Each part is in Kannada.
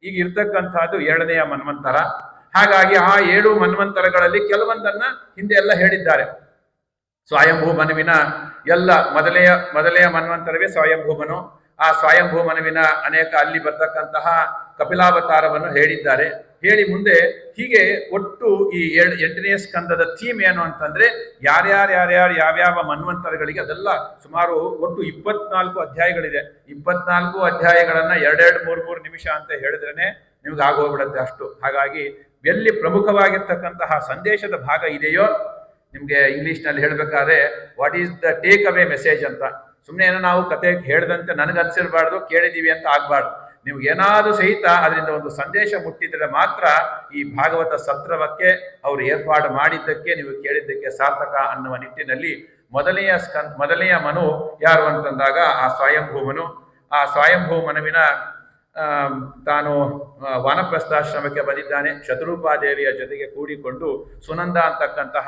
ಈಗ ಇರ್ತಕ್ಕಂಥದ್ದು 7ನೆಯ ಮನ್ವಂತರ. ಹಾಗಾಗಿ ಆ 7 ಮನ್ವಂತರಗಳಲ್ಲಿ ಕೆಲವೊಂದನ್ನ ಹಿಂದೆ ಎಲ್ಲ ಹೇಳಿದ್ದಾರೆ. ಸ್ವಯಂಭೂ ಮನುವಿನ ಎಲ್ಲ ಮೊದಲೆಯ ಮನ್ವಂತರವೇ ಸ್ವಯಂಭೂಮನು. ಆ ಸ್ವಯಂಭೂ ಮನುವಿನ ಅನೇಕ ಅಲ್ಲಿ ಬರ್ತಕ್ಕಂತಹ ಕಪಿಲಾವತಾರವನ್ನು ಹೇಳಿದ್ದಾರೆ. ಹೇಳಿ ಮುಂದೆ ಹೀಗೆ ಒಟ್ಟು ಈ 8ನೇ ಸ್ಕಂದದ ಥೀಮ್ ಏನು ಅಂತಂದ್ರೆ ಯಾರ್ಯಾರು ಯಾವ್ಯಾವ ಮನ್ವಂತರಗಳಿಗೆ ಅದೆಲ್ಲ ಸುಮಾರು ಒಟ್ಟು 24 ಅಧ್ಯಾಯಗಳಿದೆ. 24 ಅಧ್ಯಾಯಗಳನ್ನ 2-3 ನಿಮಿಷ ಅಂತ ಹೇಳಿದ್ರೇನೆ ನಿಮ್ಗೆ ಆಗೋಗ್ಬಿಡುತ್ತೆ ಅಷ್ಟು. ಹಾಗಾಗಿ ಎಲ್ಲಿ ಪ್ರಮುಖವಾಗಿರ್ತಕ್ಕಂತಹ ಸಂದೇಶದ ಭಾಗ ಇದೆಯೋ, ನಿಮ್ಗೆ ಇಂಗ್ಲಿಷ್ನಲ್ಲಿ ಹೇಳ್ಬೇಕಾದ್ರೆ what is the take away message ಅಂತ. ಸುಮ್ಮನೆ ಏನೋ ನಾವು ಕತೆ ಹೇಳ್ದಂತೆ ನನಗನ್ಸಿರ್ಬಾರ್ದು, ಕೇಳಿದೀವಿ ಅಂತ ಆಗ್ಬಾರ್ದು. ನೀವು ಏನಾದರೂ ಸಹಿತ ಅದರಿಂದ ಒಂದು ಸಂದೇಶ ಮುಟ್ಟಿದ್ರೆ ಮಾತ್ರ ಈ ಭಾಗವತ ಸತ್ರವಕ್ಕೆ ಅವರು ಏರ್ಪಾಡು ಮಾಡಿದ್ದಕ್ಕೆ, ನೀವು ಕೇಳಿದ್ದಕ್ಕೆ ಸಾರ್ಥಕ ಅನ್ನುವ ನಿಟ್ಟಿನಲ್ಲಿ ಮೊದಲನೆಯ ಮನು ಯಾರು ಅಂತಂದಾಗ ಆ ಸ್ವಯಂಭೂಮನು. ಆ ಸ್ವಯಂಭೂ ಮನುವಿನ ತಾನು ವಾನಪ್ರಸ್ಥಾಶ್ರಮಕ್ಕೆ ಬಂದಿದ್ದಾನೆ. ಶತರೂಪಾದೇವಿಯ ಜೊತೆಗೆ ಕೂಡಿಕೊಂಡು ಸುನಂದ ಅಂತಕ್ಕಂತಹ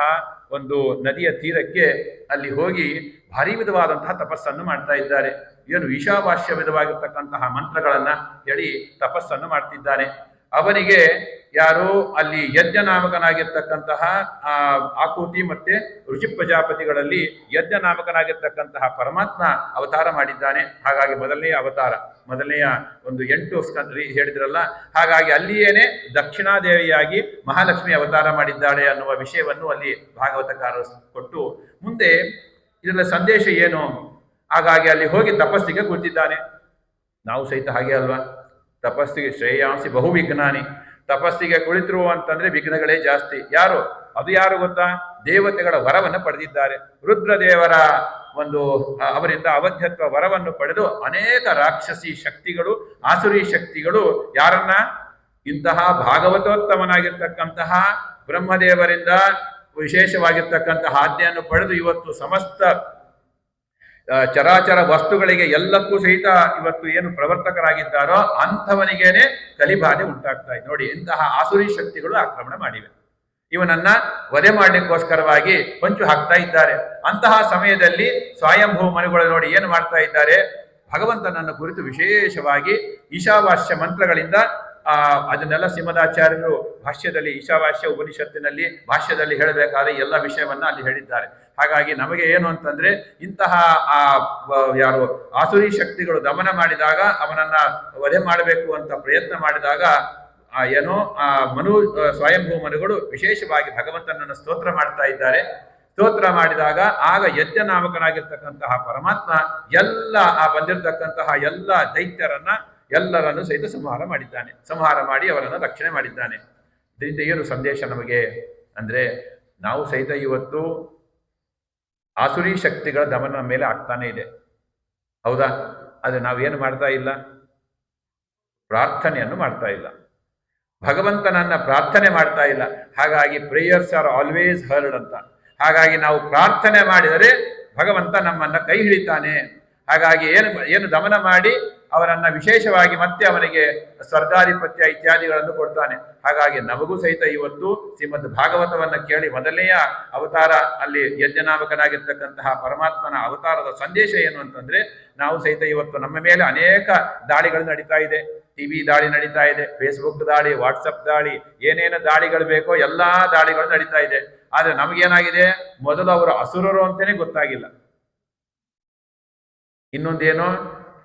ಒಂದು ನದಿಯ ತೀರಕ್ಕೆ ಅಲ್ಲಿ ಹೋಗಿ ಭಾರಿ ವಿಧವಾದಂತಹ ತಪಸ್ಸನ್ನು ಮಾಡ್ತಾ ಇದ್ದಾರೆ. ಏನು ಈಶಾವಾಸ್ಯ ವಿಧವಾಗಿರ್ತಕ್ಕಂತಹ ಮಂತ್ರಗಳನ್ನ ಹೇಳಿ ತಪಸ್ಸನ್ನು ಮಾಡ್ತಿದ್ದಾನೆ. ಅವನಿಗೆ ಯಾರು ಅಲ್ಲಿ ಯಜ್ಞನಾಮಕನಾಗಿರ್ತಕ್ಕಂತಹ ಆಕೂತಿ ಮತ್ತೆ ಋಷಿ ಪ್ರಜಾಪತಿಗಳಲ್ಲಿ ಯಜ್ಞನಾಮಕನಾಗಿರ್ತಕ್ಕಂತಹ ಪರಮಾತ್ಮ ಅವತಾರ ಮಾಡಿದ್ದಾನೆ. ಹಾಗಾಗಿ ಮೊದಲನೆಯ ಅವತಾರ, ಮೊದಲನೆಯ ಒಂದು 8 ಸ್ಕಂದ ಹೇಳಿದ್ರಲ್ಲ, ಹಾಗಾಗಿ ಅಲ್ಲಿಯೇನೆ ದಕ್ಷಿಣಾದೇವಿಯಾಗಿ ಮಹಾಲಕ್ಷ್ಮಿ ಅವತಾರ ಮಾಡಿದ್ದಾಳೆ ಅನ್ನುವ ವಿಷಯವನ್ನು ಅಲ್ಲಿ ಭಾಗವತಕಾರರು ಕೊಟ್ಟು ಮುಂದೆ ಇದರ ಸಂದೇಶ ಏನು. ಹಾಗಾಗಿ ಅಲ್ಲಿ ಹೋಗಿ ತಪಸ್ಸಿಗೆ ಕೂತಿದ್ದಾನೆ. ನಾವು ಸಹಿತ ಹಾಗೆ ಅಲ್ವಾ, ತಪಸ್ಸಿಗೆ ಶ್ರೇಯಾಂಸಿ ಬಹು ವಿಘ್ನಾನಿ. ತಪಸ್ಸಿಗೆ ಕುಳಿತರು ಅಂತಂದ್ರೆ ವಿಘ್ನಗಳೇ ಜಾಸ್ತಿ. ಅದು ಯಾರು ಗೊತ್ತಾ? ದೇವತೆಗಳ ವರವನ್ನು ಪಡೆದಿದ್ದಾರೆ. ರುದ್ರದೇವರ ಅವರಿಂದ ಅವಧ್ಯತ್ವ ವರವನ್ನು ಪಡೆದು ಅನೇಕ ರಾಕ್ಷಸಿ ಶಕ್ತಿಗಳು, ಆಸುರಿ ಶಕ್ತಿಗಳು ಯಾರನ್ನ, ಇಂತಹ ಭಾಗವತೋತ್ತಮನಾಗಿರ್ತಕ್ಕಂತಹ ಬ್ರಹ್ಮದೇವರಿಂದ ವಿಶೇಷವಾಗಿರ್ತಕ್ಕಂತಹ ಆಜ್ಞೆಯನ್ನು ಪಡೆದು ಇವತ್ತು ಸಮಸ್ತ ಚರಾಚರ ವಸ್ತುಗಳಿಗೆ ಎಲ್ಲಕ್ಕೂ ಸಹಿತ ಇವತ್ತು ಏನು ಪ್ರವರ್ತಕರಾಗಿದ್ದಾರೋ ಅಂಥವನಿಗೇನೆ ಕಲಿಬಾಧೆ ಉಂಟಾಗ್ತಾ ಇದೆ. ನೋಡಿ, ಇಂತಹ ಆಸುರಿ ಶಕ್ತಿಗಳು ಆಕ್ರಮಣ ಮಾಡಿವೆ. ಇವನನ್ನ ವಧೆ ಮಾಡಲಿಕ್ಕೋಸ್ಕರವಾಗಿ ಹೊಂಚು ಹಾಕ್ತಾ ಇದ್ದಾರೆ. ಅಂತಹ ಸಮಯದಲ್ಲಿ ಸ್ವಯಂಭೂ ಮನುಗಳು ನೋಡಿ ಏನು ಮಾಡ್ತಾ ಇದ್ದಾರೆ, ಭಗವಂತನನ್ನು ಕುರಿತು ವಿಶೇಷವಾಗಿ ಈಶಾವಾಸ್ಯ ಮಂತ್ರಗಳಿಂದ ಅದನ್ನೆಲ್ಲ ಶ್ರೀಮದಾಚಾರ್ಯರು ಭಾಷ್ಯದಲ್ಲಿ, ಈಶಾವಾಸ್ಯ ಉಪನಿಷತ್ತಿನಲ್ಲಿ ಭಾಷ್ಯದಲ್ಲಿ ಹೇಳಬೇಕಾದ್ರೆ ಎಲ್ಲ ವಿಷಯವನ್ನ ಅಲ್ಲಿ ಹೇಳಿದ್ದಾರೆ. ಹಾಗಾಗಿ ನಮಗೆ ಏನು ಅಂತಂದ್ರೆ ಇಂತಹ ಯಾರು ಆಸುರಿ ಶಕ್ತಿಗಳು ದಮನ ಮಾಡಿದಾಗ, ಅವನನ್ನ ವಧೆ ಮಾಡಬೇಕು ಅಂತ ಪ್ರಯತ್ನ ಮಾಡಿದಾಗ ಸ್ವಯಂಭೂ ಮನುಗಳು ವಿಶೇಷವಾಗಿ ಭಗವಂತನನ್ನು ಸ್ತೋತ್ರ ಮಾಡ್ತಾ ಇದ್ದಾರೆ. ಸ್ತೋತ್ರ ಮಾಡಿದಾಗ ಆಗ ಯಜ್ಞನಾಮಕನಾಗಿರ್ತಕ್ಕಂತಹ ಪರಮಾತ್ಮ ಎಲ್ಲ ಬಂದಿರತಕ್ಕಂತಹ ಎಲ್ಲ ದೈತ್ಯರನ್ನ ಎಲ್ಲರನ್ನು ಸಹಿತ ಸಂಹಾರ ಮಾಡಿದ್ದಾನೆ. ಸಂಹಾರ ಮಾಡಿ ಅವರನ್ನು ರಕ್ಷಣೆ ಮಾಡಿದ್ದಾನೆ. ಇದರಿಂದ ಏನು ಸಂದೇಶ ನಮಗೆ ಅಂದ್ರೆ, ನಾವು ಸಹಿತ ಇವತ್ತು ಆಸುರಿ ಶಕ್ತಿಗಳ ದಮನ ಮೇಲೆ ಆಗ್ತಾನೆ ಇದೆ, ಹೌದಾ? ಆದರೆ ನಾವೇನು ಮಾಡ್ತಾ ಇಲ್ಲ, ಪ್ರಾರ್ಥನೆಯನ್ನು ಮಾಡ್ತಾ ಇಲ್ಲ, ಭಗವಂತನನ್ನ ಪ್ರಾರ್ಥನೆ ಮಾಡ್ತಾ ಇಲ್ಲ. ಹಾಗಾಗಿ ಪ್ರೇಯರ್ಸ್ ಆರ್ ಆಲ್ವೇಸ್ ಹರ್ಡ್ ಅಂತ. ಹಾಗಾಗಿ ನಾವು ಪ್ರಾರ್ಥನೆ ಮಾಡಿದರೆ ಭಗವಂತ ನಮ್ಮನ್ನ ಕೈ ಹಿಡಿತಾನೆ. ಹಾಗಾಗಿ ಏನು ದಮನ ಮಾಡಿ ಅವರನ್ನ ವಿಶೇಷವಾಗಿ ಮತ್ತೆ ಅವನಿಗೆ ಸ್ವರ್ಗಾಧಿಪತ್ಯ ಇತ್ಯಾದಿಗಳನ್ನು ಕೊಡ್ತಾನೆ. ಹಾಗಾಗಿ ನಮಗೂ ಸಹಿತ ಇವತ್ತು ಶ್ರೀಮದ್ ಭಾಗವತವನ್ನ ಕೇಳಿ ಮೊದಲನೆಯ ಅವತಾರ ಅಲ್ಲಿ ಯಜ್ಞನಾಮಕನಾಗಿರ್ತಕ್ಕಂತಹ ಪರಮಾತ್ಮನ ಅವತಾರದ ಸಂದೇಶ ಏನು ಅಂತಂದ್ರೆ, ನಾವು ಸಹಿತ ಇವತ್ತು ನಮ್ಮ ಮೇಲೆ ಅನೇಕ ದಾಳಿಗಳು ನಡೀತಾ ಇದೆ. ಟಿವಿ ದಾಳಿ ನಡೀತಾ ಇದೆ, ಫೇಸ್ಬುಕ್ ದಾಳಿ, ವಾಟ್ಸಪ್ ದಾಳಿ, ಏನೇನು ದಾಳಿಗಳು ಬೇಕೋ ಎಲ್ಲಾ ದಾಳಿಗಳು ನಡೀತಾ ಇದೆ. ಆದ್ರೆ ನಮಗೇನಾಗಿದೆ, ಮೊದಲು ಅವರು ಅಸುರರು ಅಂತಲೇ ಗೊತ್ತಾಗಿಲ್ಲ. ಇನ್ನೊಂದೇನೋ,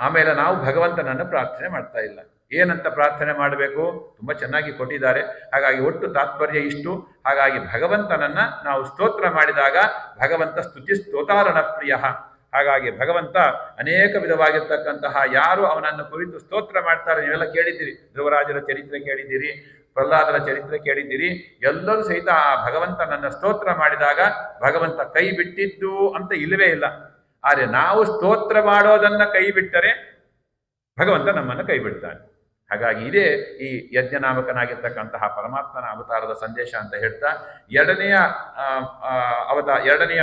ಆಮೇಲೆ ನಾವು ಭಗವಂತನನ್ನು ಪ್ರಾರ್ಥನೆ ಮಾಡ್ತಾ ಇಲ್ಲ. ಏನಂತ ಪ್ರಾರ್ಥನೆ ಮಾಡಬೇಕು ತುಂಬಾ ಚೆನ್ನಾಗಿ ಕೊಟ್ಟಿದ್ದಾರೆ. ಹಾಗಾಗಿ ಒಟ್ಟು ತಾತ್ಪರ್ಯ ಇಷ್ಟು. ಹಾಗಾಗಿ ಭಗವಂತನನ್ನ ನಾವು ಸ್ತೋತ್ರ ಮಾಡಿದಾಗ ಭಗವಂತ ಸ್ತುತಿ ಸ್ತೋತಾರಣ ಪ್ರಿಯ. ಹಾಗಾಗಿ ಭಗವಂತ ಅನೇಕ ವಿಧವಾಗಿರ್ತಕ್ಕಂತಹ ಯಾರು ಅವನನ್ನು ಕುರಿತು ಸ್ತೋತ್ರ ಮಾಡ್ತಾರೆ, ನೀವೆಲ್ಲ ಕೇಳಿದ್ದೀರಿ. ಧ್ರುವರಾಜರ ಚರಿತ್ರೆ ಕೇಳಿದ್ದೀರಿ, ಪ್ರಹ್ಲಾದರ ಚರಿತ್ರೆ ಕೇಳಿದ್ದೀರಿ. ಎಲ್ಲರೂ ಸಹಿತ ಆ ಭಗವಂತನನ್ನ ಸ್ತೋತ್ರ ಮಾಡಿದಾಗ ಭಗವಂತ ಕೈ ಬಿಟ್ಟಿದ್ದು ಅಂತ ಇಲ್ಲವೇ ಇಲ್ಲ. ಆದರೆ ನಾವು ಸ್ತೋತ್ರ ಮಾಡೋದನ್ನ ಕೈ ಬಿಟ್ಟರೆ ಭಗವಂತ ನಮ್ಮನ್ನು ಕೈ ಬಿಡ್ತಾನೆ. ಹಾಗಾಗಿ ಇದೇ ಈ ಯಜ್ಞನಾಮಕನಾಗಿರ್ತಕ್ಕಂತಹ ಪರಮಾತ್ಮನ ಅವತಾರದ ಸಂದೇಶ ಅಂತ ಹೇಳ್ತಾ, ಎರಡನೆಯ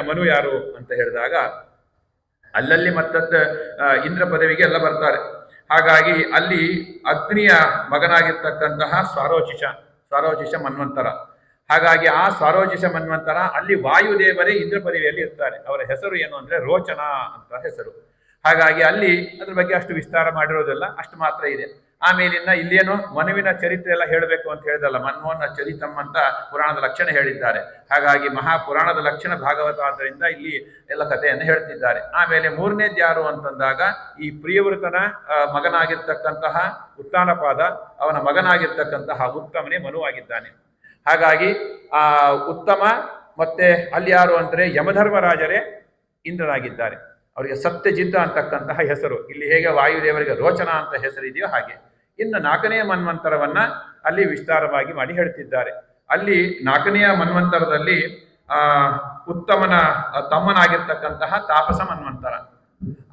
ಮನು ಯಾರು ಅಂತ ಹೇಳಿದಾಗ ಅಲ್ಲಲ್ಲಿ ಮತ್ತದ್ದು ಇಂದ್ರ ಪದವಿಗೆ ಎಲ್ಲ ಬರ್ತಾರೆ. ಹಾಗಾಗಿ ಅಲ್ಲಿ ಅಗ್ನಿಯ ಮಗನಾಗಿರ್ತಕ್ಕಂತಹ ಸ್ವಾರೋಚಿಷ ಮನ್ವಂತರ. ಹಾಗಾಗಿ ಆ ಸ್ವಾರೋಚಿಷ ಮನ್ವಂತರ ಅಲ್ಲಿ ವಾಯುದೇವರೇ ಇಂದ್ರ ಪದವಿಯಲ್ಲಿ ಇರ್ತಾರೆ. ಅವರ ಹೆಸರು ಏನು ಅಂದ್ರೆ ರೋಚನ ಅಂತ ಹೆಸರು. ಹಾಗಾಗಿ ಅಲ್ಲಿ ಅದ್ರ ಬಗ್ಗೆ ಅಷ್ಟು ವಿಸ್ತಾರ ಮಾಡಿರೋದಿಲ್ಲ, ಅಷ್ಟು ಮಾತ್ರ ಇದೆ. ಆಮೇಲಿನ ಇಲ್ಲೇನು ಮನುವಿನ ಚರಿತ್ರೆ ಎಲ್ಲ ಹೇಳಬೇಕು ಅಂತ ಹೇಳಿದಲ್ಲ, ಮನ್ಮೋಹನ ಚರಿತಂ ಅಂತ ಪುರಾಣದ ಲಕ್ಷಣ ಹೇಳಿದ್ದಾರೆ. ಹಾಗಾಗಿ ಮಹಾಪುರಾಣದ ಲಕ್ಷಣ ಭಾಗವತ ಆದ್ದರಿಂದ ಇಲ್ಲಿ ಎಲ್ಲ ಕಥೆಯನ್ನು ಹೇಳ್ತಿದ್ದಾರೆ. ಆಮೇಲೆ ಮೂರನೇದು ಯಾರು ಅಂತಂದಾಗ ಈ ಪ್ರಿಯವೃತನ ಮಗನಾಗಿರ್ತಕ್ಕಂತಹ ಉತ್ತಾನಪಾದ, ಅವನ ಮಗನಾಗಿರ್ತಕ್ಕಂತಹ ಉತ್ತಮನೇ ಮನುವಾಗಿದ್ದಾನೆ. ಹಾಗಾಗಿ ಆ ಉತ್ತಮ ಮತ್ತೆ ಅಲ್ಲಿ ಯಾರು ಅಂದ್ರೆ ಯಮಧರ್ಮರಾಜರೇ ಇಂದ್ರನಾಗಿದ್ದಾರೆ. ಅವರಿಗೆ ಸತ್ಯಜಿದ್ದ ಅಂತಕ್ಕಂತಹ ಹೆಸರು, ಇಲ್ಲಿ ಹೇಗೆ ವಾಯುದೇವರಿಗೆ ರೋಚನ ಅಂತ ಹೆಸರಿದೆಯೋ ಹಾಗೆ. ಇನ್ನು 4ನೇ ಮನ್ವಂತರವನ್ನ ಅಲ್ಲಿ ವಿಸ್ತಾರವಾಗಿ ಮಾಡಿ ಹೇಳ್ತಿದ್ದಾರೆ. ಅಲ್ಲಿ 4ನೆಯ ಮನ್ವಂತರದಲ್ಲಿ ಉತ್ತಮನ ತಮ್ಮನಾಗಿರ್ತಕ್ಕಂತಹ ತಾಪಸ ಮನ್ವಂತರ.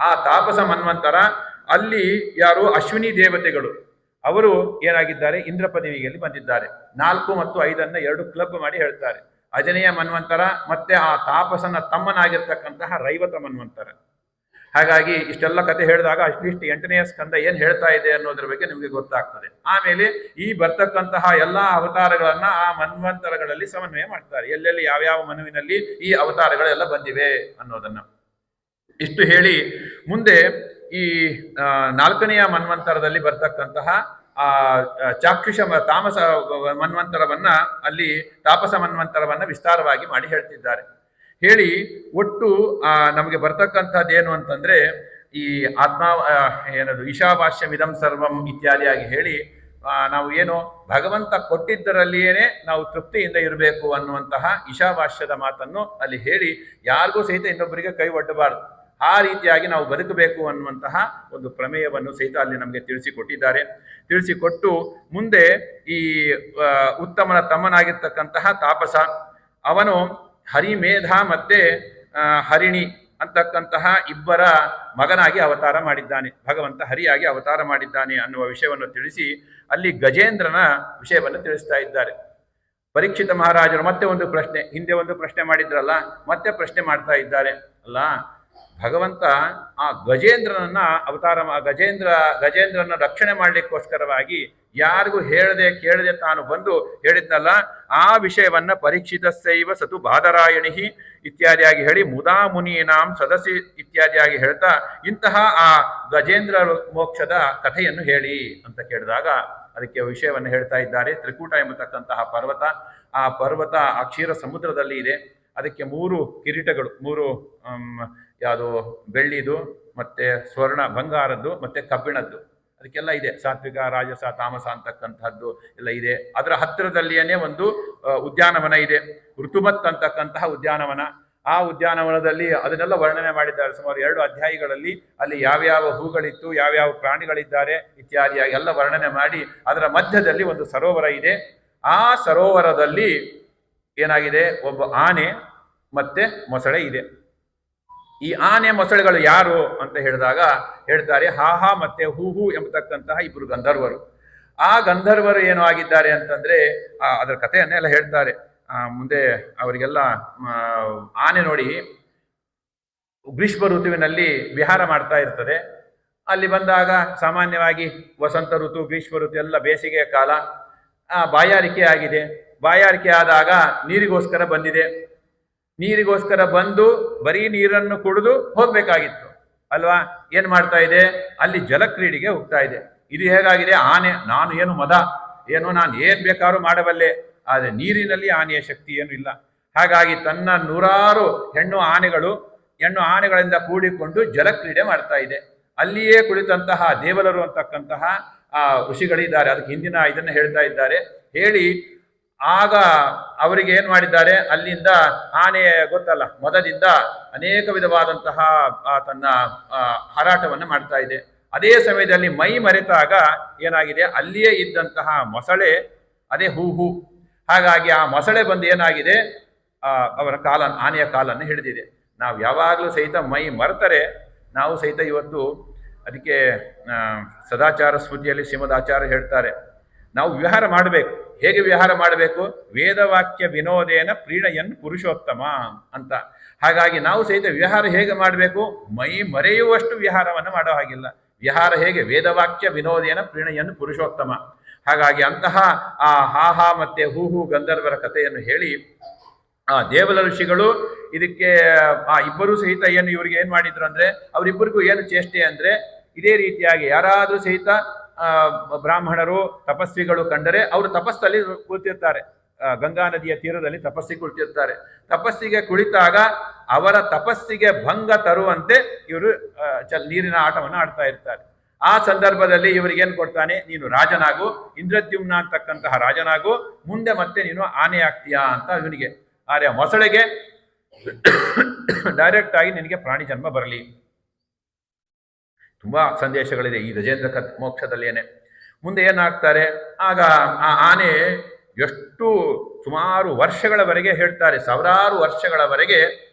ಆ ತಾಪಸ ಮನ್ವಂತರ ಅಲ್ಲಿ ಯಾರು ಅಶ್ವಿನಿ ದೇವತೆಗಳು ಅವರು ಏನಾಗಿದ್ದಾರೆ, ಇಂದ್ರ ಪದವಿಯಲ್ಲಿ ಬಂದಿದ್ದಾರೆ. 4 ಮತ್ತು 5 2 ಕ್ಲಬ್ ಮಾಡಿ ಹೇಳ್ತಾರೆ. 5ನೆಯ ಮನ್ವಂತರ ಮತ್ತೆ ಆ ತಾಪಸನ ತಮ್ಮನಾಗಿರ್ತಕ್ಕಂತಹ ರೈವತ ಮನ್ವಂತರ. ಹಾಗಾಗಿ ಇಷ್ಟೆಲ್ಲ ಕತೆ ಹೇಳಿದಾಗ ಅಟ್ಲೀಸ್ಟ್ 8ನೆಯ ಸ್ಕಂದ ಏನ್ ಹೇಳ್ತಾ ಇದೆ ಅನ್ನೋದ್ರ ಬಗ್ಗೆ ನಿಮಗೆ ಗೊತ್ತಾಗ್ತದೆ. ಆಮೇಲೆ ಈ ಬರ್ತಕ್ಕಂತಹ ಎಲ್ಲಾ ಅವತಾರಗಳನ್ನ ಆ ಮನ್ವಂತರಗಳಲ್ಲಿ ಸಮನ್ವಯ ಮಾಡ್ತಾರೆ, ಎಲ್ಲೆಲ್ಲಿ ಯಾವ್ಯಾವ ಮನುವಿನಲ್ಲಿ ಈ ಅವತಾರಗಳೆಲ್ಲ ಬಂದಿವೆ ಅನ್ನೋದನ್ನ. ಇಷ್ಟು ಹೇಳಿ ಮುಂದೆ ಈ 4ನೆಯ ಮನ್ವಂತರದಲ್ಲಿ ಬರ್ತಕ್ಕಂತಹ ಆ ಚಾಕ್ಷುಷ ತಾಮಸ ಮನ್ವಂತರವನ್ನ ಅಲ್ಲಿ ತಾಪಸ ಮನ್ವಂತರವನ್ನ ವಿಸ್ತಾರವಾಗಿ ಮಾಡಿ ಹೇಳ್ತಿದ್ದಾರೆ. ಹೇಳಿ ಒಟ್ಟು ನಮಗೆ ಬರ್ತಕ್ಕಂಥದ್ದು ಏನು ಅಂತಂದ್ರೆ ಈ ಆತ್ಮ ಏನದು ಈಶಾವಾಸ್ಯಮಿದಂ ಸರ್ವಂ ಇತ್ಯಾದಿಯಾಗಿ ಹೇಳಿ ನಾವು ಏನು ಭಗವಂತ ಕೊಟ್ಟಿದ್ದರಲ್ಲಿಯೇನೆ ನಾವು ತೃಪ್ತಿಯಿಂದ ಇರಬೇಕು ಅನ್ನುವಂತಹ ಈಶಾವಾಸ್ಯದ ಮಾತನ್ನು ಅಲ್ಲಿ ಹೇಳಿ ಯಾರಿಗೂ ಸಹಿತ ಇನ್ನೊಬ್ಬರಿಗೆ ಕೈ ಒಡ್ಡಬಾರದು, ಆ ರೀತಿಯಾಗಿ ನಾವು ಬದುಕಬೇಕು ಅನ್ನುವಂತಹ ಒಂದು ಪ್ರಮೇಯವನ್ನು ಸಹಿತ ಅಲ್ಲಿ ನಮಗೆ ತಿಳಿಸಿಕೊಟ್ಟಿದ್ದಾರೆ. ತಿಳಿಸಿಕೊಟ್ಟು ಮುಂದೆ ಈ ಉತ್ತಮನ ತಮ್ಮನಾಗಿರ್ತಕ್ಕಂತಹ ತಾಪಸ ಅವನು ಹರಿಮೇಧ ಮತ್ತೆ ಹರಿಣಿ ಅಂತಕ್ಕಂತಹ ಇಬ್ಬರ ಮಗನಾಗಿ ಅವತಾರ ಮಾಡಿದ್ದಾನೆ, ಭಗವಂತ ಹರಿಯಾಗಿ ಅವತಾರ ಮಾಡಿದ್ದಾನೆ ಅನ್ನುವ ವಿಷಯವನ್ನು ತಿಳಿಸಿ ಅಲ್ಲಿ ಗಜೇಂದ್ರನ ವಿಷಯವನ್ನು ತಿಳಿಸ್ತಾ ಇದ್ದಾರೆ. ಪರೀಕ್ಷಿತ ಮಹಾರಾಜರು ಮತ್ತೆ ಒಂದು ಪ್ರಶ್ನೆ, ಹಿಂದೆ ಒಂದು ಪ್ರಶ್ನೆ ಮಾಡಿದ್ರಲ್ಲ, ಮತ್ತೆ ಪ್ರಶ್ನೆ ಮಾಡ್ತಾ ಇದ್ದಾರೆ. ಅಲ್ಲ, ಭಗವಂತ ಆ ಗಜೇಂದ್ರನನ್ನ ಅವತಾರ ಗಜೇಂದ್ರನ ರಕ್ಷಣೆ ಮಾಡ್ಲಿಕ್ಕೋಸ್ಕರವಾಗಿ ಯಾರಿಗೂ ಹೇಳದೆ ಕೇಳದೆ ತಾನು ಬಂದು ಹೇಳಿದ್ನಲ್ಲ, ಆ ವಿಷಯವನ್ನ ಪರೀಕ್ಷಿತಸ್ಸೈವ ಸತು ಬಾದರಾಯಣಿ ಇತ್ಯಾದಿಯಾಗಿ ಹೇಳಿ ಮುದಾ ಮುನೀನಾಂ ಸದಸಿ ಇತ್ಯಾದಿಯಾಗಿ ಹೇಳ್ತಾ ಇಂತಹ ಆ ಗಜೇಂದ್ರ ಮೋಕ್ಷದ ಕಥೆಯನ್ನು ಹೇಳಿ ಅಂತ ಕೇಳಿದಾಗ ಅದಕ್ಕೆ ವಿಷಯವನ್ನು ಹೇಳ್ತಾ ಇದ್ದಾರೆ. ತ್ರಿಕೂಟ ಎಂಬತಕ್ಕಂತಹ ಪರ್ವತ, ಆ ಪರ್ವತ ಆ ಕ್ಷೀರ ಸಮುದ್ರದಲ್ಲಿ ಇದೆ. ಅದಕ್ಕೆ 3 ಕಿರೀಟಗಳು, 3 ಯಾವುದು ಬೆಳ್ಳಿದು ಮತ್ತೆ ಸ್ವರ್ಣ ಬಂಗಾರದ್ದು ಮತ್ತೆ ಕಬ್ಬಿಣದ್ದು, ಅದಕ್ಕೆಲ್ಲ ಇದೆ. ಸಾತ್ವಿಕ ರಾಜಸ ತಾಮಸ ಅಂತಕ್ಕಂತಹದ್ದು ಎಲ್ಲ ಇದೆ. ಅದರ ಹತ್ತಿರದಲ್ಲಿಯೇ ಒಂದು ಉದ್ಯಾನವನ ಇದೆ, ಋತುಮತ್ ಅಂತಕ್ಕಂತಹ ಉದ್ಯಾನವನ. ಆ ಉದ್ಯಾನವನದಲ್ಲಿ ಅದನ್ನೆಲ್ಲ ವರ್ಣನೆ ಮಾಡಿದ್ದಾರೆ. ಸುಮಾರು 2 ಅಧ್ಯಾಯಗಳಲ್ಲಿ ಅಲ್ಲಿ ಯಾವ್ಯಾವ ಹೂಗಳಿತ್ತು, ಯಾವ್ಯಾವ ಪ್ರಾಣಿಗಳಿದ್ದಾರೆ ಇತ್ಯಾದಿಯಾಗಿ ಎಲ್ಲ ವರ್ಣನೆ ಮಾಡಿ ಅದರ ಮಧ್ಯದಲ್ಲಿ ಒಂದು ಸರೋವರ ಇದೆ. ಆ ಸರೋವರದಲ್ಲಿ ಏನಾಗಿದೆ, ಒಬ್ಬ ಆನೆ ಮತ್ತೆ ಮೊಸಳೆ ಇದೆ. ಈ ಆನೆ ಮೊಸಳೆಗಳು ಯಾರು ಅಂತ ಹೇಳಿದಾಗ ಹೇಳ್ತಾರೆ ಹಾಹಾ ಮತ್ತೆ ಹೂಹು ಎಂಬತಕ್ಕಂತಹ 2 ಗಂಧರ್ವರು. ಆ ಗಂಧರ್ವರು ಏನು ಆಗಿದ್ದಾರೆ ಅಂತಂದ್ರೆ ಅದರ ಕಥೆಯನ್ನೆಲ್ಲ ಹೇಳ್ತಾರೆ. ಮುಂದೆ ಅವರಿಗೆಲ್ಲ ಆನೆ ನೋಡಿ ಗ್ರೀಷ್ಮ ಋತುವಿನಲ್ಲಿ ವಿಹಾರ ಮಾಡ್ತಾ ಇರ್ತದೆ. ಅಲ್ಲಿ ಬಂದಾಗ ಸಾಮಾನ್ಯವಾಗಿ ವಸಂತ ಋತು, ಗ್ರೀಷ್ಮ ಋತು ಎಲ್ಲ ಬೇಸಿಗೆಯ ಕಾಲ, ಬಾಯಾರಿಕೆ ಆಗಿದೆ. ಬಾಯಾರಿಕೆ ಆದಾಗ ನೀರಿಗೋಸ್ಕರ ಬಂದಿದೆ. ನೀರಿಗೋಸ್ಕರ ಬಂದು ಬರೀ ನೀರನ್ನು ಕುಡಿದು ಹೋಗ್ಬೇಕಾಗಿತ್ತು ಅಲ್ವಾ, ಏನ್ ಮಾಡ್ತಾ ಇದೆ, ಅಲ್ಲಿ ಜಲಕ್ರೀಡೆಗೆ ಹೋಗ್ತಾ ಇದೆ. ಇದು ಹೇಗಾಗಿದೆ, ಆನೆ ನಾನು ಏನು ಮದ ಏನು ನಾನು ಏನ್ ಬೇಕಾದ್ರೂ ಮಾಡಬಲ್ಲೆ, ಆದರೆ ನೀರಿನಲ್ಲಿ ಆನೆಯ ಶಕ್ತಿ ಏನು ಇಲ್ಲ. ಹಾಗಾಗಿ ತನ್ನ 100 ಹೆಣ್ಣು ಆನೆಗಳಿಂದ ಕೂಡಿಕೊಂಡು ಜಲಕ್ರೀಡೆ ಮಾಡ್ತಾ ಇದೆ. ಅಲ್ಲಿಯೇ ಕುಳಿತಂತಹ ದೇವಲರು ಅಂತಕ್ಕಂತಹ ಋಷಿಗಳಿದ್ದಾರೆ. ಅದಕ್ಕೆ ಹಿಂದಿನ ಇದನ್ನ ಹೇಳ್ತಾ ಇದ್ದಾರೆ. ಹೇಳಿ ಆಗ ಅವರಿಗೆ ಏನ್ ಮಾಡಿದ್ದಾರೆ, ಅಲ್ಲಿಂದ ಆನೆ ಗೊತ್ತಲ್ಲ ಮದದಿಂದ ಅನೇಕ ವಿಧವಾದಂತಹ ತನ್ನ ಹಾರಾಟವನ್ನು ಮಾಡ್ತಾ ಇದೆ. ಅದೇ ಸಮಯದಲ್ಲಿ ಮೈ ಮರೆತಾಗ ಏನಾಗಿದೆ, ಅಲ್ಲಿಯೇ ಇದ್ದಂತಹ ಮೊಸಳೆ ಅದೇ ಹೂಹು. ಹಾಗಾಗಿ ಆ ಮೊಸಳೆ ಬಂದು ಏನಾಗಿದೆ, ಅವರ ಆನೆಯ ಕಾಲನ್ನು ಹಿಡಿದಿದೆ. ನಾವು ಯಾವಾಗಲೂ ಸಹಿತ ಮೈ ಮರೆತರೆ ನಾವು ಸಹಿತ ಇವತ್ತು ಅದಕ್ಕೆ ಸದಾಚಾರ ಸ್ಮೃತಿಯಲ್ಲಿ ಶ್ರೀಮದಾಚಾರ್ಯ ಹೇಳ್ತಾರೆ, ನಾವು ವಿಹಾರ ಮಾಡಬೇಕು. ಹೇಗೆ ವಿಹಾರ ಮಾಡಬೇಕು, ವೇದವಾಕ್ಯ ವಿನೋದೇನ ಪ್ರೀಣಯನ್ ಪುರುಷೋತ್ತಮ ಅಂತ. ಹಾಗಾಗಿ ನಾವು ಸಹಿತ ವಿಹಾರ ಹೇಗೆ ಮಾಡಬೇಕು, ಮೈ ಮರೆಯುವಷ್ಟು ವಿಹಾರವನ್ನು ಮಾಡೋ ಹಾಗಿಲ್ಲ. ವಿಹಾರ ಹೇಗೆ, ವೇದವಾಕ್ಯ ವಿನೋದೇನ ಪ್ರೀಣಯನ್ ಪುರುಷೋತ್ತಮ. ಹಾಗಾಗಿ ಅಂತಹ ಆ ಹಾಹಾ ಮತ್ತೆ ಹೂಹು ಗಂಧರ್ವರ ಕಥೆಯನ್ನು ಹೇಳಿ ದೇವಲ ಋಷಿಗಳು ಇದಕ್ಕೆ ಇಬ್ಬರು ಸಹಿತ ಏನು ಇವ್ರಿಗೆ ಏನ್ ಮಾಡಿದ್ರು ಅಂದ್ರೆ, ಅವರಿಬ್ಬರಿಗೂ ಏನು ಚೇಷ್ಟೆ ಅಂದ್ರೆ, ಇದೇ ರೀತಿಯಾಗಿ ಯಾರಾದರೂ ಸಹಿತ ಬ್ರಾಹ್ಮಣರು ತಪಸ್ವಿಗಳು ಕಂಡರೆ ಅವರು ತಪಸ್ಸಲ್ಲಿ ಕುಳಿತಿರ್ತಾರೆ. ಗಂಗಾ ನದಿಯ ತೀರದಲ್ಲಿ ತಪಸ್ಸಿಗೆ ಕುಳಿತಿರ್ತಾರೆ. ತಪಸ್ಸಿಗೆ ಕುಳಿತಾಗ ಅವರ ತಪಸ್ಸಿಗೆ ಭಂಗ ತರುವಂತೆ ಇವರು ನೀರಿನ ಆಟವನ್ನು ಆಡ್ತಾ ಇರ್ತಾರೆ. ಆ ಸಂದರ್ಭದಲ್ಲಿ ಇವರಿಗೇನು ಕೊಡ್ತಾನೆ, ನೀನು ರಾಜನಾಗು, ಇಂದ್ರದ್ಯುಮ್ನ ಅಂತಕ್ಕಂತಹ ರಾಜನಾಗು, ಮುಂದೆ ಮತ್ತೆ ನೀನು ಆನೆ ಆಗ್ತೀಯಾ ಅಂತ ಇವನಿಗೆ. ಆದ್ರೆ ಮೊಸಳೆಗೆ ಡೈರೆಕ್ಟ್ ಆಗಿ ನಿನಗೆ ಪ್ರಾಣಿ ಜನ್ಮ ಬರಲಿ. ತುಂಬಾ ಸಂದೇಶಗಳಿದೆ ಈ ಗಜೇಂದ್ರ ಮೋಕ್ಷದಲ್ಲೇನೆ. ಮುಂದೆ ಏನಾಗ್ತಾರೆ, ಆಗ ಆ ಆನೆ ಎಷ್ಟು ಸುಮಾರು ವರ್ಷಗಳವರೆಗೆ ಹೇಳ್ತಾರೆ, ಸಾವಿರಾರು ವರ್ಷಗಳವರೆಗೆ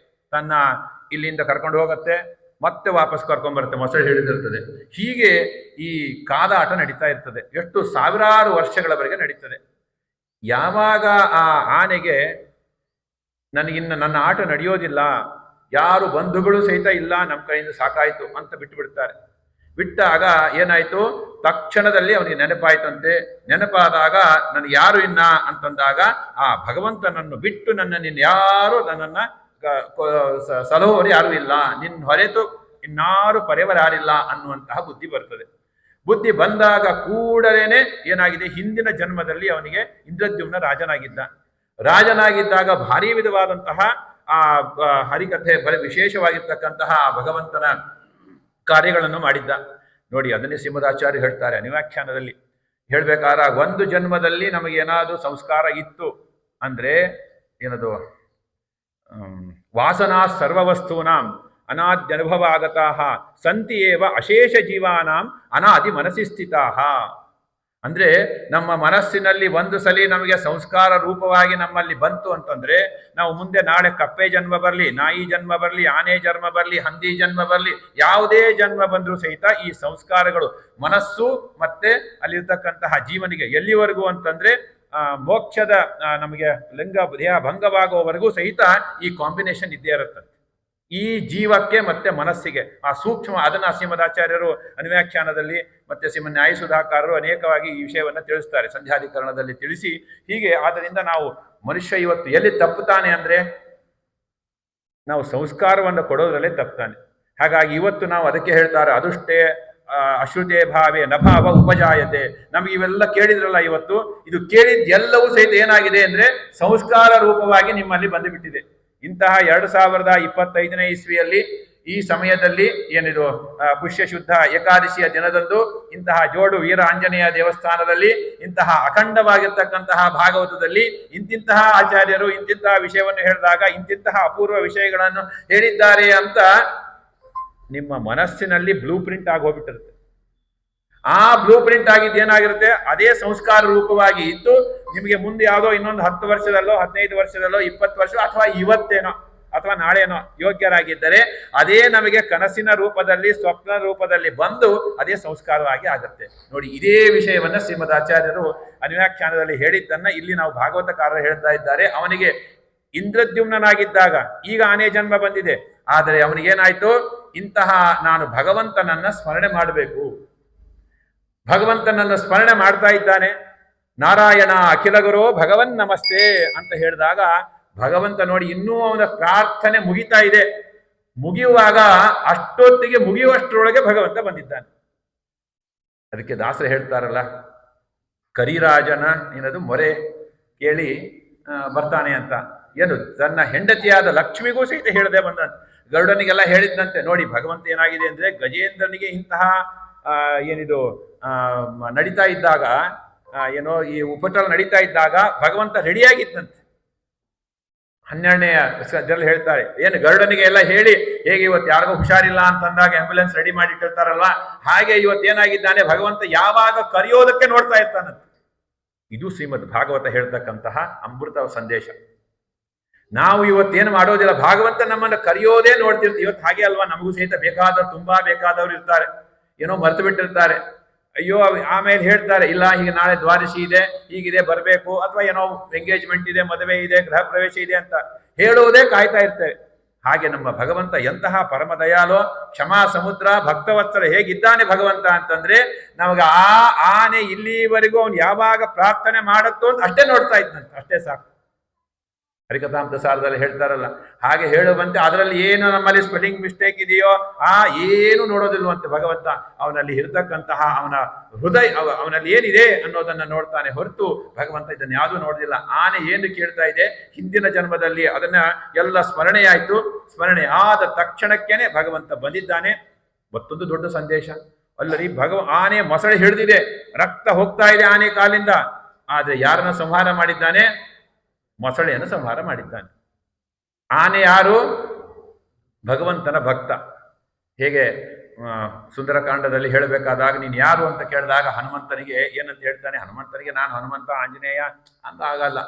ತನ್ನ ಇಲ್ಲಿಂದ ಕರ್ಕೊಂಡು ಹೋಗುತ್ತೆ, ಮತ್ತೆ ವಾಪಸ್ ಕರ್ಕೊಂಡ್ಬರುತ್ತೆ, ಮೊಸಳೆ ಹಿಡಿದಿರ್ತದೆ. ಹೀಗೆ ಈ ಕಾದಾಟ ನಡೀತಾ ಇರ್ತದೆ, ಎಷ್ಟು ಸಾವಿರಾರು ವರ್ಷಗಳವರೆಗೆ ನಡೀತದೆ. ಯಾವಾಗ ಆ ಆನೆಗೆ ನನಗಿನ್ನ ನನ್ನ ಆಟ ನಡೆಯೋದಿಲ್ಲ, ಯಾರು ಬಂಧುಗಳು ಸಹಿತ ಇಲ್ಲ, ನಮ್ಮ ಕೈಯಿಂದ ಸಾಕಾಯ್ತು ಅಂತ ಬಿಟ್ಟು ಬಿಡ್ತಾರೆ. ಬಿಟ್ಟಾಗ ಏನಾಯ್ತು, ತಕ್ಷಣದಲ್ಲಿ ಅವನಿಗೆ ನೆನಪಾಯ್ತಂತೆ. ನೆನಪಾದಾಗ ನನಗೆ ಯಾರು ಇನ್ನ ಅಂತಂದಾಗ ಆ ಭಗವಂತನನ್ನು ಬಿಟ್ಟು ನನ್ನನ್ನು ಯಾರು ನನ್ನನ್ನ ಸಲಹುವರು ಯಾರು ಇಲ್ಲ, ನಿನ್ನ ಹೊರೆತು ಇನ್ನಾರು ಪರೆಯವರು ಯಾರಿಲ್ಲ ಅನ್ನುವಂತಹ ಬುದ್ಧಿ ಬರ್ತದೆ. ಬುದ್ಧಿ ಬಂದಾಗ ಕೂಡಲೇನೆ ಏನಾಗಿದೆ, ಹಿಂದಿನ ಜನ್ಮದಲ್ಲಿ ಅವನಿಗೆ ಇಂದ್ರದ್ಯುಮ್ನ ರಾಜನಾಗಿದ್ದಾಗ ಭಾರಿ ವಿಧವಾದಂತಹ ಆ ಹರಿಕಥೆ ವಿಶೇಷವಾಗಿರ್ತಕ್ಕಂತಹ ಭಗವಂತನ ಕಾರ್ಯಗಳನ್ನು ಮಾಡಿದ್ದ. ನೋಡಿ, ಅದನ್ನೇ ಶ್ರೀಮದಾಚಾರ್ಯ ಹೇಳ್ತಾರೆ ಅನಿವ್ಯಾಖ್ಯಾನದಲ್ಲಿ. ಹೇಳ್ಬೇಕಾದ್ರೆ ಒಂದು ಜನ್ಮದಲ್ಲಿ ನಮಗೇನಾದ್ರೂ ಸಂಸ್ಕಾರ ಇತ್ತು ಅಂದ್ರೆ ಏನದು, ವಾಸನಾ ಸರ್ವವಸ್ತೂನಾಂ ಅನಾದ್ಯನುಭವ ಆಗತಾಹ ಸಂತಿ ಏವ ಅಶೇಷ ಜೀವಾನಾಂ ಅನಾದಿ ಮನಸ್ಸಿ ಸ್ಥಿತಾಹ. ಅಂದ್ರೆ ನಮ್ಮ ಮನಸ್ಸಿನಲ್ಲಿ ಒಂದು ಸಲಿ ನಮಗೆ ಸಂಸ್ಕಾರ ರೂಪವಾಗಿ ನಮ್ಮಲ್ಲಿ ಬಂತು ಅಂತಂದ್ರೆ ನಾವು ಮುಂದೆ ನಾಳೆ ಕಪ್ಪೆ ಜನ್ಮ ಬರಲಿ, ನಾಯಿ ಜನ್ಮ ಬರಲಿ, ಆನೆ ಜನ್ಮ ಬರಲಿ, ಹಂದಿ ಜನ್ಮ ಬರಲಿ, ಯಾವುದೇ ಜನ್ಮ ಬಂದರೂ ಸಹಿತ ಈ ಸಂಸ್ಕಾರಗಳು ಮನಸ್ಸು ಮತ್ತೆ ಅಲ್ಲಿರ್ತಕ್ಕಂತಹ ಜೀವನಿಗೆ ಎಲ್ಲಿವರೆಗೂ ಅಂತಂದ್ರೆ ಮೋಕ್ಷದ ನಮಗೆ ಲಿಂಗ ದೇಹ ಭಂಗವಾಗುವವರೆಗೂ ಸಹಿತ ಈ ಕಾಂಬಿನೇಷನ್ ಇದ್ದೇ ಇರುತ್ತೆ. ಈ ಜೀವಕ್ಕೆ ಮತ್ತೆ ಮನಸ್ಸಿಗೆ ಆ ಸೂಕ್ಷ್ಮ, ಅದನ್ನ ಶ್ರೀಮದಾಚಾರ್ಯರು ಅನ್ವ್ಯಾಖ್ಯಾನದಲ್ಲಿ ಮತ್ತೆ ಶ್ರೀಮನ್ ನ್ಯಾಯಸುಧಾಕಾರರು ಅನೇಕವಾಗಿ ಈ ವಿಷಯವನ್ನು ತಿಳಿಸ್ತಾರೆ, ಸಂಧ್ಯಾಧಿಕರಣದಲ್ಲಿ ತಿಳಿಸಿ. ಹೀಗೆ ಆದ್ದರಿಂದ ನಾವು ಮನುಷ್ಯ ಇವತ್ತು ಎಲ್ಲಿ ತಪ್ಪುತ್ತಾನೆ ಅಂದ್ರೆ ನಾವು ಸಂಸ್ಕಾರವನ್ನು ಕೊಡೋದ್ರಲ್ಲೇ ತಪ್ಪುತ್ತಾನೆ. ಹಾಗಾಗಿ ಇವತ್ತು ನಾವು ಅದಕ್ಕೆ ಹೇಳ್ತಾರೆ, ಅದುಷ್ಟೇ ಅಶ್ರುತೇ ಭಾವೇ ನಭಾವ ಉಪಜಾಯತೆ. ನಮ್ಗೆ ಇವೆಲ್ಲ ಕೇಳಿದ್ರಲ್ಲ ಇವತ್ತು, ಇದು ಕೇಳಿದ ಎಲ್ಲವೂ ಸಹಿತ ಏನಾಗಿದೆ ಅಂದ್ರೆ ಸಂಸ್ಕಾರ ರೂಪವಾಗಿ ನಿಮ್ಮಲ್ಲಿ ಬಂದು ಬಿಟ್ಟಿದೆ. ಇಂತಹ 2025ನೇ ಇಸ್ವಿಯಲ್ಲಿ ಈ ಸಮಯದಲ್ಲಿ ಏನಿದು ಪುಷ್ಯ ಶುದ್ಧ ಏಕಾದಶಿಯ ದಿನದಂದು ಇಂತಹ ಜೋಡು ವೀರ ಆಂಜನೇಯ ದೇವಸ್ಥಾನದಲ್ಲಿ ಇಂತಹ ಅಖಂಡವಾಗಿರ್ತಕ್ಕಂತಹ ಭಾಗವತದಲ್ಲಿ ಇಂತಿಂತಹ ಆಚಾರ್ಯರು ಇಂತಿಂತಹ ವಿಷಯವನ್ನು ಹೇಳಿದಾಗ ಇಂತಿಂತಹ ಅಪೂರ್ವ ವಿಷಯಗಳನ್ನು ಹೇಳಿದ್ದಾರೆ ಅಂತ ನಿಮ್ಮ ಮನಸ್ಸಿನಲ್ಲಿ ಬ್ಲೂ ಪ್ರಿಂಟ್ ಆಗಿ ಹೋಗ್ಬಿಟ್ಟಿರುತ್ತೆ. ಆ ಬ್ಲೂ ಪ್ರಿಂಟ್ ಆಗಿದ್ದು ಏನಾಗಿರುತ್ತೆ, ಅದೇ ಸಂಸ್ಕಾರ ರೂಪವಾಗಿ ಇದ್ದು ನಿಮಗೆ ಮುಂದೆ ಯಾವುದೋ ಇನ್ನೊಂದು 10 ವರ್ಷದಲ್ಲೋ 15 ವರ್ಷದಲ್ಲೋ 20 ವರ್ಷ ಅಥವಾ ಇವತ್ತೇನೋ ಅಥವಾ ನಾಳೆನೋ ಯೋಗ್ಯರಾಗಿದ್ದರೆ ಅದೇ ನಮಗೆ ಕನಸಿನ ರೂಪದಲ್ಲಿ ಸ್ವಪ್ನ ರೂಪದಲ್ಲಿ ಬಂದು ಅದೇ ಸಂಸ್ಕಾರವಾಗಿ ಆಗುತ್ತೆ. ನೋಡಿ, ಇದೇ ವಿಷಯವನ್ನ ಶ್ರೀಮದಾಚಾರ್ಯರು ಅನ್ವ್ಯಾಖ್ಯಾನದಲ್ಲಿ ಹೇಳಿದ್ದನ್ನ ಇಲ್ಲಿ ನಾವು ಭಾಗವತಕಾರರು ಹೇಳ್ತಾ ಇದ್ದಾರೆ. ಅವನಿಗೆ ಇಂದ್ರದ್ಯುಮ್ನಾಗಿದ್ದಾಗ ಈಗ ಆನೆ ಜನ್ಮ ಬಂದಿದೆ, ಆದರೆ ಅವನಿಗೇನಾಯ್ತು, ಇಂತಹ ನಾನು ಭಗವಂತನನ್ನ ಸ್ಮರಣೆ ಮಾಡಬೇಕು, ಭಗವಂತನನ್ನು ಸ್ಮರಣೆ ಮಾಡ್ತಾ ಇದ್ದಾನೆ. ನಾರಾಯಣ ಅಖಿಲ ಗುರು ಭಗವನ್ ನಮಸ್ತೆ ಅಂತ ಹೇಳಿದಾಗ ಭಗವಂತ ನೋಡಿ ಇನ್ನೂ ಅವನ ಪ್ರಾರ್ಥನೆ ಮುಗಿತಾ ಇದೆ. ಮುಗಿಯುವಾಗ ಅಷ್ಟೊತ್ತಿಗೆ ಮುಗಿಯುವಷ್ಟರೊಳಗೆ ಭಗವಂತ ಬಂದಿದ್ದಾನೆ. ಅದಕ್ಕೆ ದಾಸರು ಹೇಳ್ತಾರಲ್ಲ, ಕರಿರಾಜನ ಏನದು ಮೊರೆ ಕೇಳಿ ಬರ್ತಾನೆ ಅಂತ. ಏನು ತನ್ನ ಹೆಂಡತಿಯಾದ ಲಕ್ಷ್ಮಿಗೂ ಸಹಿತ ಹೇಳದೆ ಬಂದಂತೆ, ಗರುಡನಿಗೆಲ್ಲ ಹೇಳಿದ್ದಂತೆ. ನೋಡಿ, ಭಗವಂತ ಏನಾಗಿದೆ ಅಂದ್ರೆ ಗಜೇಂದ್ರನಿಗೆ ಇಂತಹ ಏನಿದು ನಡೀತಾ ಇದ್ದಾಗ, ಏನೋ ಈ ಉಪಟಳ ನಡೀತಾ ಇದ್ದಾಗ ಭಗವಂತ ರೆಡಿಯಾಗಿದ್ದಂತೆ. 12ನೇ ಇದರಲ್ಲಿ ಹೇಳ್ತಾರೆ, ಏನು ಗರುಡನಿಗೆ ಎಲ್ಲ ಹೇಳಿ ಹೇಗೆ ಇವತ್ತು ಯಾರಿಗೂ ಹುಷಾರಿಲ್ಲ ಅಂತಂದಾಗ ಆಂಬ್ಯುಲೆನ್ಸ್ ರೆಡಿ ಮಾಡಿಟ್ಟಿರ್ತಾರಲ್ವಾ, ಹಾಗೆ ಇವತ್ತೇನಾಗಿದ್ದಾನೆ ಭಗವಂತ ಯಾವಾಗ ಕರೆಯೋದಕ್ಕೆ ನೋಡ್ತಾ ಇರ್ತಾನಂತೆ. ಇದು ಶ್ರೀಮದ್ ಭಾಗವತ ಹೇಳ್ತಕ್ಕಂತಹ ಅಮೃತ ಸಂದೇಶ. ನಾವು ಇವತ್ತೇನು ಮಾಡೋದಿಲ್ಲ, ಭಾಗವಂತ ನಮ್ಮನ್ನು ಕರೆಯೋದೇ ನೋಡ್ತಿರ್ತೀವಿ. ಇವತ್ತು ಹಾಗೆ ಅಲ್ವಾ, ನಮಗೂ ಸಹಿತ ಬೇಕಾದವ್ರು ತುಂಬಾ ಬೇಕಾದವ್ರು ಇರ್ತಾರೆ, ಏನೋ ಮರೆತು ಬಿಟ್ಟಿರ್ತಾರೆ. ಅಯ್ಯೋ, ಆಮೇಲೆ ಹೇಳ್ತಾರೆ ಇಲ್ಲ ಹೀಗೆ ನಾಳೆ ದ್ವಾದಶಿ ಇದೆ, ಹೀಗಿದೆ ಬರಬೇಕು, ಅಥವಾ ಏನೋ ಎಂಗೇಜ್ಮೆಂಟ್ ಇದೆ, ಮದುವೆ ಇದೆ, ಗೃಹ ಪ್ರವೇಶ ಇದೆ ಅಂತ ಹೇಳುವುದೇ ಕಾಯ್ತಾ ಇರ್ತೇವೆ. ಹಾಗೆ ನಮ್ಮ ಭಗವಂತ ಎಂತಹ ಪರಮ ದಯಾಲೋ, ಕ್ಷಮಾ ಸಮುದ್ರ, ಭಕ್ತವತ್ಸಲ ಹೇಗಿದ್ದಾನೆ ಭಗವಂತ ಅಂತಂದ್ರೆ ನಮಗೆ ಆ ಆನೆ ಇಲ್ಲಿವರೆಗೂ ಅವನು ಯಾವಾಗ ಪ್ರಾರ್ಥನೆ ಮಾಡುತ್ತೋ ಅಂತ ಅಷ್ಟೇ ನೋಡ್ತಾ ಇದ್ದಂತೆ, ಅಷ್ಟೇ ಸಾಕು. ಹರಿಕಥಾಮೃತ ಸಾರದಲ್ಲಿ ಹೇಳ್ತಾರಲ್ಲ, ಹಾಗೆ ಹೇಳುವಂತೆ ಅದರಲ್ಲಿ ಏನು ನಮ್ಮಲ್ಲಿ ಸ್ಪೆಲ್ಲಿಂಗ್ ಮಿಸ್ಟೇಕ್ ಇದೆಯೋ ಏನು ನೋಡೋದಿಲ್ವಂತೆ ಭಗವಂತ. ಅವನಲ್ಲಿ ಇರತಕ್ಕಂತಹ ಅವನ ಹೃದಯ, ಅವನಲ್ಲಿ ಏನಿದೆ ಅನ್ನೋದನ್ನ ನೋಡ್ತಾನೆ ಹೊರತು ಭಗವಂತ ಇದನ್ನ ಯಾವುದೂ ನೋಡೋದಿಲ್ಲ. ಆನೆ ಏನು ಕೇಳ್ತಾ ಇದೆ ಹಿಂದಿನ ಜನ್ಮದಲ್ಲಿ, ಅದನ್ನ ಎಲ್ಲ ಸ್ಮರಣೆಯಾಯ್ತು. ಸ್ಮರಣೆ ಆದ ತಕ್ಷಣಕ್ಕೇನೆ ಭಗವಂತ ಬಂದಿದ್ದಾನೆ. ಮತ್ತೊಂದು ದೊಡ್ಡ ಸಂದೇಶ ಅಲ್ಲರಿ, ಆನೆ ಮೊಸಳೆ ಹಿಡಿದಿದೆ, ರಕ್ತ ಹೋಗ್ತಾ ಇದೆ ಆನೆ ಕಾಲಿಂದ. ಆದ್ರೆ ಯಾರನ್ನ ಸಂಹಾರ ಮಾಡಿದ್ದಾನೆ? ಮೊಸಳೆಯನ್ನು ಸಂಹಾರ ಮಾಡಿದ್ದಾನೆ. ಆನೆ ಯಾರು? ಭಗವಂತನ ಭಕ್ತ. ಹೇಗೆ ಸುಂದರಕಾಂಡದಲ್ಲಿ ಹೇಳಬೇಕಾದಾಗ ನೀನು ಯಾರು ಅಂತ ಕೇಳಿದಾಗ ಹನುಮಂತನಿಗೆ ಏನಂತ ಹೇಳ್ತಾನೆ? ಹನುಮಂತನಿಗೆ ನಾನು ಹನುಮಂತ ಆಂಜನೇಯ ಅಂತ ಆಗಲ್ಲ,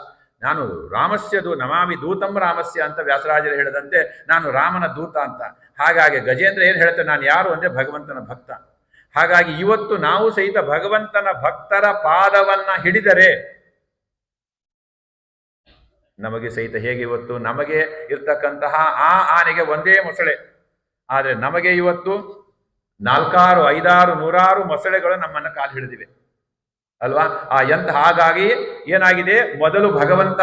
ನಾನು ರಾಮಸ್ಯದು ನಮಾಮಿ ದೂತಂ ರಾಮಸ್ಯ ಅಂತ ವ್ಯಾಸರಾಜರು ಹೇಳಿದಂತೆ ನಾನು ರಾಮನ ದೂತ ಅಂತ. ಹಾಗಾಗಿ ಗಜೇಂದ್ರ ಏನು ಹೇಳ್ತಾನೆ? ನಾನು ಯಾರು ಅಂದ್ರೆ ಭಗವಂತನ ಭಕ್ತ. ಹಾಗಾಗಿ ಇವತ್ತು ನಾವು ಸಹಿತ ಭಗವಂತನ ಭಕ್ತರ ಪಾದವನ್ನ ಹಿಡಿದರೆ ನಮಗೆ ಸಹಿತ ಹೇಗೆ ಇವತ್ತು ನಮಗೆ ಇರ್ತಕ್ಕಂತಹ ಆ ಆನೆಗೆ ಒಂದೇ ಮೊಸಳೆ, ಆದರೆ ನಮಗೆ ಇವತ್ತು 4, 5, 100 ಮೊಸಳೆಗಳು ನಮ್ಮನ್ನ ಕಾಲು ಹಿಡಿದಿವೆ ಅಲ್ವಾ? ಹಾಗಾಗಿ ಏನಾಗಿದೆ, ಮೊದಲು ಭಗವಂತ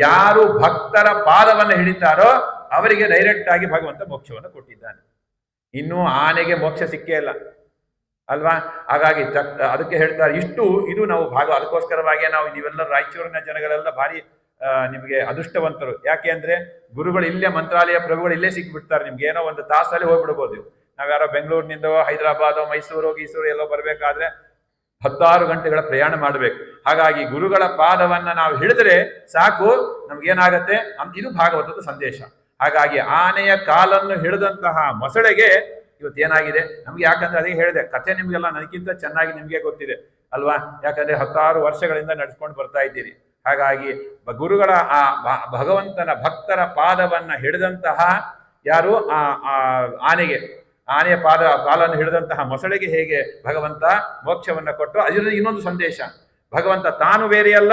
ಯಾರು ಭಕ್ತರ ಪಾದವನ್ನು ಹಿಡಿತಾರೋ ಅವರಿಗೆ ಡೈರೆಕ್ಟ್ ಆಗಿ ಭಗವಂತ ಮೋಕ್ಷವನ್ನು ಕೊಟ್ಟಿದ್ದಾನೆ. ಇನ್ನೂ ಆನೆಗೆ ಮೋಕ್ಷ ಸಿಕ್ಕೇ ಇಲ್ಲ ಅಲ್ವಾ? ಹಾಗಾಗಿ ಅದಕ್ಕೆ ಹೇಳ್ತಾರೆ ಇದು ನಾವು ಅದಕ್ಕೋಸ್ಕರವಾಗಿ ನಾವು ನೀವೆಲ್ಲ ರಾಯಚೂರಿನ ಜನಗಳೆಲ್ಲ ಭಾರಿ ನಿಮಗೆ ಅದೃಷ್ಟವಂತರು. ಯಾಕೆ ಅಂದ್ರೆ ಗುರುಗಳು ಇಲ್ಲೇ, ಮಂತ್ರಾಲಯ ಪ್ರಭುಗಳು ಇಲ್ಲೇ ಸಿಕ್ಬಿಡ್ತಾರೆ. ನಿಮ್ಗೆ ಏನೋ ಒಂದು ತಾಸಲ್ಲಿ ಹೋಗ್ಬಿಡ್ಬೋದು. ನಾವ್ಯಾರೋ ಬೆಂಗಳೂರಿನಿಂದ ಹೈದರಾಬಾದ್, ಮೈಸೂರು ಎಲ್ಲೋ ಬರ್ಬೇಕಾದ್ರೆ 16 ಗಂಟೆಗಳ ಪ್ರಯಾಣ ಮಾಡಬೇಕು. ಹಾಗಾಗಿ ಗುರುಗಳ ಪಾದವನ್ನ ನಾವು ಹಿಡಿದ್ರೆ ಸಾಕು, ನಮ್ಗೇನಾಗತ್ತೆ? ಇದು ಭಾಗವತದ ಸಂದೇಶ. ಹಾಗಾಗಿ ಆನೆಯ ಕಾಲನ್ನು ಹಿಡಿದಂತಹ ಮೊಸಳೆಗೆ ಇವತ್ತೇನಾಗಿದೆ ನಮ್ಗೆ, ಯಾಕಂದ್ರೆ ಅದೇ ಹೇಳಿದೆ, ಕಥೆ ನಿಮ್ಗೆಲ್ಲ ನನಗಿಂತ ಚೆನ್ನಾಗಿ ನಿಮ್ಗೆ ಗೊತ್ತಿದೆ ಅಲ್ವಾ? ಯಾಕಂದ್ರೆ 16 ವರ್ಷಗಳಿಂದ ನಡ್ಸ್ಕೊಂಡು ಬರ್ತಾ ಇದ್ದೀರಿ. ಹಾಗಾಗಿ ಗುರುಗಳ ಭಗವಂತನ ಭಕ್ತರ ಪಾದವನ್ನ ಹಿಡಿದಂತಹ ಯಾರು ಆನೆಯ ಕಾಲನ್ನು ಹಿಡಿದಂತಹ ಮೊಸಳೆಗೆ ಹೇಗೆ ಭಗವಂತ ಮೋಕ್ಷವನ್ನ ಕೊಟ್ಟು, ಅದರಲ್ಲಿ ಇನ್ನೊಂದು ಸಂದೇಶ, ಭಗವಂತ ತಾನು ಬೇರೆಯಲ್ಲ,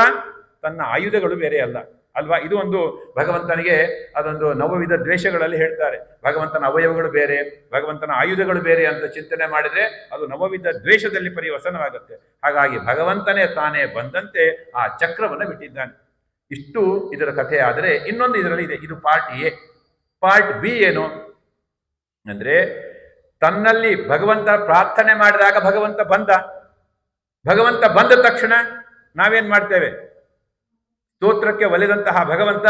ತನ್ನ ಆಯುಧಗಳು ಬೇರೆ ಅಲ್ಲ ಅಲ್ವಾ? ಇದು ಒಂದು ಭಗವಂತನಿಗೆ ಅದೊಂದು ನವವಿಧ ದ್ವೇಷಗಳಲ್ಲಿ ಹೇಳ್ತಾರೆ, ಭಗವಂತನ ಅವಯವಗಳು ಬೇರೆ, ಭಗವಂತನ ಆಯುಧಗಳು ಬೇರೆ ಅಂತ ಚಿಂತನೆ ಮಾಡಿದ್ರೆ ಅದು ನವವಿಧ ದ್ವೇಷದಲ್ಲಿ ಪರಿವರ್ತನವಾಗುತ್ತೆ. ಹಾಗಾಗಿ ಭಗವಂತನೇ ತಾನೇ ಬಂದಂತೆ ಆ ಚಕ್ರವನ್ನು ಬಿಟ್ಟಿದ್ದಾನೆ. ಇಷ್ಟು ಇದರ ಕಥೆ. ಆದರೆ ಇನ್ನೊಂದು ಇದರಲ್ಲಿ ಇದೆ, ಇದು ಪಾರ್ಟ್ ಎ. ಪಾರ್ಟ್ ಬಿ ಏನು ಅಂದ್ರೆ, ತನ್ನಲ್ಲಿ ಭಗವಂತ ಪ್ರಾರ್ಥನೆ ಮಾಡಿದಾಗ ಭಗವಂತ ಬಂದ ತಕ್ಷಣ ನಾವೇನ್ ಮಾಡ್ತೇವೆ? ಸ್ತೋತ್ರಕ್ಕೆ ಒಲಿದಂತಹ ಭಗವಂತ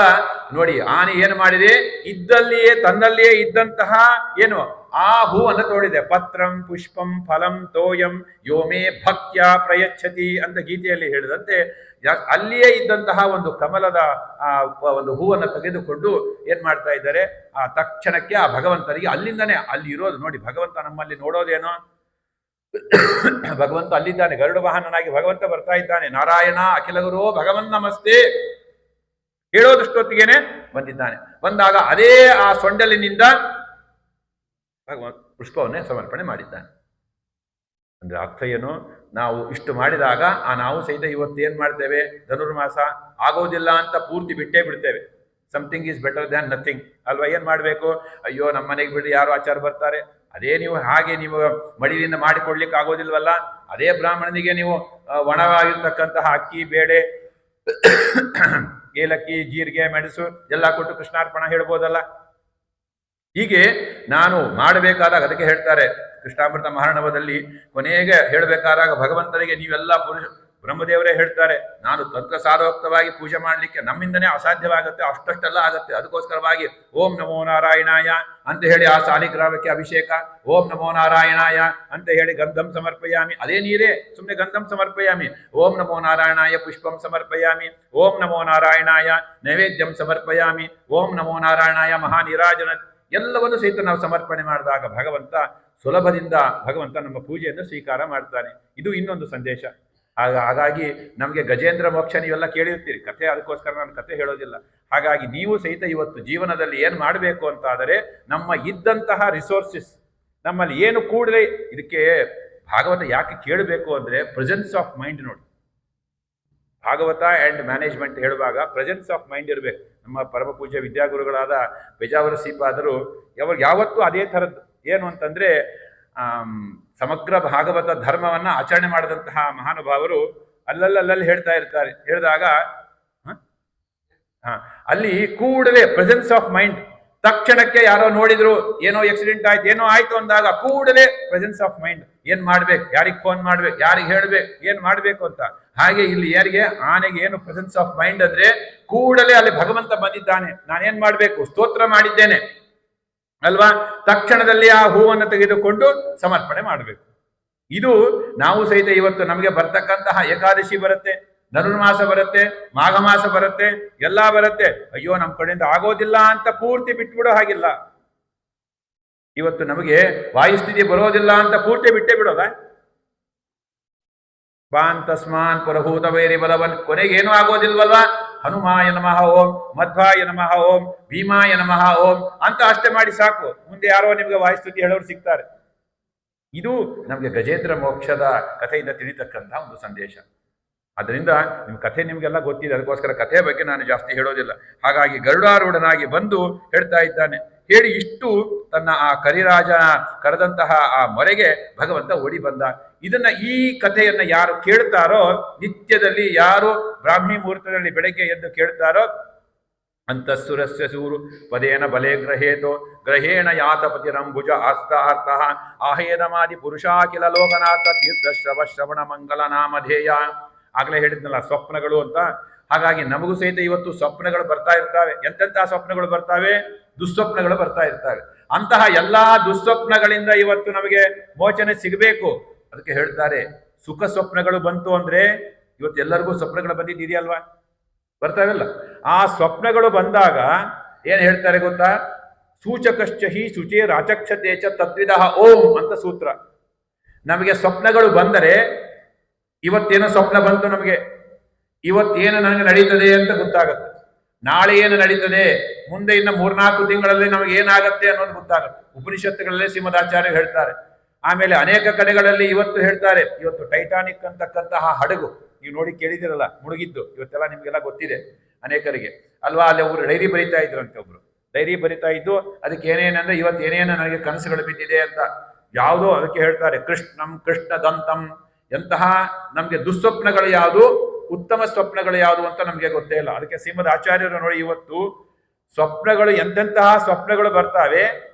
ನೋಡಿ, ಆನೆ ಏನು ಮಾಡಿದೆ? ತನ್ನಲ್ಲಿಯೇ ಇದ್ದಂತಹ ಏನು ಆ ಹೂವನ್ನು ತೋಡಿದೆ. ಪತ್ರಂ ಪುಷ್ಪಂ ಫಲಂ ತೋಯಂ ಯೋಮೇ ಭಕ್ತ್ಯ ಪ್ರಯಚ್ಛತಿ ಅಂತ ಗೀತೆಯಲ್ಲಿ ಹೇಳಿದಂತೆ, ಅಲ್ಲಿಯೇ ಇದ್ದಂತಹ ಒಂದು ಕಮಲದ ಒಂದು ಹೂವನ್ನು ತೆಗೆದುಕೊಂಡು ಏನ್ ಮಾಡ್ತಾ ಇದ್ದಾರೆ? ಆ ತಕ್ಷಣಕ್ಕೆ ಆ ಭಗವಂತನಿಗೆ ಅಲ್ಲಿಂದನೇ, ಅಲ್ಲಿ ಇರೋದು ನೋಡಿ, ಭಗವಂತ ನಮ್ಮಲ್ಲಿ ನೋಡೋದೇನೋ, ಭಗವಂತ ಅಲ್ಲಿದ್ದಾನೆ, ಗರುಡ ವಾಹನನಾಗಿ ಭಗವಂತ ಬರ್ತಾ ಇದ್ದಾನೆ. ನಾರಾಯಣ ಅಖಿಲ ಗುರು ಭಗವನ್ ನಮಸ್ತೆ ಹೇಳೋದಷ್ಟೊತ್ತಿಗೇನೆ ಬಂದಿದ್ದಾನೆ. ಬಂದಾಗ ಅದೇ ಆ ಸೊಂಡಲಿನಿಂದ ಭಗವಂತ ಪುಷ್ಪವನ್ನೇ ಸಮರ್ಪಣೆ ಮಾಡಿದ್ದಾನೆ. ಅಂದ್ರೆ ಅರ್ಥ ಏನು? ನಾವು ಇಷ್ಟು ಮಾಡಿದಾಗ ನಾವು ಸಹಿತ ಇವತ್ತು ಏನ್ ಮಾಡ್ತೇವೆ? ಧನುರ್ಮಾಸ ಆಗೋದಿಲ್ಲ ಅಂತ ಪೂರ್ತಿ ಬಿಟ್ಟೇ ಬಿಡ್ತೇವೆ. Something is better than nothing ಅಲ್ವಾ? ಏನ್ ಮಾಡ್ಬೇಕು? ಅಯ್ಯೋ ನಮ್ಮ ಮನೆಗೆ ಬಿಡಿ, ಯಾರು ಆಚಾರ ಬರ್ತಾರೆ, ಅದೇ ನೀವು ಮಡಿಲಿಂದ ಮಾಡಿಕೊಡ್ಲಿಕ್ಕೆ ಆಗೋದಿಲ್ವಲ್ಲ, ಅದೇ ಬ್ರಾಹ್ಮಣನಿಗೆ ನೀವು ಒಣವಾಗಿರ್ತಕ್ಕಂತಹ ಅಕ್ಕಿ, ಬೇಳೆ, ಏಲಕ್ಕಿ, ಜೀರಿಗೆ, ಮೆಣಸು ಎಲ್ಲ ಕೊಟ್ಟು ಕೃಷ್ಣಾರ್ಪಣ ಹೇಳ್ಬೋದಲ್ಲ. ಹೀಗೆ ನಾನು ಮಾಡಬೇಕಾದಾಗ ಅದಕ್ಕೆ ಹೇಳ್ತಾರೆ ಕೃಷ್ಣಾಮೃತ ಮಹಾರ್ಣವದಲ್ಲಿ ಕೊನೆಗೆ ಹೇಳಬೇಕಾದಾಗ ಭಗವಂತನಿಗೆ ನೀವೆಲ್ಲ ಬ್ರಹ್ಮದೇವರೇ ಹೇಳ್ತಾರೆ, ನಾನು ತಂತ್ರ ಸಾರೋಕ್ತವಾಗಿ ಪೂಜೆ ಮಾಡಲಿಕ್ಕೆ ನಮ್ಮಿಂದನೇ ಅಸಾಧ್ಯವಾಗುತ್ತೆ, ಅಷ್ಟೆಲ್ಲ ಆಗುತ್ತೆ. ಅದಕ್ಕೋಸ್ಕರವಾಗಿ ಓಂ ನಮೋ ನಾರಾಯಣಾಯ ಅಂತ ಹೇಳಿ ಆ ಸಾಲಿಗ್ರಾಮಕ್ಕೆ ಅಭಿಷೇಕ, ಓಂ ನಮೋ ನಾರಾಯಣಾಯ ಅಂತ ಹೇಳಿ ಗಂಧಂ ಸಮರ್ಪಯಾಮಿ, ಅದೇ ನೀರೇ ಸುಮ್ಮನೆ ಗಂಧಂ ಸಮರ್ಪಯಾಮಿ, ಓಂ ನಮೋ ನಾರಾಯಣಾಯ ಪುಷ್ಪಂ ಸಮರ್ಪಯಾಮಿ, ಓಂ ನಮೋ ನಾರಾಯಣಾಯ ನೈವೇದ್ಯಂ ಸಮರ್ಪಯಾಮಿ, ಓಂ ನಮೋ ನಾರಾಯಣಾಯ ಮಹಾನಿರಾಜನ, ಎಲ್ಲವನ್ನು ಸಹಿತ ನಾವು ಸಮರ್ಪಣೆ ಮಾಡಿದಾಗ ಸುಲಭದಿಂದ ಭಗವಂತ ನಮ್ಮ ಪೂಜೆಯನ್ನು ಸ್ವೀಕಾರ ಮಾಡ್ತಾನೆ. ಇದು ಇನ್ನೊಂದು ಸಂದೇಶ. ಹಾಗಾಗಿ ನಮಗೆ ಗಜೇಂದ್ರ ಮೋಕ್ಷ ನೀವೆಲ್ಲ ಕೇಳಿರ್ತೀರಿ ಕಥೆ, ಅದಕ್ಕೋಸ್ಕರ ನಾನು ಕಥೆ ಹೇಳೋದಿಲ್ಲ. ಹಾಗಾಗಿ ನೀವು ಸಹಿತ ಇವತ್ತು ಜೀವನದಲ್ಲಿ ಏನು ಮಾಡಬೇಕು ಅಂತ ಆದರೆ, ನಮ್ಮ ಇದ್ದಂತಹ ರಿಸೋರ್ಸಸ್ ನಮ್ಮಲ್ಲಿ ಏನು ಕೂಡಲೇ, ಇದಕ್ಕೆ ಭಾಗವತ ಯಾಕೆ ಕೇಳಬೇಕು ಅಂದ್ರೆ ಪ್ರೆಸೆನ್ಸ್ ಆಫ್ ಮೈಂಡ್ ನೋಡಿ. ಭಾಗವತ ಆ್ಯಂಡ್ ಮ್ಯಾನೇಜ್ಮೆಂಟ್ ಹೇಳುವಾಗ ಪ್ರೆಸೆನ್ಸ್ ಆಫ್ ಮೈಂಡ್ ಇರಬೇಕು. ನಮ್ಮ ಪರಮ ಪೂಜ್ಯ ವಿದ್ಯಾಗುರುಗಳಾದ ಬೇಜಾವರ ಶ್ರೀಪಾದರು ಯಾವತ್ತೂ ಅದೇ ಥರದ್ದು. ಏನು ಅಂತಂದ್ರೆ ಸಮಗ್ರ ಭಾಗವತ ಧರ್ಮವನ್ನ ಆಚರಣೆ ಮಾಡಿದಂತಹ ಮಹಾನುಭಾವರು ಅಲ್ಲಲ್ಲಿ ಹೇಳ್ತಾ ಇರ್ತಾರೆ. ಹೇಳಿದಾಗ ಅಲ್ಲಿ ಕೂಡಲೇ ಪ್ರೆಸೆನ್ಸ್ ಆಫ್ ಮೈಂಡ್, ತಕ್ಷಣಕ್ಕೆ ಯಾರೋ ನೋಡಿದ್ರು, ಏನೋ ಆಕ್ಸಿಡೆಂಟ್ ಆಯ್ತು, ಏನೋ ಆಯ್ತು ಅಂದಾಗ ಕೂಡಲೇ ಪ್ರೆಸೆನ್ಸ್ ಆಫ್ ಮೈಂಡ್, ಏನ್ ಮಾಡ್ಬೇಕು, ಯಾರಿಗೆ ಫೋನ್ ಮಾಡ್ಬೇಕು, ಯಾರಿಗೆ ಹೇಳ್ಬೇಕು, ಏನ್ ಮಾಡ್ಬೇಕು ಅಂತ. ಹಾಗೆ ಇಲ್ಲಿ ಯಾರಿಗೆ, ಆನೆಗೆ ಏನು ಪ್ರೆಸೆನ್ಸ್ ಆಫ್ ಮೈಂಡ್ ಅಂದ್ರೆ ಕೂಡಲೇ ಅಲ್ಲಿ ಭಗವಂತ ಬಂದಿದ್ದಾನೆ, ನಾನೇನ್ ಮಾಡ್ಬೇಕು, ಸ್ತೋತ್ರ ಮಾಡಿದ್ದೇನೆ ಅಲ್ವಾ, ತಕ್ಷಣದಲ್ಲಿ ಆ ಹೂವನ್ನು ತೆಗೆದುಕೊಂಡು ಸಮರ್ಪಣೆ ಮಾಡಬೇಕು. ಇದು ನಾವು ಸಹಿತ ಇವತ್ತು ನಮಗೆ ಬರ್ತಕ್ಕಂತಹ ಏಕಾದಶಿ ಬರುತ್ತೆ, ಧನುರ್ಮಾಸ ಬರುತ್ತೆ, ಮಾಘ ಮಾಸ ಬರುತ್ತೆ, ಎಲ್ಲಾ ಬರುತ್ತೆ. ಅಯ್ಯೋ ನಮ್ಮ ಕಡೆಯಿಂದ ಆಗೋದಿಲ್ಲ ಅಂತ ಪೂರ್ತಿ ಬಿಟ್ಬಿಡೋ ಹಾಗಿಲ್ಲ. ಇವತ್ತು ನಮಗೆ ವಾಯುಸ್ಥಿತಿ ಬರೋದಿಲ್ಲ ಅಂತ ಪೂರ್ತಿ ಬಿಟ್ಟೇ ಬಿಡೋದ? ಬಾನ್ ತಸ್ಮಾನ್ ಪುರಭೂತ ವೈರಿ ಬಲವನ್, ಕೊನೆಗೇನು ಆಗೋದಿಲ್ವಲ್ವಾ? ಹನುಮಾಯ ನಮಃ ಓಂ, ಮಧ್ವಾಯ ನಮಃ ಓಂ, ಭೀಮಾಯ ನಮಃ ಓಂ ಅಂತ ಅಷ್ಟೇ ಮಾಡಿ ಸಾಕು. ಮುಂದೆ ಯಾರೋ ನಿಮ್ಗೆ ವಾಯುಸ್ಥಿತಿ ಹೇಳೋರು ಸಿಗ್ತಾರೆ. ಇದು ನಮಗೆ ಗಜೇಂದ್ರ ಮೋಕ್ಷದ ಕಥೆಯಿಂದ ತಿಳಿತಕ್ಕಂತಹ ಒಂದು ಸಂದೇಶ. ಅದರಿಂದ ನಿಮ್ಮ ಕಥೆ ನಿಮಗೆಲ್ಲ ಗೊತ್ತಿದೆ, ಅದಕ್ಕೋಸ್ಕರ ಕಥೆಯ ಬಗ್ಗೆ ನಾನು ಜಾಸ್ತಿ ಹೇಳೋದಿಲ್ಲ. ಹಾಗಾಗಿ ಗರುಡಾರೂಢನಾಗಿ ಬಂದು ಹೇಳ್ತಾ ಇದ್ದಾನೆ. ಹೇಳಿ ಇಷ್ಟು ತನ್ನ ಆ ಕರಿರಾಜ ಕರೆದಂತಹ ಆ ಮೊರೆಗೆ ಭಗವಂತ ಓಡಿ ಬಂದ. ಇದನ್ನ, ಈ ಕಥೆಯನ್ನ ಯಾರು ಕೇಳ್ತಾರೋ, ನಿತ್ಯದಲ್ಲಿ ಯಾರು ಬ್ರಾಹ್ಮಿ ಮುಹೂರ್ತದಲ್ಲಿ ಬೆಳಗ್ಗೆ ಎದ್ದು ಕೇಳ್ತಾರೋ, ಅಂತಃಸುರಸ್ಯ ಸೂರು ಪದೇನ ಬಲೆ ಗ್ರಹೇತೋ ಗ್ರಹೇಣ ಯಾತಪತಿರಂಬುಜ ಆಸ್ತಾರ್ಥ ಆಹೇದಮಾದಿ ಪುರುಷಾಖಿಲ ಲೋಕನಾಥ ತೀರ್ಥ ಶ್ರವಣ ಮಂಗಲ ನಾಮಧೇಯ. ಆಗ್ಲೇ ಹೇಳಿದ್ನಲ್ಲ ಸ್ವಪ್ನಗಳು ಅಂತ. ಹಾಗಾಗಿ ನಮಗೂ ಸಹಿತ ಇವತ್ತು ಸ್ವಪ್ನಗಳು ಬರ್ತಾ ಇರ್ತಾವೆ. ಎಂತೆಂತಹ ಸ್ವಪ್ನಗಳು ಬರ್ತಾವೆ? ದುಸ್ವಪ್ನಗಳು ಬರ್ತಾ ಇರ್ತವೆ. ಅಂತಹ ಎಲ್ಲಾ ದುಸ್ವಪ್ನಗಳಿಂದ ಇವತ್ತು ನಮಗೆ ಮೋಚನೆ ಸಿಗಬೇಕು. ಅದಕ್ಕೆ ಹೇಳ್ತಾರೆ, ಸುಖ ಸ್ವಪ್ನಗಳು ಬಂತು ಅಂದ್ರೆ, ಇವತ್ತು ಎಲ್ಲರಿಗೂ ಸ್ವಪ್ನಗಳು ಬಂದಿದೆಯಲ್ವಾ, ಬರ್ತಾವಲ್ಲ. ಆ ಸ್ವಪ್ನಗಳು ಬಂದಾಗ ಏನ್ ಹೇಳ್ತಾರೆ ಗೊತ್ತಾ? ಸೂಚಕಶ್ಚ ಹಿ ಶುಚೇ ರಾಚಕ್ಷತೆ ಚ ತದ್ವಿಧ ಓಂ ಅಂತ ಸೂತ್ರ. ನಮಗೆ ಸ್ವಪ್ನಗಳು ಬಂದರೆ, ಇವತ್ತೇನೋ ಸ್ವಪ್ನ ಬಂತು ನಮಗೆ, ಇವತ್ತೇನು ನನಗೆ ನಡೀತದೆ ಅಂತ ಗೊತ್ತಾಗುತ್ತೆ. ನಾಳೆ ಏನು ನಡೀತದೆ, ಮುಂದೆ ಇನ್ನು 3-4 ತಿಂಗಳಲ್ಲಿ ನಮಗೆ ಏನಾಗತ್ತೆ ಅನ್ನೋದು ಗೊತ್ತಾಗುತ್ತೆ. ಉಪನಿಷತ್ತುಗಳಲ್ಲೇ ಶ್ರೀಮದಾಚಾರ್ಯ ಹೇಳ್ತಾರೆ. ಆಮೇಲೆ ಅನೇಕ ಕಡೆಗಳಲ್ಲಿ ಇವತ್ತು ಹೇಳ್ತಾರೆ, ಇವತ್ತು ಟೈಟಾನಿಕ್ ಅಂತಕ್ಕಂತಹ ಹಡಗು ನೀವು ನೋಡಿ ಕೇಳಿದಿರಲ್ಲ, ಮುಳುಗಿದ್ದು. ಇವತ್ತೆಲ್ಲ ನಿಮ್ಗೆಲ್ಲ ಗೊತ್ತಿದೆ ಅನೇಕರಿಗೆ ಅಲ್ವಾ. ಅಲ್ಲಿ ಒಬ್ರು ಡೈರಿ ಬರಿತಾ ಇದ್ರಂತೆ, ಒಬ್ರು ಡೈರಿ ಬರಿತಾ ಇದ್ದು, ಅದಕ್ಕೆ ಏನೇನಂದ್ರೆ ಇವತ್ತು ಏನೇನು ನನಗೆ ಕನಸುಗಳು ಬಿದ್ದಿದೆ ಅಂತ. ಯಾವುದೋ ಅದಕ್ಕೆ ಹೇಳ್ತಾರೆ ಕೃಷ್ಣಂ ಕೃಷ್ಣ ದಂತಂ. ಎಂತಹ ನಮ್ಗೆ ದುಸ್ವಪ್ನಗಳು ಯಾವುದು, ಉತ್ತಮ ಸ್ವಪ್ನಗಳು ಯಾವುದು ಅಂತ ನಮ್ಗೆ ಗೊತ್ತೇ ಇಲ್ಲ. ಅದಕ್ಕೆ ಶ್ರೀಮದ್ ಆಚಾರ್ಯರು ನೋಡಿ, ಇವತ್ತು ಸ್ವಪ್ನಗಳು ಎಂತೆಂತಹ ಸ್ವಪ್ನಗಳು ಬರ್ತಾವೆ,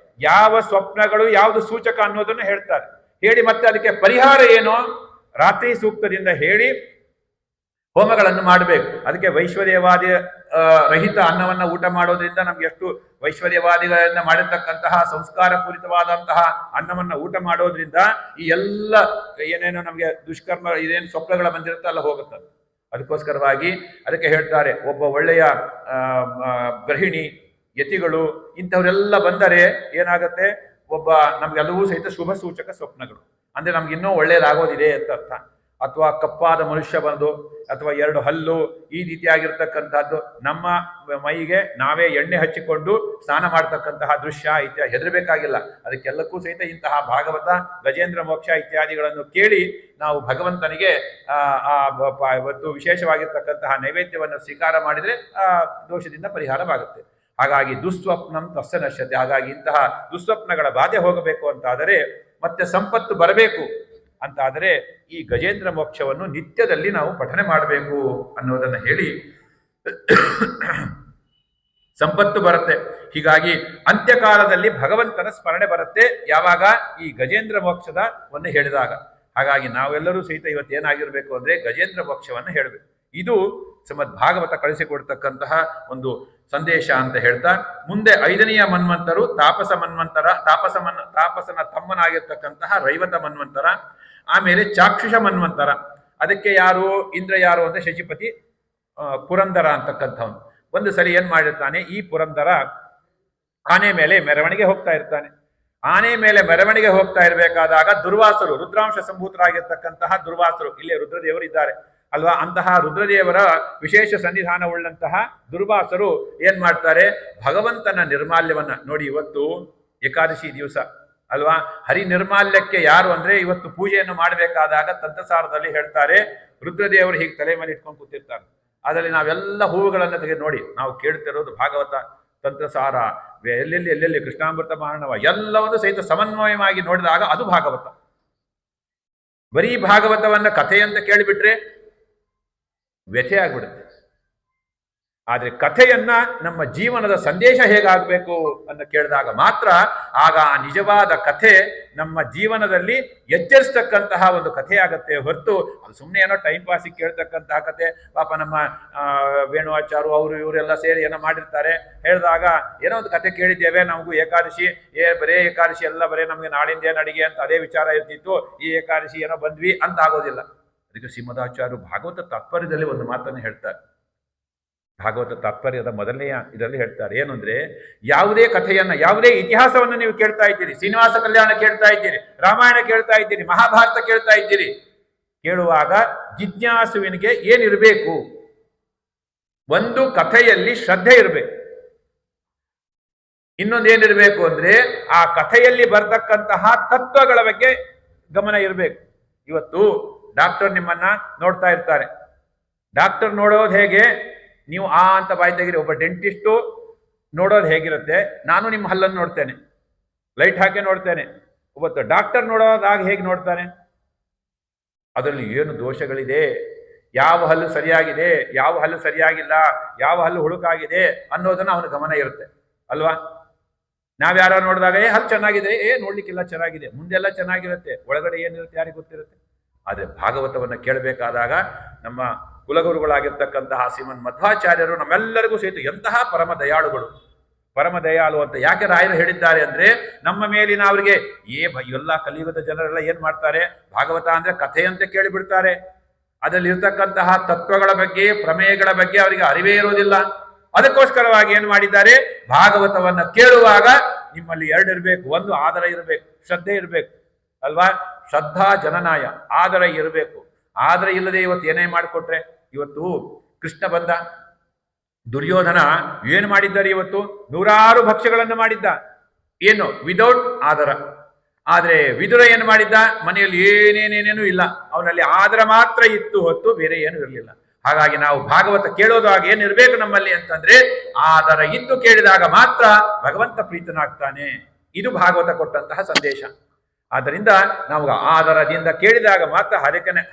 ಯಾವ ಸ್ವಪ್ನಗಳು ಯಾವುದು ಸೂಚಕ ಅನ್ನೋದನ್ನು ಹೇಳ್ತಾರೆ. ಹೇಳಿ ಮತ್ತೆ ಅದಕ್ಕೆ ಪರಿಹಾರ ಏನು, ರಾತ್ರಿ ಸೂಕ್ತದಿಂದ ಹೇಳಿ ಹೋಮಗಳನ್ನು ಮಾಡಬೇಕು. ಅದಕ್ಕೆ ವೈಶ್ವರ್ಯವಾದಿ ರಹಿತ ಅನ್ನವನ್ನ ಊಟ ಮಾಡೋದ್ರಿಂದ ನಮ್ಗೆ ಎಷ್ಟು ವೈಶ್ವರ್ಯವಾದಿಗಳನ್ನ ಮಾಡಿರ್ತಕ್ಕಂತಹ ಸಂಸ್ಕಾರ ಪೂರಿತವಾದಂತಹ ಅನ್ನವನ್ನ ಊಟ ಮಾಡೋದ್ರಿಂದ ಈ ಎಲ್ಲ ಏನೇನೋ ನಮ್ಗೆ ದುಷ್ಕರ್ಮ ಇದೇನು ಸ್ವಪ್ನಗಳ ಬಂದಿರುತ್ತೆ ಅಲ್ಲ ಹೋಗುತ್ತೆ. ಅದಕ್ಕೋಸ್ಕರವಾಗಿ ಅದಕ್ಕೆ ಹೇಳ್ತಾರೆ, ಒಬ್ಬ ಒಳ್ಳೆಯ ಗೃಹಿಣಿ, ಯತಿಗಳು ಇಂಥವರೆಲ್ಲ ಬಂದರೆ ಏನಾಗತ್ತೆ, ಒಬ್ಬ ನಮ್ಗೆಲ್ಲವೂ ಸಹಿತ ಶುಭ ಸೂಚಕ ಸ್ವಪ್ನಗಳು. ಅಂದ್ರೆ ನಮ್ಗೆ ಇನ್ನೂ ಒಳ್ಳೇದಾಗೋದಿದೆ ಅಂತ ಅರ್ಥ. ಅಥವಾ ಕಪ್ಪಾದ ಮನುಷ್ಯ ಬಂದು, ಅಥವಾ 2 ಹಲ್ಲು, ಈ ರೀತಿಯಾಗಿರ್ತಕ್ಕಂಥದ್ದು ನಮ್ಮ ಮೈಗೆ ನಾವೇ ಎಣ್ಣೆ ಹಚ್ಚಿಕೊಂಡು ಸ್ನಾನ ಮಾಡ್ತಕ್ಕಂತಹ ದೃಶ್ಯ ಇತ್ಯಾದಿ ಹೆದರಬೇಕಾಗಿಲ್ಲ. ಅದಕ್ಕೆಲ್ಲಕ್ಕೂ ಸಹಿತ ಇಂತಹ ಭಾಗವತ, ಗಜೇಂದ್ರ ಮೋಕ್ಷ ಇತ್ಯಾದಿಗಳನ್ನು ಕೇಳಿ ನಾವು ಭಗವಂತನಿಗೆ ಇವತ್ತು ವಿಶೇಷವಾಗಿರ್ತಕ್ಕಂತಹ ನೈವೇದ್ಯವನ್ನು ಸ್ವೀಕಾರ ಮಾಡಿದರೆ ಆ ದೋಷದಿಂದ ಪರಿಹಾರವಾಗುತ್ತೆ. ಹಾಗಾಗಿ ದುಸ್ವಪ್ನಂ ತಸ್ಯ ನಶ್ಯತೆ. ಹಾಗಾಗಿ ಇಂತಹ ದುಸ್ವಪ್ನಗಳ ಬಾಧೆ ಹೋಗಬೇಕು ಅಂತಾದರೆ, ಮತ್ತೆ ಸಂಪತ್ತು ಬರಬೇಕು ಅಂತಾದರೆ ಈ ಗಜೇಂದ್ರ ಮೋಕ್ಷವನ್ನು ನಿತ್ಯದಲ್ಲಿ ನಾವು ಪಠನೆ ಮಾಡಬೇಕು ಅನ್ನೋದನ್ನು ಹೇಳಿ ಸಂಪತ್ತು ಬರುತ್ತೆ. ಹೀಗಾಗಿ ಅಂತ್ಯಕಾಲದಲ್ಲಿ ಭಗವಂತನ ಸ್ಮರಣೆ ಬರುತ್ತೆ ಯಾವಾಗ, ಈ ಗಜೇಂದ್ರ ಮೋಕ್ಷವನ್ನು ಹೇಳಿದಾಗ. ಹಾಗಾಗಿ ನಾವೆಲ್ಲರೂ ಸಹಿತ ಇವತ್ತೇನಾಗಿರ್ಬೇಕು ಅಂದ್ರೆ ಗಜೇಂದ್ರ ಮೋಕ್ಷವನ್ನು ಹೇಳಬೇಕು. ಇದು ಶ್ರೀಮದ್ ಭಾಗವತ ಕಳಿಸಿಕೊಡ್ತಕ್ಕಂತಹ ಒಂದು ಸಂದೇಶ ಅಂತ ಹೇಳ್ತಾ, ಮುಂದೆ 5ನೆಯ ಮನ್ವಂತರು ತಾಪಸನ ತಮ್ಮನಾಗಿರ್ತಕ್ಕಂತಹ ರೈವತ ಮನ್ವಂತರ, ಆಮೇಲೆ ಚಾಕ್ಷುಷ ಮನ್ವಂತರ. ಅದಕ್ಕೆ ಯಾರು, ಇಂದ್ರ ಯಾರು ಅಂದ್ರೆ ಶಚಿಪತಿ ಪುರಂದರ ಅಂತಕ್ಕಂಥವನು. ಒಂದು ಸರಿ ಏನ್ ಮಾಡಿರ್ತಾನೆ, ಈ ಪುರಂದರ ಆನೆ ಮೇಲೆ ಮೆರವಣಿಗೆ ಹೋಗ್ತಾ ಇರ್ತಾನೆ. ಆನೆ ಮೇಲೆ ಮೆರವಣಿಗೆ ಹೋಗ್ತಾ ಇರಬೇಕಾದಾಗ ದುರ್ವಾಸರು, ರುದ್ರಾಂಶ ಸಂಭೂತರಾಗಿರ್ತಕ್ಕಂತಹ ದುರ್ವಾಸರು, ಇಲ್ಲೇ ರುದ್ರದೇವರು ಇದ್ದಾರೆ ಅಲ್ವಾ, ಅಂತಹ ರುದ್ರದೇವರ ವಿಶೇಷ ಸನ್ನಿಧಾನವುಳ್ಳಂತಹ ದುರ್ವಾಸರು ಏನ್ ಮಾಡ್ತಾರೆ, ಭಗವಂತನ ನಿರ್ಮಾಲ್ಯವನ್ನ ನೋಡಿ. ಇವತ್ತು ಏಕಾದಶಿ ದಿವಸ ಅಲ್ವಾ, ಹರಿ ನಿರ್ಮಾಲ್ಯಕ್ಕೆ ಯಾರು ಅಂದ್ರೆ ಇವತ್ತು ಪೂಜೆಯನ್ನು ಮಾಡಬೇಕಾದಾಗ ತಂತ್ರಸಾರದಲ್ಲಿ ಹೇಳ್ತಾರೆ, ರುದ್ರದೇವರು ಹೀಗೆ ತಲೆ ಮೇಲೆ ಇಟ್ಕೊಂಡು ಕೂತಿರ್ತಾರೆ. ಅದರಲ್ಲಿ ನಾವೆಲ್ಲ ಹೂವುಗಳನ್ನು ತೆಗೆದು ನೋಡಿ, ನಾವು ಕೇಳ್ತಿರೋದು ಭಾಗವತ, ತಂತ್ರಸಾರ, ಎಲ್ಲೆಲ್ಲಿ ಕೃಷ್ಣಾಮೃತ ಮಾರ್ಣವ ಎಲ್ಲವನ್ನು ಸಹಿತ ಸಮನ್ವಯವಾಗಿ ನೋಡಿದಾಗ ಅದು ಭಾಗವತ. ಬರೀ ಭಾಗವತವನ್ನ ಕಥೆ ಅಂತ ಕೇಳಿಬಿಟ್ರೆ ವ್ಯಥೆ ಆಗ್ಬಿಡುತ್ತೆ. ಆದ್ರೆ ಕಥೆಯನ್ನ ನಮ್ಮ ಜೀವನದ ಸಂದೇಶ ಹೇಗಾಗಬೇಕು ಅಂತ ಕೇಳಿದಾಗ ಮಾತ್ರ ಆಗ ಆ ನಿಜವಾದ ಕಥೆ ನಮ್ಮ ಜೀವನದಲ್ಲಿ ಎಚ್ಚರಿಸ್ತಕ್ಕಂತಹ ಒಂದು ಕಥೆ ಆಗತ್ತೆ ಹೊರತು ಅದು ಸುಮ್ಮನೆ ಏನೋ ಟೈಮ್ ಪಾಸಿಗೆ ಕೇಳ್ತಕ್ಕಂತಹ ಕಥೆ. ಪಾಪ ನಮ್ಮ ವೇಣುವಾಚಾರು ಅವರು ಇವರೆಲ್ಲ ಸೇರಿ ಏನೋ ಮಾಡಿರ್ತಾರೆ, ಹೇಳಿದಾಗ ಏನೋ ಒಂದು ಕಥೆ ಕೇಳಿದ್ದೇವೆ, ನಮಗೂ ಏಕಾದಶಿ ಬರೇ ಏಕಾದಶಿ ಎಲ್ಲ ಬರೇ ನಮ್ಗೆ ನಾಳಿಂದ ಏನು ಅಡಿಗೆ ಅಂತ ಅದೇ ವಿಚಾರ ಇರ್ತಿತ್ತು, ಈ ಏಕಾದಶಿ ಏನೋ ಬಂದ್ವಿ ಅಂತ ಆಗೋದಿಲ್ಲ. ಅದಕ್ಕೆ ಶ್ರೀಮದಾಚಾರ್ಯರು ಭಾಗವತ ತಾತ್ಪರ್ಯದಲ್ಲಿ ಒಂದು ಮಾತನ್ನು ಹೇಳ್ತಾರೆ. ಭಾಗವತ ತಾತ್ಪರ್ಯದ ಮೊದಲನೆಯ ಇದರಲ್ಲಿ ಹೇಳ್ತಾರೆ ಏನು ಅಂದ್ರೆ, ಯಾವುದೇ ಕಥೆಯನ್ನ, ಯಾವುದೇ ಇತಿಹಾಸವನ್ನು ನೀವು ಕೇಳ್ತಾ ಇದ್ದೀರಿ, ಶ್ರೀನಿವಾಸ ಕಲ್ಯಾಣ ಕೇಳ್ತಾ ಇದ್ದೀರಿ, ರಾಮಾಯಣ ಕೇಳ್ತಾ ಇದ್ದೀರಿ, ಮಹಾಭಾರತ ಕೇಳ್ತಾ ಇದ್ದೀರಿ, ಕೇಳುವಾಗ ಜಿಜ್ಞಾಸುವಿನಿಗೆ ಏನಿರಬೇಕು? ಒಂದು ಕಥೆಯಲ್ಲಿ ಶ್ರದ್ಧೆ ಇರಬೇಕು, ಇನ್ನೊಂದೇನಿರಬೇಕು ಅಂದ್ರೆ ಆ ಕಥೆಯಲ್ಲಿ ಬರ್ತಕ್ಕಂತಹ ತತ್ವಗಳ ಬಗ್ಗೆ ಗಮನ ಇರಬೇಕು. ಇವತ್ತು ಡಾಕ್ಟರ್ ನಿಮ್ಮನ್ನ ನೋಡ್ತಾ ಇರ್ತಾರೆ, ಡಾಕ್ಟರ್ ನೋಡೋದು ಹೇಗೆ? ನೀವು ಆ ಅಂತ ಬಾಯಿ ತೆಗೀರಿ. ಒಬ್ಬ ಡೆಂಟಿಸ್ಟು ನೋಡೋದು ಹೇಗಿರುತ್ತೆ? ನಾನು ನಿಮ್ಮ ಹಲ್ಲನ್ನು ನೋಡ್ತೇನೆ, ಲೈಟ್ ಹಾಕಿ ನೋಡ್ತೇನೆ. ಒಬ್ಬತ್ತು ಡಾಕ್ಟರ್ ನೋಡೋದಾಗ ಹೇಗೆ ನೋಡ್ತಾನೆ? ಅದರಲ್ಲಿ ಏನು ದೋಷಗಳಿದೆ, ಯಾವ ಹಲ್ಲು ಸರಿಯಾಗಿದೆ, ಯಾವ ಹಲ್ಲು ಸರಿಯಾಗಿಲ್ಲ, ಯಾವ ಹಲ್ಲು ಹುಳುಕಾಗಿದೆ ಅನ್ನೋದನ್ನ ಅವನ ಗಮನ ಇರುತ್ತೆ ಅಲ್ವಾ? ನಾವ್ಯಾರು ನೋಡಿದಾಗ ಹಲ್ಲು ಚೆನ್ನಾಗಿದೆ, ನೋಡ್ಲಿಕ್ಕೆಲ್ಲ ಚೆನ್ನಾಗಿದೆ, ಮುಂದೆಲ್ಲ ಚೆನ್ನಾಗಿರುತ್ತೆ, ಒಳಗಡೆ ಏನಿರುತ್ತೆ ಯಾರಿಗೆ ಗೊತ್ತಿರುತ್ತೆ. ಆದ್ರೆ ಭಾಗವತವನ್ನ ಕೇಳಬೇಕಾದಾಗ ನಮ್ಮ ಕುಲಗುರುಗಳಾಗಿರ್ತಕ್ಕಂತಹ ಶ್ರೀಮನ್ ಮಧ್ವಾಚಾರ್ಯರು ನಮ್ಮೆಲ್ಲರಿಗೂ ಸಹಿತ ಎಂತಹ ಪರಮ ದಯಾಳುಗಳು, ಪರಮ ದಯಾಳು ಅಂತ ಯಾಕೆ ರಾಯರು ಹೇಳಿದ್ದಾರೆ ಅಂದ್ರೆ, ನಮ್ಮ ಮೇಲಿನ ಅವರಿಗೆ ಎಲ್ಲ ಕಲಿಯುಗದ ಜನರೆಲ್ಲ ಏನ್ ಮಾಡ್ತಾರೆ, ಭಾಗವತ ಅಂದ್ರೆ ಕಥೆಯಂತೆ ಕೇಳಿಬಿಡ್ತಾರೆ. ಅದರಲ್ಲಿ ಇರ್ತಕ್ಕಂತಹ ತತ್ವಗಳ ಬಗ್ಗೆ, ಪ್ರಮೇಯಗಳ ಬಗ್ಗೆ ಅವರಿಗೆ ಅರಿವೇ ಇರೋದಿಲ್ಲ. ಅದಕ್ಕೋಸ್ಕರವಾಗಿ ಏನ್ ಮಾಡಿದ್ದಾರೆ, ಭಾಗವತವನ್ನ ಕೇಳುವಾಗ ನಿಮ್ಮಲ್ಲಿ ಎರಡು ಇರಬೇಕು. ಒಂದು ಆದರ ಇರಬೇಕು, ಶ್ರದ್ಧೆ ಇರಬೇಕು ಅಲ್ವಾ? ಶ್ರದ್ಧಾ ಜನನಾಯ, ಆದರ ಇರಬೇಕು. ಆದರ ಇಲ್ಲದೆ ಇವತ್ತು ಏನೇ ಮಾಡಿಕೊಟ್ರೆ, ಇವತ್ತು ಕೃಷ್ಣ ಬಂದ, ದುರ್ಯೋಧನ ಏನು ಮಾಡಿದ್ದಾರೆ, ಇವತ್ತು ನೂರಾರು ಭಕ್ಷ್ಯಗಳನ್ನು ಮಾಡಿದ್ದ, ಏನು ವಿದೌಟ್ ಆದರ. ಆದ್ರೆ ವಿದುರ ಏನು ಮಾಡಿದ್ದ, ಮನೆಯಲ್ಲಿ ಏನೇನೇನೇನೂ ಇಲ್ಲ, ಅವನಲ್ಲಿ ಆದರ ಮಾತ್ರ ಇತ್ತು ಹೊತ್ತು ಬೇರೆ ಏನು ಇರಲಿಲ್ಲ. ಹಾಗಾಗಿ ನಾವು ಭಾಗವತ ಕೇಳೋದಾಗ ಏನಿರ್ಬೇಕು ನಮ್ಮಲ್ಲಿ ಅಂತಂದ್ರೆ, ಆದರ ಇದ್ದು ಕೇಳಿದಾಗ ಮಾತ್ರ ಭಗವಂತ ಪ್ರೀತನಾಗ್ತಾನೆ. ಇದು ಭಾಗವತ ಕೊಟ್ಟಂತಹ ಸಂದೇಶ. ಆದ್ದರಿಂದ ನಾವು ಆದರದಿಂದ ಕೇಳಿದಾಗ ಮಾತ್ರ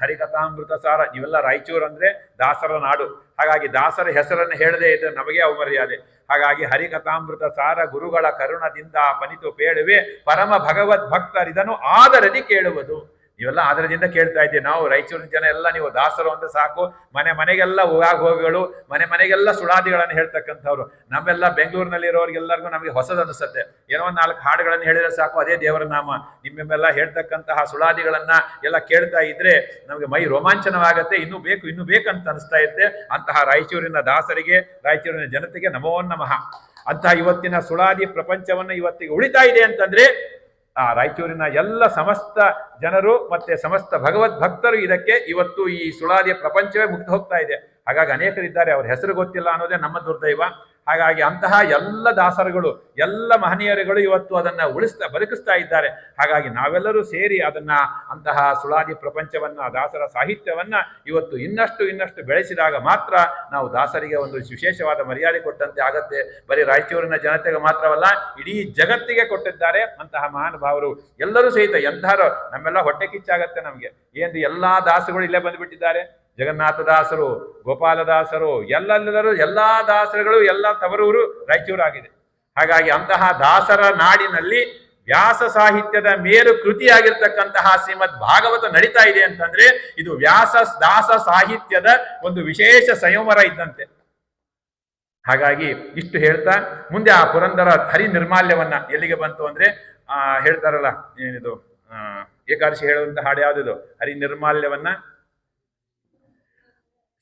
ಹರಿಕಥಾಮೃತ ಸಾರ. ಇವೆಲ್ಲ ರಾಯಚೂರು ಅಂದ್ರೆ ದಾಸರ ನಾಡು, ಹಾಗಾಗಿ ದಾಸರ ಹೆಸರನ್ನು ಹೇಳದೇ ಇದ್ರೆ ನಮಗೆ ಅವಮರ್ಯಾದೆ. ಹಾಗಾಗಿ ಹರಿಕಥಾಮೃತ ಸಾರ ಗುರುಗಳ ಕರುಣದಿಂದ ಪನಿತು ಪೇಳುವೆ ಪರಮ ಭಗವದ್ ಭಕ್ತರಿದನು ಆದರದಿ ಕೇಳುವುದು. ಇವೆಲ್ಲ ಆದರದಿಂದ ಕೇಳ್ತಾ ಇದ್ದೀವಿ ನಾವು. ರಾಯಚೂರಿನ ಜನ ಎಲ್ಲ ನೀವು ದಾಸರು ಅಂತ ಸಾಕು, ಮನೆಗೆಲ್ಲ ಹೋಗುಗಳು, ಮನೆಗೆಲ್ಲ ಸುಳಾದಿಗಳನ್ನು ಹೇಳ್ತಕ್ಕಂಥವ್ರು. ನಮ್ಮೆಲ್ಲ ಬೆಂಗಳೂರಿನಲ್ಲಿ ಇರೋರಿಗೆಲ್ಲರಿಗೂ ನಮಗೆ ಹೊಸದು ಅನಿಸುತ್ತೆ. ಏನೋ 4 ಹಾಡುಗಳನ್ನು ಹೇಳಿದ್ರೆ ಸಾಕು, ಅದೇ ದೇವರ ನಾಮ. ನಿಮ್ಮೆಲ್ಲ ಹೇಳ್ತಕ್ಕಂತಹ ಸುಳಾದಿಗಳನ್ನ ಎಲ್ಲ ಕೇಳ್ತಾ ಇದ್ರೆ ನಮಗೆ ಮೈ ರೋಮಾಂಚನವಾಗತ್ತೆ. ಇನ್ನೂ ಬೇಕಂತ ಅನಿಸ್ತಾ ಇರುತ್ತೆ. ಅಂತಹ ರಾಯಚೂರಿನ ದಾಸರಿಗೆ, ರಾಯಚೂರಿನ ಜನತೆಗೆ ನಮೋ ನಮಃ. ಅಂತಹ ಇವತ್ತಿನ ಸುಳಾದಿ ಪ್ರಪಂಚವನ್ನು ಇವತ್ತಿಗೆ ಉಳಿತಾ ಇದೆ ಅಂತಂದ್ರೆ ಆ ರಾಯಚೂರಿನ ಎಲ್ಲ ಸಮಸ್ತ ಜನರು ಮತ್ತೆ ಸಮಸ್ತ ಭಗವದ್ ಭಕ್ತರು ಇದಕ್ಕೆ ಇವತ್ತು ಈ ಸುಳಾದಿಯ ಪ್ರಪಂಚವೇ ಮುಗ್ದು ಹೋಗ್ತಾ ಇದೆ. ಹಾಗಾಗಿ ಅನೇಕರಿದ್ದಾರೆ, ಅವ್ರ ಹೆಸರು ಗೊತ್ತಿಲ್ಲ ಅನ್ನೋದೇ ನಮ್ಮ ದುರ್ದೈವ. ಹಾಗಾಗಿ ಅಂತಹ ಎಲ್ಲ ದಾಸರುಗಳು, ಎಲ್ಲ ಮಹನೀಯರುಗಳು ಇವತ್ತು ಅದನ್ನ ಬದುಕಿಸ್ತಾ ಇದ್ದಾರೆ. ಹಾಗಾಗಿ ನಾವೆಲ್ಲರೂ ಸೇರಿ ಅದನ್ನ, ಅಂತಹ ಸುಳಾದಿ ಪ್ರಪಂಚವನ್ನ, ದಾಸರ ಸಾಹಿತ್ಯವನ್ನ ಇವತ್ತು ಇನ್ನಷ್ಟು ಬೆಳೆಸಿದಾಗ ಮಾತ್ರ ನಾವು ದಾಸರಿಗೆ ಒಂದು ವಿಶೇಷವಾದ ಮರ್ಯಾದೆ ಕೊಟ್ಟಂತೆ ಆಗತ್ತೆ. ಬರೀ ರಾಯಚೂರಿನ ಜನತೆಗೆ ಮಾತ್ರವಲ್ಲ, ಇಡೀ ಜಗತ್ತಿಗೆ ಕೊಟ್ಟಿದ್ದಾರೆ ಅಂತಹ ಮಹಾನುಭಾವರು. ಎಲ್ಲರೂ ಸಹಿತ ಎಂಥಾರೋ ನಮ್ಮೆಲ್ಲ ಹೊಟ್ಟೆ ಕಿಚ್ಚಾಗತ್ತೆ ನಮ್ಗೆ. ಏನ್ರಿ ಎಲ್ಲಾ ದಾಸರುಗಳು ಇಲ್ಲೇ ಬಂದ್ಬಿಟ್ಟಿದ್ದಾರೆ. ಜಗನ್ನಾಥದಾಸರು, ಗೋಪಾಲದಾಸರು, ಎಲ್ಲಾ ದಾಸರುಗಳು ಎಲ್ಲ ತವರೂರು ರಾಯಚೂರಾಗಿದೆ. ಹಾಗಾಗಿ ಅಂತಹ ದಾಸರ ನಾಡಿನಲ್ಲಿ ವ್ಯಾಸ ಸಾಹಿತ್ಯದ ಮೇರು ಕೃತಿಯಾಗಿರ್ತಕ್ಕಂತಹ ಶ್ರೀಮದ್ ಭಾಗವತ ನಡೀತಾ ಇದೆ ಅಂತಂದ್ರೆ ಇದು ದಾಸ ಸಾಹಿತ್ಯದ ಒಂದು ವಿಶೇಷ ಸಂಯಮರ ಇದ್ದಂತೆ. ಹಾಗಾಗಿ ಇಷ್ಟು ಹೇಳ್ತಾ ಮುಂದೆ ಆ ಪುರಂದರ ಹರಿ ನಿರ್ಮಾಲ್ಯವನ್ನ ಎಲ್ಲಿಗೆ ಬಂತು ಅಂದ್ರೆ ಹೇಳ್ತಾರಲ್ಲ, ಏನಿದು ಏಕಾದಶಿ ಹೇಳುವಂತ ಹಾಡು ಯಾವ್ದಿದು, ಹರಿ ನಿರ್ಮಾಲ್ಯವನ್ನ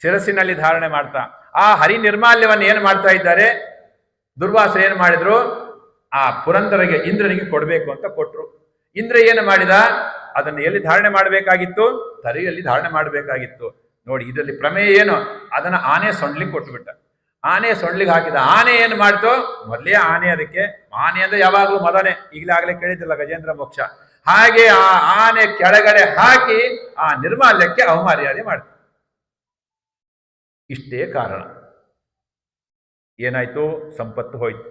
ಶಿರಸ್ಸಿನಲ್ಲಿ ಧಾರಣೆ ಮಾಡ್ತಾ ಆ ಹರಿ ನಿರ್ಮಾಲ್ಯವನ್ನು ಏನು ಮಾಡ್ತಾ ಇದ್ದಾರೆ, ದುರ್ವಾಸರು ಏನು ಮಾಡಿದ್ರು, ಆ ಪುರಂದರಿಗೆ ಇಂದ್ರನಿಗೆ ಕೊಡಬೇಕು ಅಂತ ಕೊಟ್ರು. ಇಂದ್ರ ಏನು ಮಾಡಿದ, ಅದನ್ನು ಎಲ್ಲಿ ಧಾರಣೆ ಮಾಡಬೇಕಾಗಿತ್ತು, ತಲೆಯಲ್ಲಿ ಧಾರಣೆ ಮಾಡಬೇಕಾಗಿತ್ತು. ನೋಡಿ ಇದರಲ್ಲಿ ಪ್ರಮೇಯ ಏನು, ಅದನ್ನ ಆನೆ ಸೊಂಡ್ಲಿಗೆ ಕೊಟ್ಟುಬಿಟ್ಟ. ಆನೆ ಸೊಂಡ್ಲಿಗೆ ಹಾಕಿದ. ಆನೆ ಏನು ಮಾಡ್ತು, ಮೊದಲೇ ಆನೆ, ಅದಕ್ಕೆ ಆನೆ ಅಂದ್ರೆ ಯಾವಾಗ್ಲೂ ಮದನೆ, ಈಗಲಾಗಲೇ ಕೇಳಿದ್ರಲ್ಲ ಗಜೇಂದ್ರ ಮೋಕ್ಷ. ಹಾಗೆ ಆ ಆನೆ ಕೆಳಗಡೆ ಹಾಕಿ ಆ ನಿರ್ಮಾಲ್ಯಕ್ಕೆ ಅವಮರ್ಯಾದೆ ಮಾಡ್ತು. ಇಷ್ಟೇ ಕಾರಣ. ಏನಾಯ್ತು, ಸಂಪತ್ತು ಹೋಯ್ತು.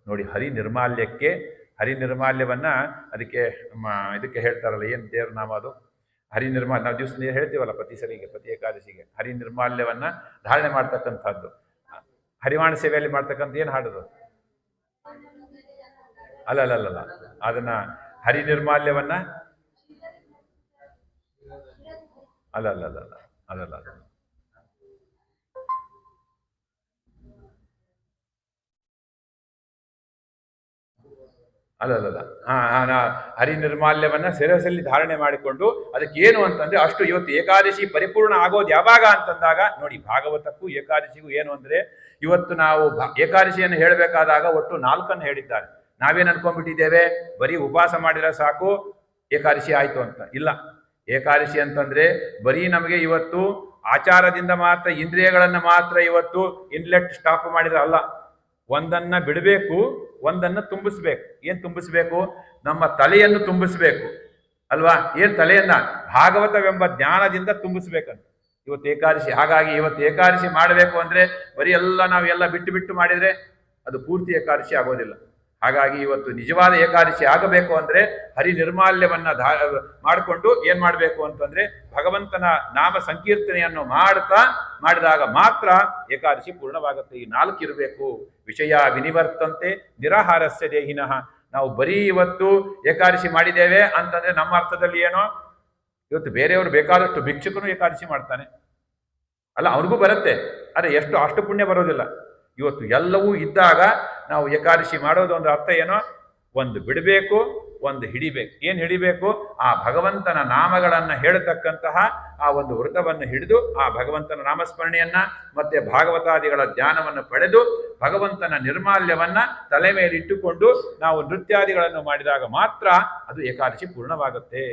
ನೋಡಿ ಹರಿ ನಿರ್ಮಾಲ್ಯವನ್ನ ಅದಕ್ಕೆ ಇದಕ್ಕೆ ಹೇಳ್ತಾರಲ್ಲ, ಏನ್ ದೇವ್ರ ನಾಮ ಅದು, ಹರಿ ನಿರ್ಮಾಲ್ಯ. ನಾವು ದಿವಸ ಹೇಳ್ತೀವಲ್ಲ ಪ್ರತಿ ಏಕಾದಶಿಗೆ ಹರಿ ನಿರ್ಮಾಲ್ಯವನ್ನ ಧಾರಣೆ ಮಾಡ್ತಕ್ಕಂಥದ್ದು. ಹರಿವಾಣ ಸೇವೆಯಲ್ಲಿ ಮಾಡ್ತಕ್ಕಂಥ ಏನು ಹಾಡೋದು? ಅಲ್ಲ, ಅದನ್ನ ಹರಿ ನಿರ್ಮಾಲ್ಯವನ್ನ ಅಲ್ಲ ಅದಲ್ಲ. ಹರಿ ನಿರ್ಮಾಲ್ಯವನ್ನ ಶಿರಸಲ್ಲಿ ಧಾರಣೆ ಮಾಡಿಕೊಂಡು ಅದಕ್ಕೆ ಏನು ಅಂತಂದ್ರೆ ಅಷ್ಟು ಇವತ್ತು ಏಕಾದಶಿ ಪರಿಪೂರ್ಣ ಆಗೋದು ಯಾವಾಗ ಅಂತಂದಾಗ ನೋಡಿ, ಭಾಗವತಕ್ಕೂ ಏಕಾದಶಿಗೂ ಏನು ಅಂದ್ರೆ ಇವತ್ತು ನಾವು ಏಕಾದಶಿಯನ್ನು ಹೇಳಬೇಕಾದಾಗ ಒಟ್ಟು 4 ಹೇಳಿದ್ದಾರೆ. ನಾವೇನ್ ಅನ್ಕೊಂಡ್ಬಿಟ್ಟಿದ್ದೇವೆ, ಬರೀ ಉಪವಾಸ ಮಾಡಿದ್ರೆ ಸಾಕು ಏಕಾದಶಿ ಆಯ್ತು ಅಂತ. ಇಲ್ಲ, ಏಕಾದಶಿ ಅಂತಂದ್ರೆ ಬರೀ ನಮಗೆ ಇವತ್ತು ಆಚಾರದಿಂದ ಮಾತ್ರ ಇಂದ್ರಿಯಗಳನ್ನ ಮಾತ್ರ ಇವತ್ತು ಇನ್ಲೆಟ್ ಸ್ಟಾಪ್ ಮಾಡಿದ್ರೆ ಅಲ್ಲ. ಒಂದನ್ನ ಬಿಡಬೇಕು, ಒಂದನ್ನ ತುಂಬಿಸ್ಬೇಕು. ಏನ್ ತುಂಬಿಸ್ಬೇಕು? ನಮ್ಮ ತಲೆಯನ್ನು ತುಂಬಿಸ್ಬೇಕು ಅಲ್ವಾ? ಏನ್ ತಲೆಯನ್ನ? ಭಾಗವತವೆಂಬ ಜ್ಞಾನದಿಂದ ತುಂಬಿಸ್ಬೇಕಂತ ಇವತ್ತು ಏಕಾದಶಿ. ಹಾಗಾಗಿ ಇವತ್ತು ಏಕಾದಶಿ ಮಾಡಬೇಕು ಅಂದ್ರೆ ಬರೀ ನಾವೆಲ್ಲ ಬಿಟ್ಟು ಮಾಡಿದ್ರೆ ಅದು ಪೂರ್ತಿ ಏಕಾದಶಿ ಆಗೋದಿಲ್ಲ. ಹಾಗಾಗಿ ಇವತ್ತು ನಿಜವಾದ ಏಕಾದಶಿ ಆಗಬೇಕು ಅಂದ್ರೆ ಹರಿ ನಿರ್ಮಾಲ್ಯವನ್ನ ಮಾಡಿಕೊಂಡು ಏನ್ ಮಾಡ್ಬೇಕು ಅಂತಂದ್ರೆ ಭಗವಂತನ ನಾಮ ಸಂಕೀರ್ತನೆಯನ್ನು ಮಾಡಿದಾಗ ಮಾತ್ರ ಏಕಾದಶಿ ಪೂರ್ಣವಾಗುತ್ತೆ. ಈ 4 ಇರಬೇಕು. ವಿಷಯ ವಿನಿವರ್ತಂತೆ ನಿರಾಹಾರಸ್ಯ ದೇಹಿನಃ. ನಾವು ಬರೀ ಇವತ್ತು ಏಕಾದಶಿ ಮಾಡಿದ್ದೇವೆ ಅಂತಂದ್ರೆ ನಮ್ಮ ಅರ್ಥದಲ್ಲಿ ಏನೋ, ಇವತ್ತು ಬೇರೆಯವರು ಬೇಕಾದಷ್ಟು ಭಿಕ್ಷುಕನು ಏಕಾದಶಿ ಮಾಡ್ತಾನೆ ಅಲ್ಲ, ಅವ್ರಿಗೂ ಬರುತ್ತೆ, ಅರೆ ಅಷ್ಟು ಪುಣ್ಯ ಬರೋದಿಲ್ಲ. ಇವತ್ತು ಎಲ್ಲವೂ ಇದ್ದಾಗ ನಾವು ಏಕಾದಶಿ ಮಾಡೋದು ಒಂದು ಅರ್ಥ ಏನೋ, ಒಂದು ಬಿಡಬೇಕು, ಒಂದು ಹಿಡಿಬೇಕು. ಏನು ಹಿಡಿಬೇಕು? ಆ ಭಗವಂತನ ನಾಮಗಳನ್ನ ಹೇಳತಕ್ಕಂತಹ ಆ ಒಂದು ವೃತವನ್ನು ಹಿಡಿದು ಆ ಭಗವಂತನ ನಾಮಸ್ಮರಣೆಯನ್ನ ಮತ್ತೆ ಭಾಗವತಾದಿಗಳ ಜ್ಞಾನವನ್ನು ಪಡೆದು ಭಗವಂತನ ನಿರ್ಮಾಲ್ಯವನ್ನ ತಲೆ ಮೇಲೆ ಇಟ್ಟುಕೊಂಡು ನಾವು ನೃತ್ಯಾದಿಗಳನ್ನು ಮಾಡಿದಾಗ ಮಾತ್ರ ಅದು ಏಕಾದಶಿ ಪೂರ್ಣವಾಗುತ್ತೆ.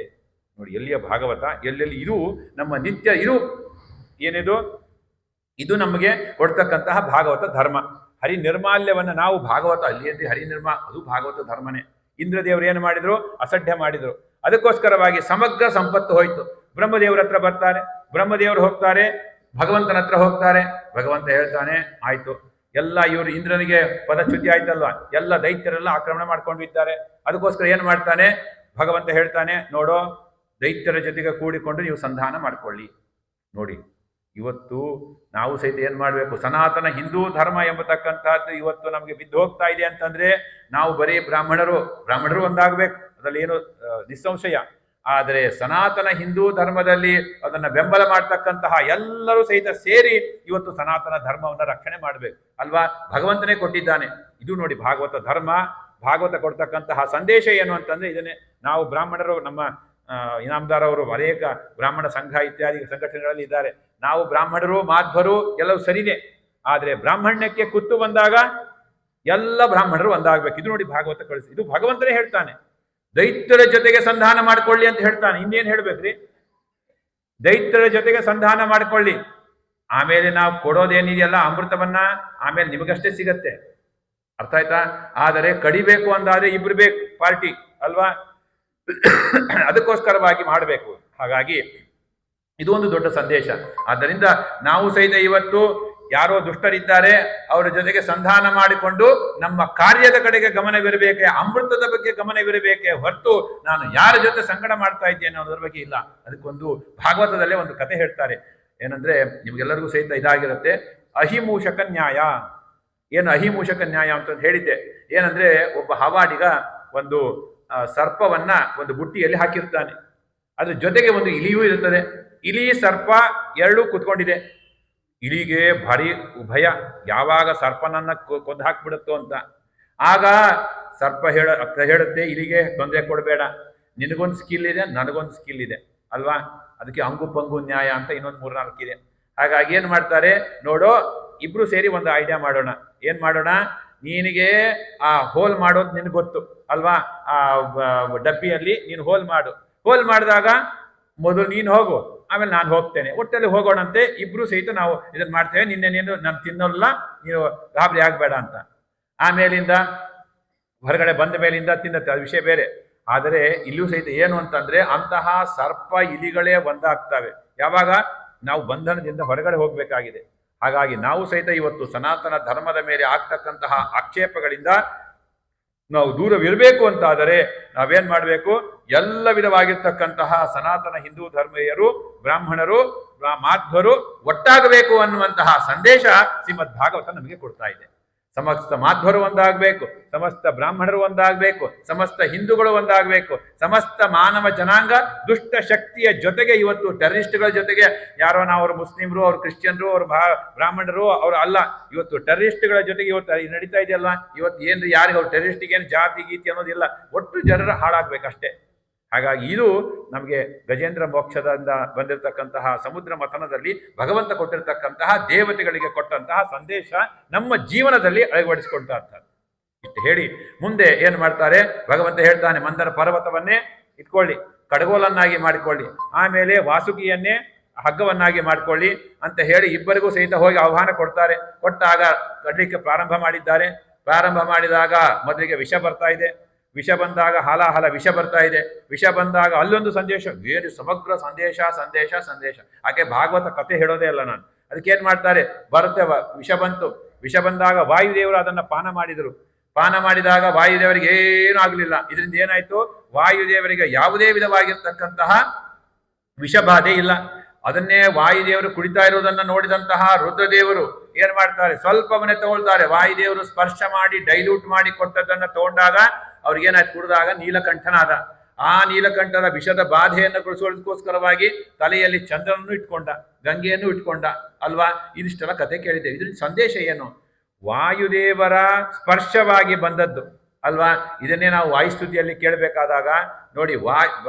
ನೋಡಿ, ಎಲ್ಲಿಯ ಭಾಗವತ, ಎಲ್ಲೆಲ್ಲಿ ಇದು ನಮ್ಮ ನಿತ್ಯ ಏನಿದು ಇದು ನಮಗೆ ಕೊಡ್ತಕ್ಕಂತಹ ಭಾಗವತ ಧರ್ಮ. ಹರಿ ನಿರ್ಮಾಲ್ಯವನ್ನ ನಾವು ಭಾಗವತ ಅಲ್ಲಿ ಹರಿ ಅದು ಭಾಗವತ ಧರ್ಮನೇ. ಇಂದ್ರದೇವರು ಏನು ಮಾಡಿದ್ರು? ಅಸಡ್ಡೆ ಮಾಡಿದ್ರು. ಅದಕ್ಕೋಸ್ಕರವಾಗಿ ಸಮಗ್ರ ಸಂಪತ್ತು ಹೋಯ್ತು. ಬ್ರಹ್ಮದೇವರ ಹತ್ರ ಬರ್ತಾರೆ, ಬ್ರಹ್ಮದೇವರು ಹೋಗ್ತಾರೆ, ಭಗವಂತನ ಹತ್ರ ಹೋಗ್ತಾರೆ. ಭಗವಂತ ಹೇಳ್ತಾನೆ, ಆಯ್ತು, ಎಲ್ಲ ಇವರು ಇಂದ್ರನಿಗೆ ಪದಚ್ಯುತಿ ಆಯ್ತಲ್ವಾ, ಎಲ್ಲ ದೈತ್ಯರೆಲ್ಲ ಆಕ್ರಮಣ ಮಾಡ್ಕೊಂಡಿದ್ದಾರೆ. ಅದಕ್ಕೋಸ್ಕರ ಏನು ಮಾಡ್ತಾನೆ? ಭಗವಂತ ಹೇಳ್ತಾನೆ, ನೋಡೋ, ದೈತ್ಯರ ಜೊತೆಗೆ ಕೂಡಿಕೊಂಡು ನೀವು ಸಂಧಾನ ಮಾಡ್ಕೊಳ್ಳಿ. ನೋಡಿ, ಇವತ್ತು ನಾವು ಸಹಿತ ಏನ್ ಮಾಡಬೇಕು? ಸನಾತನ ಹಿಂದೂ ಧರ್ಮ ಎಂಬತಕ್ಕಂತಹದ್ದು ಇವತ್ತು ನಮಗೆ ಬಿದ್ದು ಹೋಗ್ತಾ ಇದೆ ಅಂತಂದ್ರೆ ನಾವು ಬರೀ ಬ್ರಾಹ್ಮಣರು ಒಂದಾಗಬೇಕು, ಅದರಲ್ಲಿ ಏನು ನಿಸ್ಸಂಶಯ. ಆದರೆ ಸನಾತನ ಹಿಂದೂ ಧರ್ಮದಲ್ಲಿ ಅದನ್ನ ಬೆಂಬಲ ಮಾಡ್ತಕ್ಕಂತಹ ಎಲ್ಲರೂ ಸಹಿತ ಸೇರಿ ಇವತ್ತು ಸನಾತನ ಧರ್ಮವನ್ನು ರಕ್ಷಣೆ ಮಾಡಬೇಕು ಅಲ್ವಾ? ಭಗವಂತನೇ ಕೊಟ್ಟಿದ್ದಾನೆ. ಇದು ನೋಡಿ ಭಾಗವತ ಧರ್ಮ. ಭಾಗವತ ಕೊಡ್ತಕ್ಕಂತಹ ಸಂದೇಶ ಏನು ಅಂತಂದ್ರೆ ಇದನ್ನೇ. ನಾವು ಬ್ರಾಹ್ಮಣರು, ನಮ್ಮ ಇನಾಮದಾರ್ ಅವರು ಅನೇಕ ಬ್ರಾಹ್ಮಣ ಸಂಘ ಇತ್ಯಾದಿ ಸಂಘಟನೆಗಳಲ್ಲಿ ಇದ್ದಾರೆ. ನಾವು ಬ್ರಾಹ್ಮಣರು, ಮಾಧ್ವರು ಎಲ್ಲವೂ ಸರಿನೇ, ಆದರೆ ಬ್ರಾಹ್ಮಣ್ಯಕ್ಕೆ ಕುತ್ತು ಬಂದಾಗ ಎಲ್ಲ ಬ್ರಾಹ್ಮಣರು ಒಂದಾಗಬೇಕು. ಇದು ನೋಡಿ ಭಾಗವತ ಕಳಿಸಿ. ಇದು ಭಗವಂತನೇ ಹೇಳ್ತಾನೆ, ದೈತ್ಯರ ಜೊತೆಗೆ ಸಂಧಾನ ಮಾಡ್ಕೊಳ್ಳಿ ಅಂತ ಹೇಳ್ತಾನೆ. ಇನ್ನೇನು ಹೇಳ್ಬೇಕ್ರಿ? ದೈತ್ಯರ ಜೊತೆಗೆ ಸಂಧಾನ ಮಾಡ್ಕೊಳ್ಳಿ. ಆಮೇಲೆ ನಾವು ಕೊಡೋದೇನಿದೆಯಲ್ಲ ಅಮೃತವನ್ನ, ಆಮೇಲೆ ನಿಮಗಷ್ಟೇ ಸಿಗತ್ತೆ. ಅರ್ಥ ಆಯ್ತಾ? ಆದರೆ ಕಡಿಬೇಕು ಅಂದಾದ್ರೆ ಇಬ್ರು ಬೇಕು ಪಾರ್ಟಿ ಅಲ್ವಾ? ಅದಕ್ಕೋಸ್ಕರವಾಗಿ ಮಾಡಬೇಕು. ಹಾಗಾಗಿ ಇದು ಒಂದು ದೊಡ್ಡ ಸಂದೇಶ. ಆದ್ದರಿಂದ ನಾವು ಸಹಿತ ಇವತ್ತು ಯಾರೋ ದುಷ್ಟರಿದ್ದಾರೆ, ಅವರ ಜೊತೆಗೆ ಸಂಧಾನ ಮಾಡಿಕೊಂಡು ನಮ್ಮ ಕಾರ್ಯದ ಕಡೆಗೆ ಗಮನವಿರಬೇಕೆ, ಅಮೃತದ ಬಗ್ಗೆ ಗಮನವಿರಬೇಕೆ ಹೊರತು ನಾನು ಯಾರ ಜೊತೆ ಸಂಗಡ ಮಾಡ್ತಾ ಇದ್ದೇನೆ ಅನ್ನೋದ್ರ ಬಗ್ಗೆ ಇಲ್ಲ. ಅದಕ್ಕೊಂದು ಭಾಗವತದಲ್ಲೇ ಒಂದು ಕತೆ ಹೇಳ್ತಾರೆ. ಏನಂದ್ರೆ ನಿಮ್ಗೆಲ್ಲರಿಗೂ ಸಹಿತ ಇದಾಗಿರುತ್ತೆ, ಅಹಿಮೂಷಕ ನ್ಯಾಯ. ಏನು ಅಹಿಮೂಷಕ ನ್ಯಾಯ ಅಂತ ಹೇಳಿದ್ದೆ. ಏನಂದ್ರೆ ಒಬ್ಬ ಹವಾಡಿಗ ಒಂದು ಸರ್ಪವನ್ನ ಒಂದು ಬುಟ್ಟಿಯಲ್ಲಿ ಹಾಕಿರ್ತಾನೆ. ಅದ್ರ ಜೊತೆಗೆ ಒಂದು ಇಲಿಯೂ ಇರುತ್ತದೆ. ಇಲಿ ಸರ್ಪ ಎರಡೂ ಕುತ್ಕೊಂಡಿದೆ. ಇಲಿಗೆ ಭಾರಿ ಭಯ, ಯಾವಾಗ ಸರ್ಪನನ್ನ ಕೊಂದು ಹಾಕ್ಬಿಡುತ್ತೋ ಅಂತ. ಆಗ ಸರ್ಪ ಹೇಳುತ್ತೆ ಇಲಿಗೆ, ತೊಂದರೆ ಕೊಡಬೇಡ, ನಿನಗೊಂದು ಸ್ಕಿಲ್ ಇದೆ, ನನಗೊಂದು ಸ್ಕಿಲ್ ಇದೆ ಅಲ್ವಾ? ಅದಕ್ಕೆ ಅಂಗು ಪಂಗು ನ್ಯಾಯ ಅಂತ ಇನ್ನೊಂದು 3-4 ಇದೆ. ಹಾಗಾಗಿ ಏನ್ ಮಾಡ್ತಾರೆ ನೋಡೋ, ಇಬ್ರು ಸೇರಿ ಒಂದು ಐಡಿಯಾ ಮಾಡೋಣ. ಏನ್ ಮಾಡೋಣ? ನಿನಗೆ ಆ ಹೋಲ್ ಮಾಡೋದು ನಿನ್ಗೆ ಗೊತ್ತು ಅಲ್ವಾ? ಆ ಡಬ್ಬಿಯಲ್ಲಿ ನೀನು ಹೋಲ್ ಮಾಡು. ಹೋಲ್ ಮಾಡಿದಾಗ ಮೊದಲು ನೀನು ಹೋಗು, ಆಮೇಲೆ ನಾನು ಹೋಗ್ತೇನೆ, ಒಟ್ಟಲ್ಲಿ ಹೋಗೋಣಂತೆ. ಇಬ್ರು ಸಹಿತ ನಾವು ಇದನ್ನ ಮಾಡ್ತೇವೆ, ನಿನ್ನೇನೇನು ನಾನು ತಿನ್ನೋಲ್ಲ, ನೀನು ಗಾಬರಿ ಆಗ್ಬೇಡ ಅಂತ. ಆಮೇಲಿಂದ ಹೊರಗಡೆ ಬಂದ ಮೇಲಿಂದ ತಿನ್ನತ್ತೆ, ಅದು ವಿಷಯ ಬೇರೆ. ಆದರೆ ಇಲ್ಲಿಯೂ ಸಹಿತ ಏನು ಅಂತಂದ್ರೆ ಅಂತಹ ಸರ್ಪ ಇಲಿಗಳೇ ಒಂದಾಗ್ತವೆ ಯಾವಾಗ ನಾವು ಬಂಧನದಿಂದ ಹೊರಗಡೆ ಹೋಗ್ಬೇಕಾಗಿದೆ. ಹಾಗಾಗಿ ನಾವು ಸಹಿತ ಇವತ್ತು ಸನಾತನ ಧರ್ಮದ ಮೇಲೆ ಆಗ್ತಕ್ಕಂತಹ ಆಕ್ಷೇಪಗಳಿಂದ ನಾವು ದೂರವಿರಬೇಕು ಅಂತಾದರೆ ನಾವೇನ್ ಮಾಡಬೇಕು? ಎಲ್ಲ ವಿಧವಾಗಿರ್ತಕ್ಕಂತಹ ಸನಾತನ ಹಿಂದೂ ಧರ್ಮೀಯರು, ಬ್ರಾಹ್ಮಣರು, ಮಾಧ್ವರು ಒಟ್ಟಾಗಬೇಕು ಅನ್ನುವಂತಹ ಸಂದೇಶ ಶ್ರೀಮದ್ ಭಾಗವತ ನಮಗೆ ಕೊಡ್ತಾ ಇದೆ. ಸಮಸ್ತ ಮಾಧ್ವರು ಒಂದಾಗಬೇಕು, ಸಮಸ್ತ ಬ್ರಾಹ್ಮಣರು ಒಂದಾಗಬೇಕು, ಸಮಸ್ತ ಹಿಂದೂಗಳು ಒಂದಾಗಬೇಕು, ಸಮಸ್ತ ಮಾನವ ಜನಾಂಗ ದುಷ್ಟ ಶಕ್ತಿಯ ಜೊತೆಗೆ ಇವತ್ತು ಟೆರರಿಸ್ಟ್ಗಳ ಜೊತೆಗೆ ಯಾರೋ ನಾವು ಅವರು ಮುಸ್ಲಿಮರು, ಅವ್ರು ಕ್ರಿಶ್ಚಿಯನ್ರು, ಅವ್ರು ಬ್ರಾಹ್ಮಣರು ಅವರು ಅಲ್ಲ, ಇವತ್ತು ಟೆರರಿಸ್ಟ್ಗಳ ಜೊತೆಗೆ ಇವತ್ತು ನಡೀತಾ ಇದೆಯಲ್ಲ. ಇವತ್ತು ಏನ್ರಿ ಯಾರಿಗೆ ಅವ್ರು ಟೆರರಿಸ್ಟಿಗೆ ಏನು ಜಾತಿ ಗೀತಿ ಅನ್ನೋದಿಲ್ಲ, ಒಟ್ಟು ಜನರ ಹಾಳಾಗ್ಬೇಕಷ್ಟೇ. ಹಾಗಾಗಿ ಇದು ನಮಗೆ ಗಜೇಂದ್ರ ಮೋಕ್ಷದಿಂದ ಬಂದಿರತಕ್ಕಂತಹ ಸಮುದ್ರ ಮಥನದಲ್ಲಿ ಭಗವಂತ ಕೊಟ್ಟಿರ್ತಕ್ಕಂತಹ ದೇವತೆಗಳಿಗೆ ಕೊಟ್ಟಂತಹ ಸಂದೇಶ ನಮ್ಮ ಜೀವನದಲ್ಲಿ ಅಳವಡಿಸಿಕೊಳ್ತಾ ಇರ್ತಾರೆ. ಇಷ್ಟು ಹೇಳಿ ಮುಂದೆ ಏನ್ ಮಾಡ್ತಾರೆ? ಭಗವಂತ ಹೇಳ್ತಾನೆ, ಮಂದರ ಪರ್ವತವನ್ನೇ ಇಟ್ಕೊಳ್ಳಿ, ಕಡಗೋಲನ್ನಾಗಿ ಮಾಡಿಕೊಳ್ಳಿ, ಆಮೇಲೆ ವಾಸುಕಿಯನ್ನೇ ಹಗ್ಗವನ್ನಾಗಿ ಮಾಡ್ಕೊಳ್ಳಿ ಅಂತ ಹೇಳಿ ಇಬ್ಬರಿಗೂ ಸಹಿತ ಹೋಗಿ ಆಹ್ವಾನ ಕೊಡ್ತಾರೆ. ಕೊಟ್ಟಾಗ ಕಡ್ಲಿಕ್ಕೆ ಪ್ರಾರಂಭ ಮಾಡಿದ್ದಾರೆ. ಪ್ರಾರಂಭ ಮಾಡಿದಾಗ ಮೊದಲಿಗೆ ವಿಷ ಬರ್ತಾ ಇದೆ, ವಿಷ ಬಂದಾಗ ಹಾಲಾಹಲ ವಿಷ ಬರ್ತಾ ಇದೆ, ವಿಷ ಬಂದಾಗ ಅಲ್ಲೊಂದು ಸಂದೇಶ, ಬೇರೆ ಸಮಗ್ರ ಸಂದೇಶ ಸಂದೇಶ ಸಂದೇಶ. ಹಾಗೆ ಭಾಗವತ ಕಥೆ ಹೇಳೋದೇ ಅಲ್ಲ ನಾನು. ಅದಕ್ಕೇನ್ ಮಾಡ್ತಾರೆ? ಬರುತ್ತೆ ವಿಷ ಬಂತು, ವಿಷ ಬಂದಾಗ ವಾಯುದೇವರು ಅದನ್ನ ಪಾನ ಮಾಡಿದರು. ಪಾನ ಮಾಡಿದಾಗ ವಾಯುದೇವರಿಗೆ ಏನೂ ಆಗಲಿಲ್ಲ. ಇದರಿಂದ ಏನಾಯ್ತು? ವಾಯುದೇವರಿಗೆ ಯಾವುದೇ ವಿಧವಾಗಿರ್ತಕ್ಕಂತಹ ವಿಷಬಾಧೆ ಇಲ್ಲ. ಅದನ್ನೇ ವಾಯುದೇವರು ಕುಡಿತಾ ಇರುವುದನ್ನ ನೋಡಿದಂತಹ ರುದ್ರದೇವರು ಏನ್ ಮಾಡ್ತಾರೆ? ಸ್ವಲ್ಪವನ್ನೇ ತಗೊಳ್ತಾರೆ. ವಾಯುದೇವರು ಸ್ಪರ್ಶ ಮಾಡಿ ಡೈಲ್ಯೂಟ್ ಮಾಡಿ ಕೊಟ್ಟದನ್ನ ತಗೊಂಡಾಗ ಅವ್ರಿಗೇನಾಯ್ತು? ಕುಡಿದಾಗ ನೀಲಕಂಠನಾದ. ಆ ನೀಲಕಂಠನ ವಿಷದ ಬಾಧೆಯನ್ನು ಕುಡಿಸೋದಕ್ಕೋಸ್ಕರವಾಗಿ ತಲೆಯಲ್ಲಿ ಚಂದ್ರನನ್ನು ಇಟ್ಕೊಂಡ, ಗಂಗೆಯನ್ನು ಇಟ್ಕೊಂಡ ಅಲ್ವಾ? ಇದಿಷ್ಟೆಲ್ಲ ಕತೆ ಕೇಳಿದ್ದೇವೆ. ಇದ್ರಿಂದ ಸಂದೇಶ ಏನು? ವಾಯುದೇವರ ಸ್ಪರ್ಶವಾಗಿ ಬಂದದ್ದು ಅಲ್ವಾ? ಇದನ್ನೇ ನಾವು ವಾಯುಸ್ತುತಿಯಲ್ಲಿ ಕೇಳಬೇಕಾದಾಗ ನೋಡಿ,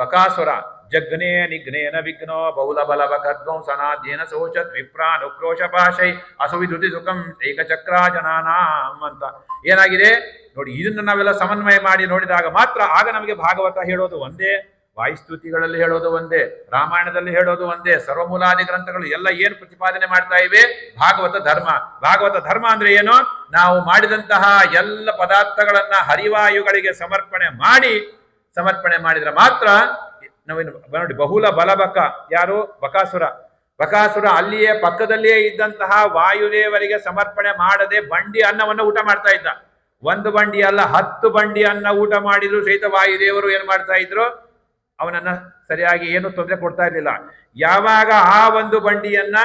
ಬಕಾಸುರ ಜಗ್ನೇ ನಿಘ್ನೇನ ವಿಘ್ನೋ ಬಹುಲ ಬಲ ಬಕಧ್ವಂಸನಾಧ್ಯೇನ ಶೋಚತ್ ವಿಪ್ರಾನುಕ್ರೋಶ ಭಾಷೈ ಅಸುವಿಧುತಿ ಸುಖಂ ಏಕಚಕ್ರ ಜನಾನಾಂ ಅಂತ ಏನಾಗಿದೆ ನೋಡಿ. ಇದನ್ನು ನಾವೆಲ್ಲ ಸಮನ್ವಯ ಮಾಡಿ ನೋಡಿದಾಗ ಮಾತ್ರ ಆಗ ನಮಗೆ ಭಾಗವತ ಹೇಳೋದು ಒಂದೇ, ವಾಯುಸ್ತುತಿಗಳಲ್ಲಿ ಹೇಳೋದು ಒಂದೇ, ರಾಮಾಯಣದಲ್ಲಿ ಹೇಳೋದು ಒಂದೇ, ಸರ್ವಮೂಲಾದಿ ಗ್ರಂಥಗಳು ಎಲ್ಲ ಏನು ಪ್ರತಿಪಾದನೆ ಮಾಡ್ತಾ ಇವೆ? ಭಾಗವತ ಧರ್ಮ. ಭಾಗವತ ಧರ್ಮ ಅಂದ್ರೆ ಏನು? ನಾವು ಮಾಡಿದಂತಹ ಎಲ್ಲ ಪದಾರ್ಥಗಳನ್ನ ಹರಿವಾಯುಗಳಿಗೆ ಸಮರ್ಪಣೆ ಮಾಡಿದ್ರೆ ಮಾತ್ರ ನಾವೇನು ನೋಡಿ. ಬಹುಲ ಬಲಬಕ ಯಾರು? ಬಕಾಸುರ. ಬಕಾಸುರ ಅಲ್ಲಿಯೇ ಪಕ್ಕದಲ್ಲಿಯೇ ಇದ್ದಂತಹ ವಾಯುದೇವರಿಗೆ ಸಮರ್ಪಣೆ ಮಾಡದೆ ಬಂಡಿ ಅನ್ನವನ್ನು ಊಟ ಮಾಡ್ತಾ ಇದ್ದ. ಒಂದು ಬಂಡಿ ಅಲ್ಲ, 10 ಬಂಡಿ ಅನ್ನ ಊಟ ಮಾಡಿದ್ರು ಸಹಿತ ವಾಯುದೇವರು ಏನ್ ಮಾಡ್ತಾ ಇದ್ರು? ಅವನನ್ನ ಸರಿಯಾಗಿ ಏನು ತೊಂದರೆ ಕೊಡ್ತಾ ಇರ್ಲಿಲ್ಲ. ಯಾವಾಗ ಆ ಒಂದು ಬಂಡಿಯನ್ನ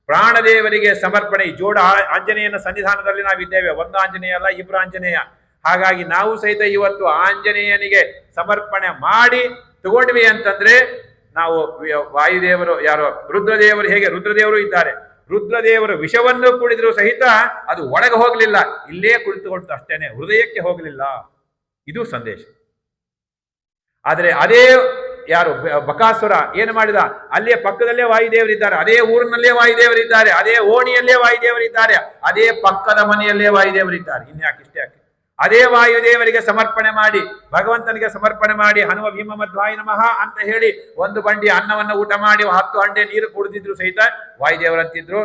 ಪ್ರಾಣದೇವರಿಗೆ ಸಮರ್ಪಣೆ, ಜೋಡ ಆಂಜನೇಯನ ಸನ್ನಿಧಾನದಲ್ಲಿ ನಾವಿದ್ದೇವೆ. ಒಂದು ಆಂಜನೇಯ ಅಲ್ಲ, ಇಬ್ರು ಆಂಜನೇಯ. ಹಾಗಾಗಿ ನಾವು ಸಹಿತ ಇವತ್ತು ಆಂಜನೇಯನಿಗೆ ಸಮರ್ಪಣೆ ಮಾಡಿ ತಗೊಂಡ್ವಿ ಅಂತಂದ್ರೆ ನಾವು ವಾಯುದೇವರು ಯಾರೋ ರುದ್ರದೇವರು, ಹೇಗೆ ರುದ್ರದೇವರು ಇದ್ದಾರೆ, ರುದ್ರದೇವರು ವಿಷವನ್ನು ಕುಡಿದ್ರು ಸಹಿತ ಅದು ಒಳಗೆ ಹೋಗ್ಲಿಲ್ಲ, ಇಲ್ಲೇ ಕುಳಿತುಕೊಳ್ತು ಅಷ್ಟೇನೆ, ಹೃದಯಕ್ಕೆ ಹೋಗ್ಲಿಲ್ಲ. ಇದು ಸಂದೇಶ. ಆದರೆ ಅದೇ ಯಾರು ಬಕಾಸುರ ಏನು ಮಾಡಿದ? ಅಲ್ಲೇ ಪಕ್ಕದಲ್ಲೇ ವಾಯುದೇವರಿದ್ದಾರೆ, ಅದೇ ಊರಿನಲ್ಲೇ ವಾಯುದೇವರಿದ್ದಾರೆ, ಅದೇ ಓಣಿಯಲ್ಲೇ ವಾಯುದೇವರಿದ್ದಾರೆ, ಅದೇ ಪಕ್ಕದ ಮನೆಯಲ್ಲೇ ವಾಯುದೇವರಿದ್ದಾರೆ. ಇನ್ಯಾಕೆ ಇಷ್ಟೇ ಯಾಕೆ? ಅದೇ ವಾಯುದೇವರಿಗೆ ಸಮರ್ಪಣೆ ಮಾಡಿ, ಭಗವಂತನಿಗೆ ಸಮರ್ಪಣೆ ಮಾಡಿ, ಹನುಮ ಭೀಮ ಮಧ್ವಾಯ ನಮಃ ಅಂತ ಹೇಳಿ ಒಂದು ಬಂಡಿ ಅನ್ನವನ್ನು ಊಟ ಮಾಡಿ 10 ಹಂಡೆ ನೀರು ಕುಡಿದಿದ್ರು ಸಹಿತ ವಾಯುದೇವರಂತಿದ್ರು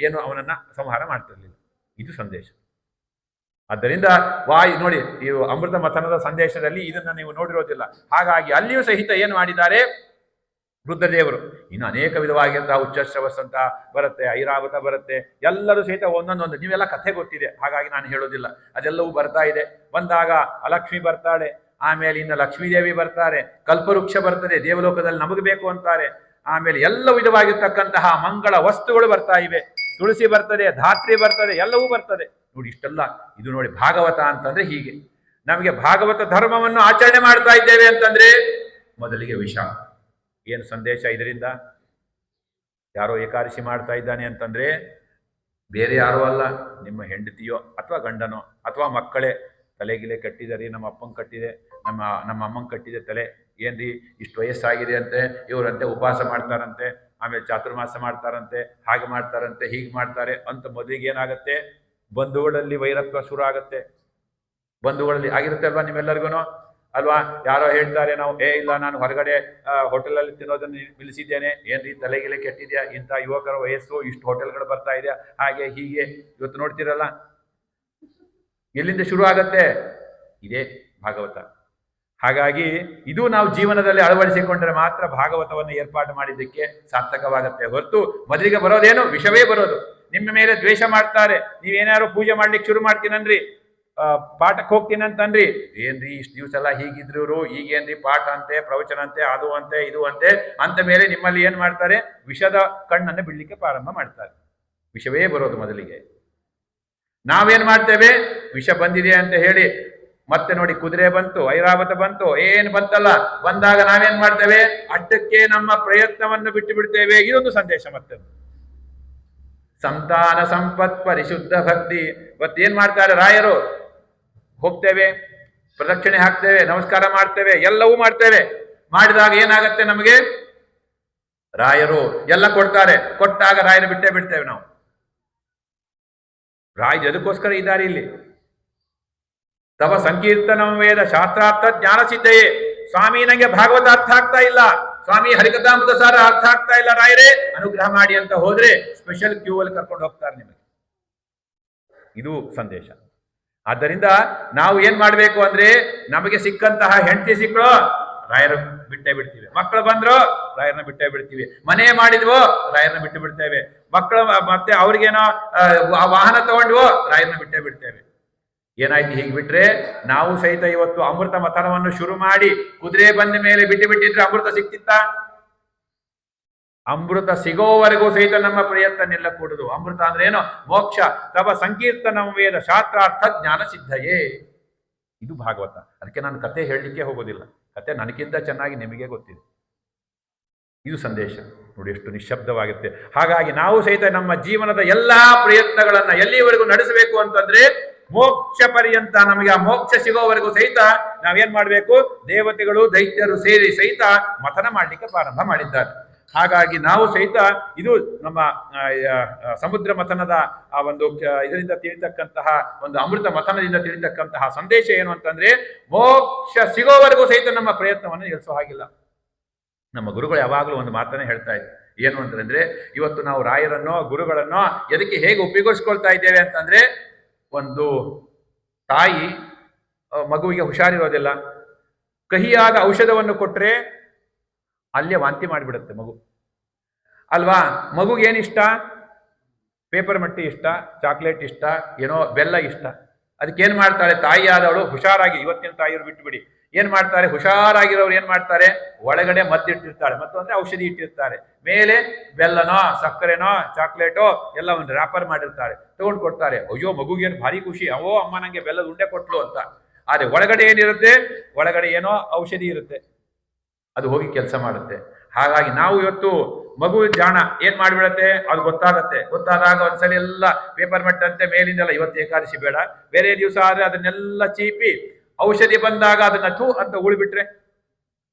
ಏನು ಅವನನ್ನ ಸಂಹಾರ ಮಾಡ್ತಿರ್ಲಿಲ್ಲ. ಇದು ಸಂದೇಶ. ಆದ್ದರಿಂದ ನೋಡಿ, ಈ ಅಮೃತ ಮಥನದ ಸಂದೇಶದಲ್ಲಿ ಇದನ್ನ ನೀವು ನೋಡಿರೋದಿಲ್ಲ. ಹಾಗಾಗಿ ಅಲ್ಲಿಯೂ ಸಹಿತ ಏನು ಮಾಡಿದ್ದಾರೆ ರುದ್ರದೇವರು? ಇನ್ನು ಅನೇಕ ವಿಧವಾಗಿರುವಂತಹ ಉಚ್ಚಶ್ರವಸ್ ಅಂತ ಬರುತ್ತೆ, ಐರಾವತ ಬರುತ್ತೆ, ಎಲ್ಲರೂ ಸಹಿತ ಒಂದೊಂದೊಂದು ನೀವೆಲ್ಲ ಕಥೆ ಗೊತ್ತಿದೆ, ಹಾಗಾಗಿ ನಾನು ಹೇಳೋದಿಲ್ಲ. ಅದೆಲ್ಲವೂ ಬರ್ತಾ ಇದೆ. ಬಂದಾಗ ಅಲಕ್ಷ್ಮಿ ಬರ್ತಾಳೆ, ಆಮೇಲೆ ಇನ್ನು ಲಕ್ಷ್ಮೀದೇವಿ ಬರ್ತಾರೆ, ಕಲ್ಪವೃಕ್ಷ ಬರ್ತದೆ, ದೇವಲೋಕದಲ್ಲಿ ನಮಗೆ ಬೇಕು ಅಂತಾರೆ, ಆಮೇಲೆ ಎಲ್ಲ ವಿಧವಾಗಿರ್ತಕ್ಕಂತಹ ಮಂಗಳ ವಸ್ತುಗಳು ಬರ್ತಾ ಇವೆ, ತುಳಸಿ ಬರ್ತದೆ, ಧಾತ್ರಿ ಬರ್ತದೆ, ಎಲ್ಲವೂ ಬರ್ತದೆ. ನೋಡಿ ಇಷ್ಟೆಲ್ಲ ಇದು ನೋಡಿ ಭಾಗವತ ಅಂತಂದ್ರೆ ಹೀಗೆ. ನಮಗೆ ಭಾಗವತ ಧರ್ಮವನ್ನು ಆಚರಣೆ ಮಾಡ್ತಾ ಇದ್ದೇವೆ ಅಂತಂದ್ರೆ ಮೊದಲಿಗೆ ವಿಷ. ಏನು ಸಂದೇಶ ಇದರಿಂದ? ಯಾರೋ ಏಕಾದಶಿ ಮಾಡ್ತಾ ಇದ್ದಾನೆ ಅಂತಂದ್ರೆ ಬೇರೆ ಯಾರೋ ಅಲ್ಲ, ನಿಮ್ಮ ಹೆಂಡತಿಯೋ ಅಥವಾ ಗಂಡನೋ ಅಥವಾ ಮಕ್ಕಳೇ. ತಲೆಗಿಲೆ ಕಟ್ಟಿದಾರೆ, ನಮ್ಮ ಅಪ್ಪಂಗೆ ಕಟ್ಟಿದೆ, ನಮ್ಮ ಅಮ್ಮಂಗೆ ಕಟ್ಟಿದೆ ತಲೆ, ಏನ್ರಿ ಇಷ್ಟು ವಯಸ್ಸಾಗಿದೆ ಅಂತೆ, ಇವರಂತೆ ಉಪವಾಸ ಮಾಡ್ತಾರಂತೆ, ಆಮೇಲೆ ಚಾತುರ್ಮಾಸ ಮಾಡ್ತಾರಂತೆ, ಹಾಗೆ ಮಾಡ್ತಾರಂತೆ, ಹೀಗೆ ಮಾಡ್ತಾರೆ ಅಂತ ಮೊದಲಿಗೆ ಏನಾಗತ್ತೆ? ಬಂಧುಗಳಲ್ಲಿ ವೈರತ್ವ ಶುರು ಆಗತ್ತೆ. ಬಂಧುಗಳಲ್ಲಿ ಆಗಿರುತ್ತೆ ಅಲ್ವಾ ನಿಮ್ಮೆಲ್ಲರಿಗೂ ಅಲ್ವಾ? ಯಾರೋ ಹೇಳ್ತಾರೆ, ನಾವು ಇಲ್ಲ ನಾನು ಹೊರಗಡೆ ಹೋಟೆಲಲ್ಲಿ ತಿನ್ನೋದನ್ನು ನಿಲ್ಲಿಸಿದ್ದೇನೆ, ಏನ್ರಿ ತಲೆಗಿಲೆ ಕೆಟ್ಟಿದ್ಯಾ, ಇಂಥ ಯುವಕರ ವಯಸ್ಸು ಇಷ್ಟು ಹೋಟೆಲ್ಗಳು ಬರ್ತಾ ಇದೆ, ಹಾಗೆ ಹೀಗೆ ಇವತ್ತು ನೋಡ್ತಿರಲ್ಲ. ಎಲ್ಲಿಂದ ಶುರು ಆಗತ್ತೆ? ಇದೇ ಭಾಗವತ. ಹಾಗಾಗಿ ಇದು ನಾವು ಜೀವನದಲ್ಲಿ ಅಳವಡಿಸಿಕೊಂಡ್ರೆ ಮಾತ್ರ ಭಾಗವತವನ್ನು ಏರ್ಪಾಡು ಮಾಡಿದ್ದಕ್ಕೆ ಸಾರ್ಥಕವಾಗತ್ತೆ. ಹೊರತು ಮೊದಲಿಗೆ ಬರೋದೇನು? ವಿಷವೇ ಬರೋದು. ನಿಮ್ಮ ಮೇಲೆ ದ್ವೇಷ ಮಾಡ್ತಾರೆ, ನೀವೇನಾದ್ರು ಪೂಜೆ ಮಾಡ್ಲಿಕ್ಕೆ ಶುರು ಮಾಡ್ತೀನನ್ರಿ, ಪಾಠಕ್ಕೆ ಹೋಗ್ತೀನಿ ಅಂತನ್ರಿ. ಏನ್ರಿ ಇಷ್ಟು ದಿವಸ ಎಲ್ಲ ಹೀಗಿದ್ರು ಇವರು, ಈಗೇನ್ರಿ ಪಾಠ ಅಂತೆ, ಪ್ರವಚನ ಅಂತೆ, ಅದು ಅಂತೆ, ಇದು ಅಂತೆ ಅಂತ ಮೇಲೆ ನಿಮ್ಮಲ್ಲಿ ಏನ್ ಮಾಡ್ತಾರೆ, ವಿಷದ ಕಣ್ಣನ್ನು ಬಿಡ್ಲಿಕ್ಕೆ ಪ್ರಾರಂಭ ಮಾಡ್ತಾರೆ. ವಿಷವೇ ಬರೋದು ಮೊದಲಿಗೆ. ನಾವೇನ್ ಮಾಡ್ತೇವೆ, ವಿಷ ಬಂದಿದೆ ಅಂತ ಹೇಳಿ ಮತ್ತೆ ನೋಡಿ ಕುದುರೆ ಬಂತು, ಐರಾವತ ಬಂತು, ಏನ್ ಬಂತಲ್ಲ, ಬಂದಾಗ ನಾವೇನ್ ಮಾಡ್ತೇವೆ, ಅಡ್ಡಕ್ಕೆ ನಮ್ಮ ಪ್ರಯತ್ನವನ್ನು ಬಿಟ್ಟು ಬಿಡ್ತೇವೆ. ಇದೊಂದು ಸಂದೇಶ. ಮತ್ತೆ ಸಂತಾನ ಸಂಪತ್ ಪರಿಶುದ್ಧ ಭಕ್ತಿ. ಇವತ್ತೇನ್ ಮಾಡ್ತಾರೆ ರಾಯರು, ಹೋಗ್ತೇವೆ, ಪ್ರದಕ್ಷಿಣೆ ಹಾಕ್ತೇವೆ, ನಮಸ್ಕಾರ ಮಾಡ್ತೇವೆ, ಎಲ್ಲವೂ ಮಾಡ್ತೇವೆ. ಮಾಡಿದಾಗ ಏನಾಗತ್ತೆ, ನಮಗೆ ರಾಯರು ಎಲ್ಲ ಕೊಡ್ತಾರೆ. ಕೊಟ್ಟಾಗ ರಾಯರು ಬಿಟ್ಟೇ ಬಿಡ್ತೇವೆ ನಾವು. ರಾಯರು ಅದಕ್ಕೋಸ್ಕರ ಇದ್ದಾರೆ ಇಲ್ಲಿ. ತವ ಸಂಕೀರ್ತನಂ ವೇದ ಶಾಸ್ತ್ರಾರ್ಥ ಜ್ಞಾನ ಸಿದ್ಧಯೇ. ಸ್ವಾಮಿ ನಂಗೆ ಭಾಗವತ ಅರ್ಥ ಆಗ್ತಾ ಇಲ್ಲ, ಸ್ವಾಮಿ ಹರಿಕಥಾಮೃತ ಸಾರ ಅರ್ಥ ಆಗ್ತಾ ಇಲ್ಲ, ರಾಯರೇ ಅನುಗ್ರಹ ಮಾಡಿ ಅಂತ ಹೋದ್ರೆ ಸ್ಪೆಷಲ್ ಕ್ಯೂ ಅಲ್ಲಿ ಕರ್ಕೊಂಡು ಹೋಗ್ತಾರೆ ನಿಮಗೆ. ಇದು ಸಂದೇಶ. ಆದ್ದರಿಂದ ನಾವು ಏನ್ ಮಾಡ್ಬೇಕು ಅಂದ್ರೆ, ನಮಗೆ ಸಿಕ್ಕಂತಹ ಹೆಂಡತಿ ಸಿಕ್ಕಳು, ರಾಯರ ಬಿಟ್ಟೇ ಬಿಡ್ತೀವಿ. ಮಕ್ಕಳು ಬಂದ್ರು, ರಾಯರನ್ನ ಬಿಟ್ಟೇ ಬಿಡ್ತೀವಿ. ಮನೆ ಮಾಡಿದ್ವೋ, ರಾಯರನ್ನ ಬಿಟ್ಟು ಬಿಡ್ತೇವೆ. ಮಕ್ಕಳು ಮತ್ತೆ ಅವ್ರಿಗೇನೋ ವಾಹನ ತಗೊಂಡ್ವೋ, ರಾಯರನ್ನ ಬಿಟ್ಟೇ ಬಿಡ್ತೇವೆ. ಏನಾಯ್ತು, ಹೀಗೆ ಬಿಟ್ರೆ ನಾವು ಸಹಿತ ಇವತ್ತು ಅಮೃತ ಮಥನವನ್ನು ಶುರು ಮಾಡಿ ಕುದುರೆ ಬಂದ ಮೇಲೆ ಬಿಟ್ಟು ಬಿಟ್ಟಿದ್ರೆ ಅಮೃತ ಸಿಕ್ತಿತ್ತ? ಅಮೃತ ಸಿಗೋವರೆಗೂ ಸಹಿತ ನಮ್ಮ ಪ್ರಯತ್ನ ನಿಲ್ಲಕೂಡದು. ಅಮೃತ ಅಂದ್ರೆ ಏನು? ಮೋಕ್ಷ. ತವ ಸಂಕೀರ್ತನಂ ವೇದ ಶಾಸ್ತ್ರಾರ್ಥ ಜ್ಞಾನ ಸಿದ್ಧಯೇ. ಇದು ಭಾಗವತ. ಅದಕ್ಕೆ ನಾನು ಕತೆ ಹೇಳಲಿಕ್ಕೆ ಹೋಗೋದಿಲ್ಲ. ಕತೆ ನನಗಿಂತ ಚೆನ್ನಾಗಿ ನಿಮಗೆ ಗೊತ್ತಿದೆ. ಇದು ಸಂದೇಶ. ನೋಡಿ ಎಷ್ಟು ನಿಶ್ಶಬ್ದವಾಗುತ್ತೆ. ಹಾಗಾಗಿ ನಾವು ಸಹಿತ ನಮ್ಮ ಜೀವನದ ಎಲ್ಲಾ ಪ್ರಯತ್ನಗಳನ್ನ ಎಲ್ಲಿವರೆಗೂ ನಡೆಸಬೇಕು ಅಂತಂದ್ರೆ, ಮೋಕ್ಷ ಪರ್ಯಂತ, ನಮಗೆ ಆ ಮೋಕ್ಷ ಸಿಗೋವರೆಗೂ ಸಹಿತ ನಾವೇನ್ ಮಾಡ್ಬೇಕು, ದೇವತೆಗಳು ದೈತ್ಯರು ಸೇರಿ ಸಹಿತ ಮಥನ ಮಾಡ್ಲಿಕ್ಕೆ ಪ್ರಾರಂಭ ಮಾಡಿದ್ದಾರೆ. ಹಾಗಾಗಿ ನಾವು ಸಹಿತ ಇದು ನಮ್ಮ ಸಮುದ್ರ ಮಥನದ ಆ ಒಂದು ಇದರಿಂದ ತಿಳಿತಕ್ಕಂತಹ ಒಂದು ಅಮೃತ ಮಥನದಿಂದ ತಿಳಿತಕ್ಕಂತಹ ಸಂದೇಶ ಏನು ಅಂತಂದ್ರೆ, ಮೋಕ್ಷ ಸಿಗೋವರೆಗೂ ಸಹಿತ ನಮ್ಮ ಪ್ರಯತ್ನವನ್ನು ನಿಲ್ಲಿಸೋ ಹಾಗಿಲ್ಲ. ನಮ್ಮ ಗುರುಗಳು ಯಾವಾಗಲೂ ಒಂದು ಮಾತನ್ನೇ ಹೇಳ್ತಾ ಇದ್ರು. ಏನು ಅಂತಂದ್ರೆ, ಇವತ್ತು ನಾವು ರಾಯರನ್ನೋ ಗುರುಗಳನ್ನೋ ಎದಕ್ಕೆ ಹೇಗೆ ಉಪಯೋಗಿಸ್ಕೊಳ್ತಾ ಇದ್ದೇವೆ ಅಂತಂದ್ರೆ, ಒಂದು ತಾಯಿ ಮಗುವಿಗೆ ಹುಷಾರಿರೋದಿಲ್ಲ, ಕಹಿಯಾದ ಔಷಧವನ್ನು ಕೊಟ್ಟರೆ ಅಲ್ಲೇ ವಾಂತಿ ಮಾಡಿಬಿಡುತ್ತೆ ಮಗು ಅಲ್ವಾ. ಮಗುಗೇನಿಷ್ಟ? ಪೇಪರ್ ಮಟ್ಟಿ ಇಷ್ಟ, ಚಾಕ್ಲೇಟ್ ಇಷ್ಟ, ಏನೋ ಬೆಲ್ಲ ಇಷ್ಟ. ಅದಕ್ಕೇನು ಮಾಡ್ತಾಳೆ ತಾಯಿ ಆದವಳು, ಹುಷಾರಾಗಿ, ಇವತ್ತಿನ ತಾಯಿಯವರು ಬಿಟ್ಟು ಬಿಡಿ, ಏನ್ ಮಾಡ್ತಾರೆ, ಹುಷಾರಾಗಿರೋರು ಏನ್ ಮಾಡ್ತಾರೆ, ಒಳಗಡೆ ಮದ್ದಿಟ್ಟಿರ್ತಾಳೆ, ಮತ್ತೊಂದ್ರೆ ಔಷಧಿ ಇಟ್ಟಿರ್ತಾರೆ, ಮೇಲೆ ಬೆಲ್ಲನೋ ಸಕ್ಕರೆನೋ ಚಾಕ್ಲೇಟೋ ಎಲ್ಲ ಒಂದು ರ್ಯಾಪರ್ ಮಾಡಿರ್ತಾರೆ, ತಗೊಂಡು ಕೊಡ್ತಾರೆ. ಅಯ್ಯೋ ಮಗುಗೇನು ಭಾರಿ ಖುಷಿ, ಅವೋ ಅಮ್ಮ ನಂಗೆ ಬೆಲ್ಲದ ಉಂಡೆ ಕೊಟ್ಲು ಅಂತ. ಆದ್ರೆ ಒಳಗಡೆ ಏನಿರುತ್ತೆ, ಒಳಗಡೆ ಏನೋ ಔಷಧಿ ಇರುತ್ತೆ, ಅದು ಹೋಗಿ ಕೆಲಸ ಮಾಡುತ್ತೆ. ಹಾಗಾಗಿ ನಾವು ಇವತ್ತು ಮಗು ಜಾಣ ಏನ್ ಮಾಡ್ಬಿಡತ್ತೆ, ಅದು ಗೊತ್ತಾಗತ್ತೆ. ಗೊತ್ತಾದಾಗ ಒಂದ್ಸಲಿ ಎಲ್ಲ ಪೇಪರ್ ಮಟ್ಟಂತೆ ಮೇಲಿಂದೆಲ್ಲ, ಇವತ್ತು ಏಕಾದಶಿ ಬೇಡ, ಬೇರೆ ದಿವಸ ಆದ್ರೆ ಅದನ್ನೆಲ್ಲ ಚೀಪಿ ಔಷಧಿ ಬಂದಾಗ ಅದನ್ನ ಥೂ ಅಂತ ಉಳಿಬಿಟ್ರೆ.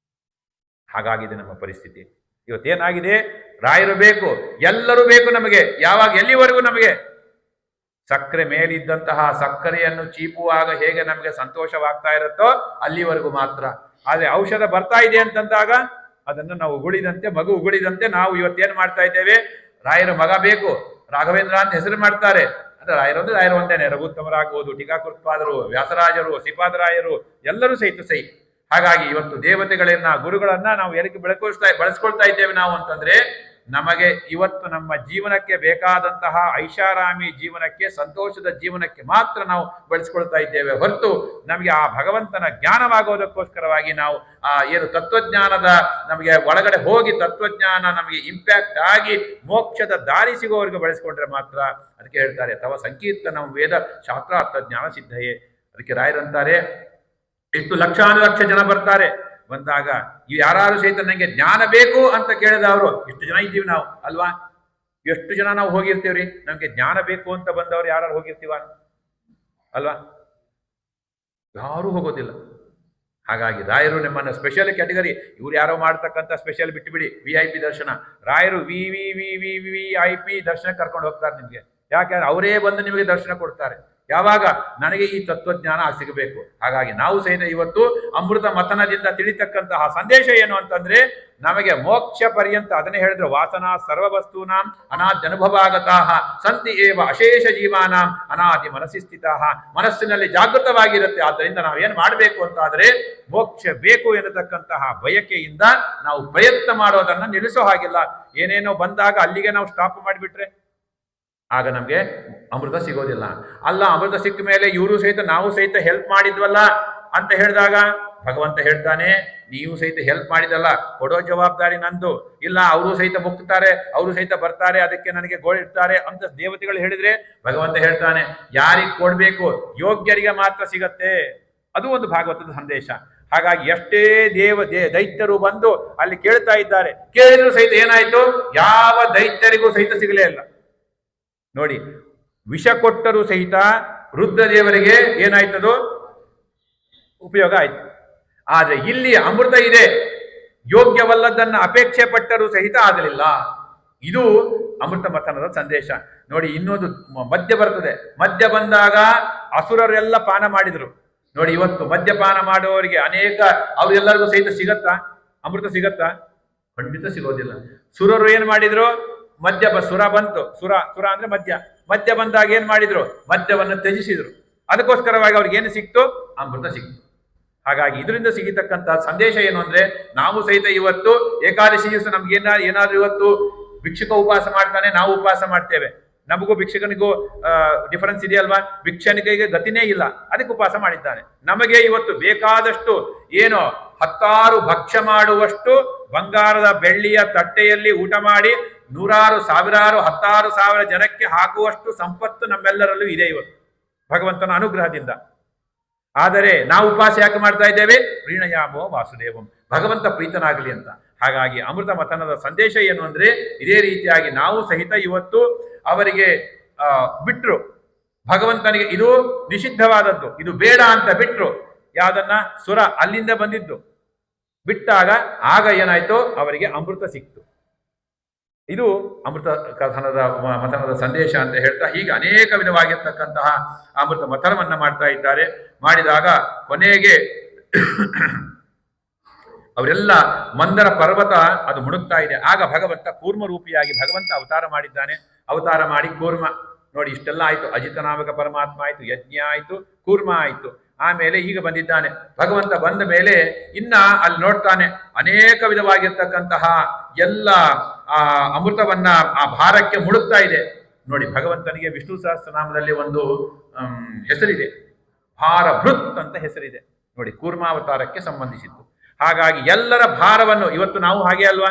ಹಾಗಾಗಿದೆ ನಮ್ಮ ಪರಿಸ್ಥಿತಿ. ಇವತ್ತೇನಾಗಿದೆ, ರಾಯರು ಬೇಕು, ಎಲ್ಲರೂ ಬೇಕು ನಮಗೆ. ಯಾವಾಗ, ಎಲ್ಲಿವರೆಗೂ ನಮಗೆ ಸಕ್ಕರೆ ಮೇಲಿದ್ದಂತಹ ಸಕ್ಕರೆಯನ್ನು ಚೀಪುವಾಗ ಹೇಗೆ ನಮಗೆ ಸಂತೋಷವಾಗ್ತಾ ಇರುತ್ತೋ ಅಲ್ಲಿವರೆಗೂ ಮಾತ್ರ. ಆದ್ರೆ ಔಷಧ ಬರ್ತಾ ಇದೆ ಅಂತಂದಾಗ ಅದನ್ನು ನಾವು ಉಗುಳಿದಂತೆ, ಮಗು ಉಗುಳಿದಂತೆ ನಾವು ಇವತ್ತೇನು ಮಾಡ್ತಾ ಇದ್ದೇವೆ, ರಾಯರ ಮಗ ಬೇಕು, ರಾಘವೇಂದ್ರ ಅಂತ ಹೆಸರು ಮಾಡ್ತಾರೆ. ಅಂದ್ರೆ ರಾಯರು ಅಂದ್ರೆ ರಾಯರು ಒಂದೇನೆ, ರಘುತ್ತಮರಾಗ್ಬೋದು, ಟೀಕಾಕೃತ್ಪಾದರು, ವ್ಯಾಸರಾಜರು, ಶ್ರೀಪಾದರಾಯರು ಎಲ್ಲರೂ ಸಹಿತ ಸಹಿ. ಹಾಗಾಗಿ ಇವತ್ತು ದೇವತೆಗಳನ್ನ, ಗುರುಗಳನ್ನ ನಾವು ಎದಕ್ಕೆ ಬಳಸ್ಕೊಳ್ತಾ ಇದ್ದೇವೆ ನಾವು ಅಂತಂದ್ರೆ, ನಮಗೆ ಇವತ್ತು ನಮ್ಮ ಜೀವನಕ್ಕೆ ಬೇಕಾದಂತಹ ಐಷಾರಾಮಿ ಜೀವನಕ್ಕೆ, ಸಂತೋಷದ ಜೀವನಕ್ಕೆ ಮಾತ್ರ ನಾವು ಬಳಸ್ಕೊಳ್ತಾ ಇದ್ದೇವೆ ಹೊರತು ನಮಗೆ ಆ ಭಗವಂತನ ಜ್ಞಾನವಾಗೋದಕ್ಕೋಸ್ಕರವಾಗಿ ನಾವು ಏನು ತತ್ವಜ್ಞಾನದ ನಮಗೆ ಒಳಗಡೆ ಹೋಗಿ ತತ್ವಜ್ಞಾನ ನಮಗೆ ಇಂಪ್ಯಾಕ್ಟ್ ಆಗಿ ಮೋಕ್ಷದ ದಾರಿ ಸಿಗೋವರೆಗೂ ಬಳಸ್ಕೊಂಡ್ರೆ ಮಾತ್ರ. ಅದಕ್ಕೆ ಹೇಳ್ತಾರೆ, ತವ ಸಂಕೀರ್ತನಂ ವೇದ ಶಾಸ್ತ್ರಾರ್ಥ ಜ್ಞಾನ ಸಿದ್ಧಯೇ. ಅದಕ್ಕೆ ರಾಯರಂತಾರೆ, ಎಷ್ಟು ಲಕ್ಷಾನುಲಕ್ಷ ಜನ ಬರ್ತಾರೆ, ಬಂದಾಗ ಯಾರು ಸಹಿತ ನಂಗೆ ಜ್ಞಾನ ಬೇಕು ಅಂತ ಕೇಳಿದವರು ಎಷ್ಟು ಜನ ಇದ್ದೀವಿ ನಾವು ಅಲ್ವಾ. ಎಷ್ಟು ಜನ ನಾವು ಹೋಗಿರ್ತೀವ್ರಿ, ನಮ್ಗೆ ಜ್ಞಾನ ಬೇಕು ಅಂತ ಬಂದವರು ಯಾರು ಹೋಗಿರ್ತೀವ ಅಲ್ವಾ? ಯಾರೂ ಹೋಗೋದಿಲ್ಲ. ಹಾಗಾಗಿ ರಾಯರು ನಿಮ್ಮನ್ನ ಸ್ಪೆಷಲ್ ಕ್ಯಾಟಗರಿ, ಇವ್ರು ಯಾರೋ ಮಾಡ್ತಕ್ಕಂಥ ಸ್ಪೆಷಲ್ ಬಿಟ್ಟು ಬಿಡಿ, VIP ದರ್ಶನ. ರಾಯರು VIP ದರ್ಶನ ಕರ್ಕೊಂಡು ಹೋಗ್ತಾರೆ ನಿಮ್ಗೆ. ಯಾಕಂದ್ರೆ ಅವರೇ ಬಂದು ನಿಮಗೆ ದರ್ಶನ ಕೊಡ್ತಾರೆ. ಯಾವಾಗ, ನನಗೆ ಈ ತತ್ವಜ್ಞಾನ ಸಿಗಬೇಕು. ಹಾಗಾಗಿ ನಾವು ಸಹಿತ ಇವತ್ತು ಅಮೃತ ಮಥನದಿಂದ ತಿಳಿತಕ್ಕಂತಹ ಸಂದೇಶ ಏನು ಅಂತಂದ್ರೆ, ನಮಗೆ ಮೋಕ್ಷ ಪರ್ಯಂತ, ಅದನ್ನೇ ಹೇಳಿದ್ರು, ವಾಸನಾ ಸರ್ವವಸ್ತೂನಾಂ ಅನಾದ್ಯನುಭವಾಗತಾಹ ಸಂತಿ ಏವ ಅಶೇಷ ಜೀವಾನಾಂ ಅನಾದಿ ಮನಸ್ಸಿ ಸ್ಥಿತಾಹ. ಮನಸ್ಸಿನಲ್ಲಿ ಜಾಗೃತವಾಗಿರುತ್ತೆ. ಆದ್ದರಿಂದ ನಾವೇನು ಮಾಡಬೇಕು ಅಂತಾದ್ರೆ, ಮೋಕ್ಷ ಬೇಕು ಎನ್ನತಕ್ಕಂತಹ ಬಯಕೆಯಿಂದ ನಾವು ಪ್ರಯತ್ನ ಮಾಡೋದನ್ನ ನಿಲ್ಲಿಸೋ ಹಾಗಿಲ್ಲ. ಏನೇನೋ ಬಂದಾಗ ಅಲ್ಲಿಗೆ ನಾವು ಸ್ಟಾಪ್ ಮಾಡಿಬಿಟ್ರೆ ಆಗ ನಮಗೆ ಅಮೃತ ಸಿಗೋದಿಲ್ಲ. ಅಲ್ಲ, ಅಮೃತ ಸಿಕ್ಕ ಮೇಲೆ ಇವರು ಸಹಿತ ನಾವು ಸಹಿತ ಹೆಲ್ಪ್ ಮಾಡಿದ್ವಲ್ಲ ಅಂತ ಹೇಳಿದಾಗ ಭಗವಂತ ಹೇಳ್ತಾನೆ, ನೀವು ಸಹಿತ ಹೆಲ್ಪ್ ಮಾಡಿದಲ್ಲ, ಕೊಡೋ ಜವಾಬ್ದಾರಿ ನಂದು. ಇಲ್ಲ, ಅವರು ಸಹಿತ ಮುಕ್ತಾರೆ, ಅವರು ಸಹಿತ ಬರ್ತಾರೆ, ಅದಕ್ಕೆ ನನಗೆ ಗೋಳಿಡ್ತಾರೆ ಅಂತ ದೇವತೆಗಳು ಹೇಳಿದ್ರೆ ಭಗವಂತ ಹೇಳ್ತಾನೆ, ಯಾರಿಗೆ ಕೊಡ್ಬೇಕು, ಯೋಗ್ಯರಿಗೆ ಮಾತ್ರ ಸಿಗತ್ತೆ. ಅದು ಒಂದು ಭಾಗವತದ ಸಂದೇಶ. ಹಾಗಾಗಿ ಎಷ್ಟೇ ದೈತ್ಯರು ಬಂದು ಅಲ್ಲಿ ಕೇಳ್ತಾ ಇದ್ದಾರೆ, ಕೇಳಿದ್ರು ಸಹಿತ ಏನಾಯ್ತು, ಯಾವ ದೈತ್ಯರಿಗೂ ಸಹಿತ ಸಿಗಲೇ ಇಲ್ಲ. ನೋಡಿ, ವಿಷ ಕೊಟ್ಟರು ಸಹಿತ ರುದ್ರದೇವರಿಗೆ ಏನಾಯ್ತದು, ಉಪಯೋಗ ಆಯ್ತು. ಆದ್ರೆ ಇಲ್ಲಿ ಅಮೃತ ಇದೆ, ಯೋಗ್ಯವಲ್ಲದನ್ನ ಅಪೇಕ್ಷೆ ಪಟ್ಟರೂ ಸಹಿತ ಆಗಲಿಲ್ಲ. ಇದು ಅಮೃತ ಮಥನದ ಸಂದೇಶ. ನೋಡಿ, ಇನ್ನೊಂದು ಮದ್ಯ ಬರ್ತದೆ. ಮದ್ಯ ಬಂದಾಗ ಅಸುರರೆಲ್ಲ ಪಾನ ಮಾಡಿದ್ರು. ನೋಡಿ, ಇವತ್ತು ಮದ್ಯಪಾನ ಮಾಡುವವರಿಗೆ ಅನೇಕ, ಅವರೆಲ್ಲರಿಗೂ ಸಹಿತ ಸಿಗತ್ತಾ ಅಮೃತ? ಸಿಗತ್ತಾ? ಖಂಡಿತ ಸಿಗೋದಿಲ್ಲ. ಸುರರು ಏನ್ ಮಾಡಿದ್ರು, ಸುರ ಬಂತು, ಸುರ ಅಂದ್ರೆ ಮದ್ಯ ಬಂದಾಗ ಏನ್ ಮಾಡಿದ್ರು, ಮದ್ಯವನ್ನು ತ್ಯಜಿಸಿದ್ರು. ಅದಕ್ಕೋಸ್ಕರವಾಗಿ ಅವ್ರಿಗೆ ಏನು ಸಿಕ್ತು, ಅಮೃತ ಸಿಕ್ತು. ಹಾಗಾಗಿ ಇದರಿಂದ ಸಿಗತಕ್ಕಂತಹ ಸಂದೇಶ ಏನು ಅಂದ್ರೆ, ನಾವು ಸಹಿತ ಇವತ್ತು ಏಕಾದಶಿ ದಿವಸ ನಮ್ಗೆ ಏನಾದ್ರೂ ಇವತ್ತು ಭಿಕ್ಷುಕ ಉಪವಾಸ ಮಾಡ್ತಾನೆ, ನಾವು ಉಪವಾಸ ಮಾಡ್ತೇವೆ. ನಮಗೂ ಭಿಕ್ಷಕನಿಗೂ ಡಿಫರೆನ್ಸ್ ಇದೆಯಲ್ವಾ? ಭಿಕ್ಷನಿಗೆ ಗತಿನೇ ಇಲ್ಲ, ಅದಕ್ಕೆ ಉಪವಾಸ ಮಾಡಿದ್ದಾನೆ. ನಮಗೆ ಇವತ್ತು ಬೇಕಾದಷ್ಟು ಏನು 10 ಭಕ್ಷ್ಯ ಮಾಡುವಷ್ಟು ಬಂಗಾರದ ಬೆಳ್ಳಿಯ ತಟ್ಟೆಯಲ್ಲಿ ಊಟ ಮಾಡಿ 100 ಸಾವಿರಾರು 10,000 ಜನಕ್ಕೆ ಹಾಕುವಷ್ಟು ಸಂಪತ್ತು ನಮ್ಮೆಲ್ಲರಲ್ಲೂ ಇದೆ ಇವತ್ತು ಭಗವಂತನ ಅನುಗ್ರಹದಿಂದ. ಆದರೆ ನಾವು ಉಪವಾಸ ಯಾಕೆ ಮಾಡ್ತಾ ಇದ್ದೇವೆ? ಪ್ರೀಣಯಾಮೋ ವಾಸುದೇವಂ, ಭಗವಂತ ಪ್ರೀತನಾಗಲಿ ಅಂತ. ಹಾಗಾಗಿ ಅಮೃತ ಮಥನದ ಸಂದೇಶ ಏನು ಅಂದ್ರೆ, ಇದೇ ರೀತಿಯಾಗಿ ನಾವು ಸಹಿತ ಇವತ್ತು ಅವರಿಗೆ ಬಿಟ್ರು, ಭಗವಂತನಿಗೆ ಇದು ನಿಷಿದ್ಧವಾದದ್ದು, ಇದು ಬೇಡ ಅಂತ ಬಿಟ್ರು. ಯಾವ್ದನ್ನ? ಸುರ ಅಲ್ಲಿಂದ ಬಂದಿದ್ದು ಬಿಟ್ಟಾಗ ಆಗ ಏನಾಯ್ತು, ಅವರಿಗೆ ಅಮೃತ ಸಿಕ್ತು. ಇದು ಅಮೃತ ಮಥನದ ಸಂದೇಶ ಅಂತ ಹೇಳ್ತಾ, ಹೀಗೆ ಅನೇಕ ವಿಧವಾಗಿರ್ತಕ್ಕಂತಹ ಅಮೃತ ಮಥನವನ್ನ ಮಾಡ್ತಾ ಇದ್ದಾರೆ. ಮಾಡಿದಾಗ ಕೊನೆಗೆ ಅವರೆಲ್ಲ ಮಂದರ ಪರ್ವತ ಅದು ಮುಣುಗ್ತಾ ಇದೆ. ಆಗ ಭಗವಂತ ಕೂರ್ಮ ರೂಪಿಯಾಗಿ ಭಗವಂತ ಅವತಾರ ಮಾಡಿದ್ದಾನೆ. ಅವತಾರ ಮಾಡಿ ಕೂರ್ಮ, ನೋಡಿ ಇಷ್ಟೆಲ್ಲ ಆಯ್ತು. ಅಜಿತನಾಮಕ ಪರಮಾತ್ಮ ಆಯ್ತು, ಯಜ್ಞ ಆಯ್ತು, ಕೂರ್ಮ ಆಯ್ತು. ಆಮೇಲೆ ಈಗ ಬಂದಿದ್ದಾನೆ ಭಗವಂತ. ಬಂದ ಮೇಲೆ ಇನ್ನ ಅಲ್ಲಿ ನೋಡ್ತಾನೆ, ಅನೇಕ ವಿಧವಾಗಿರ್ತಕ್ಕಂತಹ ಎಲ್ಲ ಆ ಅಮೃತವನ್ನ ಆ ಭಾರಕ್ಕೆ ಮುಳುಗ್ತಾ ಇದೆ. ನೋಡಿ, ಭಗವಂತನಿಗೆ ವಿಷ್ಣು ಸಹಸ್ರನಾಮದಲ್ಲಿ ಒಂದು ಹೆಸರಿದೆ, ಭಾರಭೃತ್ ಅಂತ ಹೆಸರಿದೆ. ನೋಡಿ, ಕೂರ್ಮಾವತಾರಕ್ಕೆ ಸಂಬಂಧಿಸಿದ್ದು. ಹಾಗಾಗಿ ಎಲ್ಲರ ಭಾರವನ್ನು ಇವತ್ತು ನಾವು ಹಾಗೆ ಅಲ್ವಾ?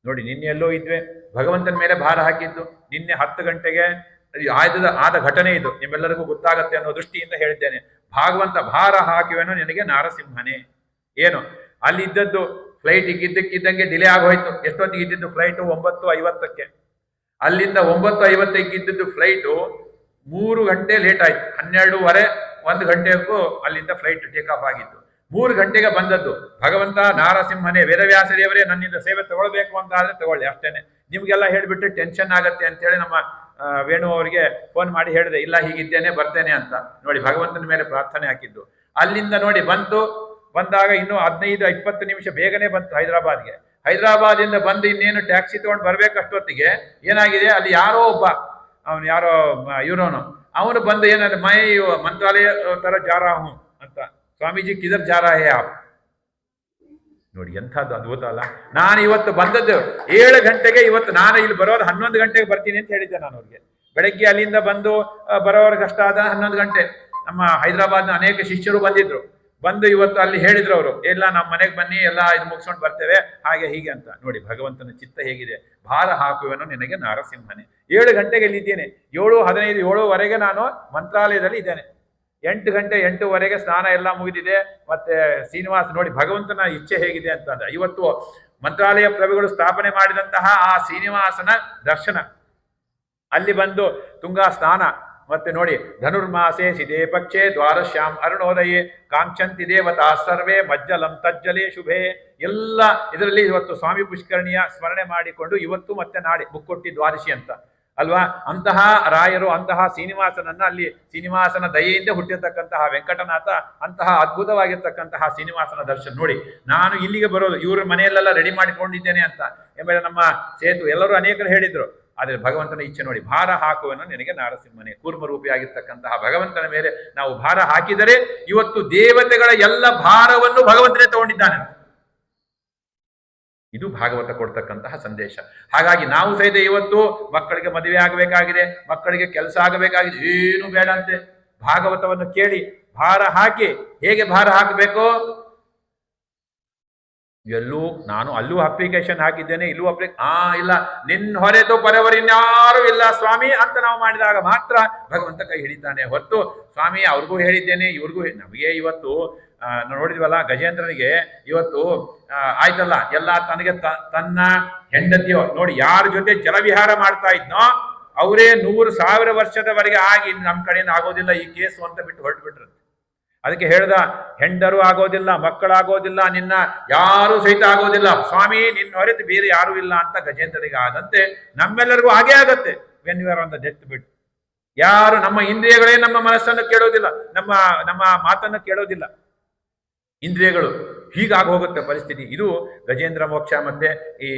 ನೋಡಿ, ನಿನ್ನೆ ಎಲ್ಲೋ ಇದ್ವೆ, ಭಗವಂತನ ಮೇಲೆ ಭಾರ ಹಾಕಿದ್ದು. ನಿನ್ನೆ 10 ಗಂಟೆಗೆ ಆದ ಘಟನೆ ಇದು, ನಿಮ್ಮೆಲ್ಲರಿಗೂ ಗೊತ್ತಾಗತ್ತೆ ಅನ್ನೋ ದೃಷ್ಟಿಯಿಂದ ಹೇಳಿದ್ದೇನೆ. ಭಾಗವಂತ ಭಾರ ಹಾಕಿವೇನೋ ನಿನಗೆ ನಾರಸಿಂಹನೇ. ಏನು ಅಲ್ಲಿ ಇದ್ದದ್ದು ಫ್ಲೈಟ್ ಇದ್ದಕ್ಕಿದ್ದಂಗೆ ಡಿಲೇ ಆಗೋಯ್ತು. ಎಷ್ಟೊತ್ತಿಗೆ ಇದ್ದಿದ್ದು ಫ್ಲೈಟು? 9:50ಕ್ಕೆ. ಅಲ್ಲಿಂದ 9:50ಕ್ಕೆ ಇದ್ದಿದ್ದು ಫ್ಲೈಟು 3 ಗಂಟೆ ಲೇಟ್ ಆಯ್ತು. 12:15 1 ಗಂಟೆಗೂ ಅಲ್ಲಿಂದ ಫ್ಲೈಟ್ ಟೇಕ್ ಆಫ್ ಆಗಿತ್ತು. 3 ಗಂಟೆಗೆ ಬಂದದ್ದು. ಭಗವಂತ ನಾರಸಿಂಹನೇ, ವೇದವ್ಯಾಸ ದೇವರೇ ನನ್ನಿಂದ ಸೇವೆ ತಗೊಳ್ಬೇಕು ಅಂತ ಆದ್ರೆ ತಗೊಳ್ಳಿ, ಅಷ್ಟೇನೆ. ನಿಮ್ಗೆಲ್ಲ ಹೇಳ್ಬಿಟ್ಟು ಟೆನ್ಷನ್ ಆಗತ್ತೆ ಅಂತೇಳಿ ನಮ್ಮ ವೇಣು ಅವರಿಗೆ ಫೋನ್ ಮಾಡಿ ಹೇಳಿದೆ, ಇಲ್ಲ ಹೀಗಿದ್ದೇನೆ ಬರ್ತೇನೆ ಅಂತ. ನೋಡಿ, ಭಗವಂತನ ಮೇಲೆ ಪ್ರಾರ್ಥನೆ ಹಾಕಿದ್ದು. ಅಲ್ಲಿಂದ ನೋಡಿ ಬಂದಾಗ ಇನ್ನೂ 15-20 ನಿಮಿಷ ಬೇಗನೆ ಬಂತು ಹೈದರಾಬಾದ್ಗೆ. ಹೈದರಾಬಾದಿಂದ ಬಂದು ಇನ್ನೇನು ಟ್ಯಾಕ್ಸಿ ತಗೊಂಡು ಬರ್ಬೇಕಷ್ಟೊತ್ತಿಗೆ ಏನಾಗಿದೆ, ಅಲ್ಲಿ ಯಾರೋ ಒಬ್ಬ ಯಾರೋ ಇವರೋನು ಅವನು ಬಂದು ಏನಂದ್ರೆ, ಮೈ ಮಂತ್ರಾಲಯ ತರ ಜಾರಾ ಹೂಂ ಅಂತ, ಸ್ವಾಮೀಜಿ ಕಿದರ್ ಜಾರಾ ಹೇ ಆಪ್. ನೋಡಿ, ಎಂಥದ್ದು ಅದ್ಭುತ ಅಲ್ಲ. ನಾನು ಇವತ್ತು ಬಂದದ್ದು 7 ಗಂಟೆಗೆ, ಇವತ್ತು ನಾನು ಇಲ್ಲಿ ಬರೋದು 11 ಗಂಟೆಗೆ ಬರ್ತೀನಿ ಅಂತ ಹೇಳಿದ್ದೆ ನಾನು ಅವ್ರಿಗೆ. ಬೆಳಗ್ಗೆ ಅಲ್ಲಿಂದ ಬಂದು ಬರೋವ್ರಿಗೆ ಕಷ್ಟ ಆದ 11 ಗಂಟೆ. ನಮ್ಮ ಹೈದರಾಬಾದ್ನ ಅನೇಕ ಶಿಷ್ಯರು ಬಂದಿದ್ರು. ಬಂದು ಇವತ್ತು ಅಲ್ಲಿ ಹೇಳಿದ್ರು ಅವರು, ಎಲ್ಲ ನಮ್ಮ ಮನೆಗೆ ಬನ್ನಿ, ಎಲ್ಲ ಇದು ಮುಗಿಸ್ಕೊಂಡು ಬರ್ತೇವೆ, ಹಾಗೆ ಹೀಗೆ ಅಂತ. ನೋಡಿ, ಭಗವಂತನ ಚಿತ್ತ ಹೇಗಿದೆ. ಭಾರ ಹಾಕುವೆನೋ ನಿನಗೆ ನಾರಸಿಂಹನೇ. 7 ಗಂಟೆಗೆ ಇಲ್ಲಿದ್ದೇನೆ, 7:15 7:00ವರೆಗೆ ನಾನು ಮಂತ್ರಾಲಯದಲ್ಲಿ ಇದ್ದೇನೆ. 8 ಗಂಟೆ 8:00ವರೆಗೆ ಸ್ನಾನ ಎಲ್ಲ ಮುಗಿದಿದೆ. ಮತ್ತೆ ಶ್ರೀನಿವಾಸ, ನೋಡಿ ಭಗವಂತನ ಇಚ್ಛೆ ಹೇಗಿದೆ ಅಂತಂದ್ರೆ, ಇವತ್ತು ಮಂತ್ರಾಲಯ ಪ್ರಭುಗಳು ಸ್ಥಾಪನೆ ಮಾಡಿದಂತಹ ಆ ಶ್ರೀನಿವಾಸನ ದರ್ಶನ, ಅಲ್ಲಿ ಬಂದು ತುಂಗಾ ಸ್ನಾನ, ಮತ್ತೆ ನೋಡಿ ಧನುರ್ಮಾಸೆ ಸಿದೇ ಪಕ್ಷೆ ದ್ವಾರಶ್ಯಾಮ್ ಅರುಣೋದಯೇ ಕಾಂಕ್ಷಂತಿ ದೇವತಾ ಸರ್ವೇ ಮಜ್ಜಲಂ ತಜ್ಜಲೇ ಶುಭೆ. ಎಲ್ಲ ಇದರಲ್ಲಿ ಇವತ್ತು ಸ್ವಾಮಿ ಪುಷ್ಕರಣಿಯ ಸ್ಮರಣೆ ಮಾಡಿಕೊಂಡು ಇವತ್ತು ಮತ್ತೆ ನಾಳೆ ಮುಕ್ಕೊಟ್ಟಿ ದ್ವಾದಶಿ ಅಂತ ಅಲ್ವಾ? ಅಂತಹ ರಾಯರು, ಅಂತಹ ಶ್ರೀನಿವಾಸನನ್ನ, ಅಲ್ಲಿ ಶ್ರೀನಿವಾಸನ ದಯೆಯಿಂದ ಹುಟ್ಟಿರ್ತಕ್ಕಂತಹ ವೆಂಕಟನಾಥ, ಅಂತಹ ಅದ್ಭುತವಾಗಿರ್ತಕ್ಕಂತಹ ಶ್ರೀನಿವಾಸನ ದರ್ಶನ. ನೋಡಿ, ನಾನು ಇಲ್ಲಿಗೆ ಬರೋದು ಇವ್ರ ಮನೆಯಲ್ಲೆಲ್ಲ ರೆಡಿ ಮಾಡಿಕೊಂಡಿದ್ದೇನೆ ಅಂತ ಆಮೇಲೆ ನಮ್ಮ ಸೇತು ಎಲ್ಲರೂ ಅನೇಕರು ಹೇಳಿದ್ರು. ಆದರೆ ಭಗವಂತನ ಇಚ್ಛೆ ನೋಡಿ, ಭಾರ ಹಾಕುವನು ನಿನಗೆ ನಾರಸಿಂಹನೇ. ಕೂರ್ಮರೂಪಿಯಾಗಿರ್ತಕ್ಕಂತಹ ಭಗವಂತನ ಮೇಲೆ ನಾವು ಭಾರ ಹಾಕಿದರೆ ಇವತ್ತು ದೇವತೆಗಳ ಎಲ್ಲ ಭಾರವನ್ನು ಭಗವಂತನೇ ತಗೊಂಡಿದ್ದಾನೆ. ಇದು ಭಾಗವತ ಕೊಡ್ತಕ್ಕಂತಹ ಸಂದೇಶ. ಹಾಗಾಗಿ ನಾವು ಸಹಿತ ಇವತ್ತು ಮಕ್ಕಳಿಗೆ ಮದುವೆ ಆಗಬೇಕಾಗಿದೆ, ಮಕ್ಕಳಿಗೆ ಕೆಲಸ ಆಗಬೇಕಾಗಿದೆ, ಏನು ಬೇಡ ಅಂತೆ. ಭಾಗವತವನ್ನು ಕೇಳಿ ಭಾರ ಹಾಕಿ. ಹೇಗೆ ಭಾರ ಹಾಕಬೇಕು? ಎಲ್ಲೂ ನಾನು ಅಲ್ಲೂ ಅಪ್ಲಿಕೇಶನ್ ಹಾಕಿದ್ದೇನೆ, ಇಲ್ಲೂ ಇಲ್ಲ, ನಿನ್ನ ಹೊರೆತು ಪರವರಿನ್ಯಾರು ಇಲ್ಲ ಸ್ವಾಮಿ ಅಂತ ನಾವು ಮಾಡಿದಾಗ ಮಾತ್ರ ಭಗವಂತ ಕೈ ಹಿಡಿತಾನೆ ಹೊರತು ಸ್ವಾಮಿ ಅವ್ರಿಗೂ ಹೇಳಿದ್ದೇನೆ ಇವ್ರಿಗೂ. ನಮಗೆ ಇವತ್ತು ನೋಡಿದ್ವಲ್ಲ, ಗಜೇಂದ್ರನಿಗೆ ಇವತ್ತು ಆಯ್ತಲ್ಲ, ಎಲ್ಲ ತನಗೆ ತನ್ನ ಹೆಂಡತಿಯೋ ನೋಡಿ ಯಾರ ಜೊತೆ ಜಲವಿಹಾರ ಮಾಡ್ತಾ ಇದ್ನೋ ಅವರೇ 100,000 ವರ್ಷದವರೆಗೆ ಆಗಿ ನಮ್ಮ ಕಡೆಯಿಂದ ಆಗೋದಿಲ್ಲ ಈ ಕೇಸು ಅಂತ ಬಿಟ್ಟು ಹೊರಟು ಬಿಟ್ರು. ಅದಕ್ಕೆ ಹೇಳ್ದ, ಹೆಂಡರು ಆಗೋದಿಲ್ಲ, ಮಕ್ಕಳಾಗೋದಿಲ್ಲ, ನಿನ್ನ ಯಾರು ಸಹಿತ ಆಗೋದಿಲ್ಲ ಸ್ವಾಮಿ, ನಿನ್ನ ಹೊರತು ಬೇರೆ ಯಾರು ಇಲ್ಲ ಅಂತ ಗಜೇಂದ್ರನಿಗೆ ಆದಂತೆ ನಮ್ಮೆಲ್ಲರಿಗೂ ಹಾಗೆ ಆಗತ್ತೆ. When you are on the death bed. ಯಾರು ನಮ್ಮ ಇಂದ್ರಿಯಗಳೇ ನಮ್ಮ ಮನಸ್ಸನ್ನು ಕೇಳೋದಿಲ್ಲ, ನಮ್ಮ ಮಾತನ್ನು ಕೇಳೋದಿಲ್ಲ ಇಂದ್ರಿಯಗಳು. ಹೀಗಾಗಿ ಹೋಗುತ್ತೆ ಪರಿಸ್ಥಿತಿ. ಇದು ಗಜೇಂದ್ರ ಮೋಕ್ಷ ಮತ್ತೆ ಈ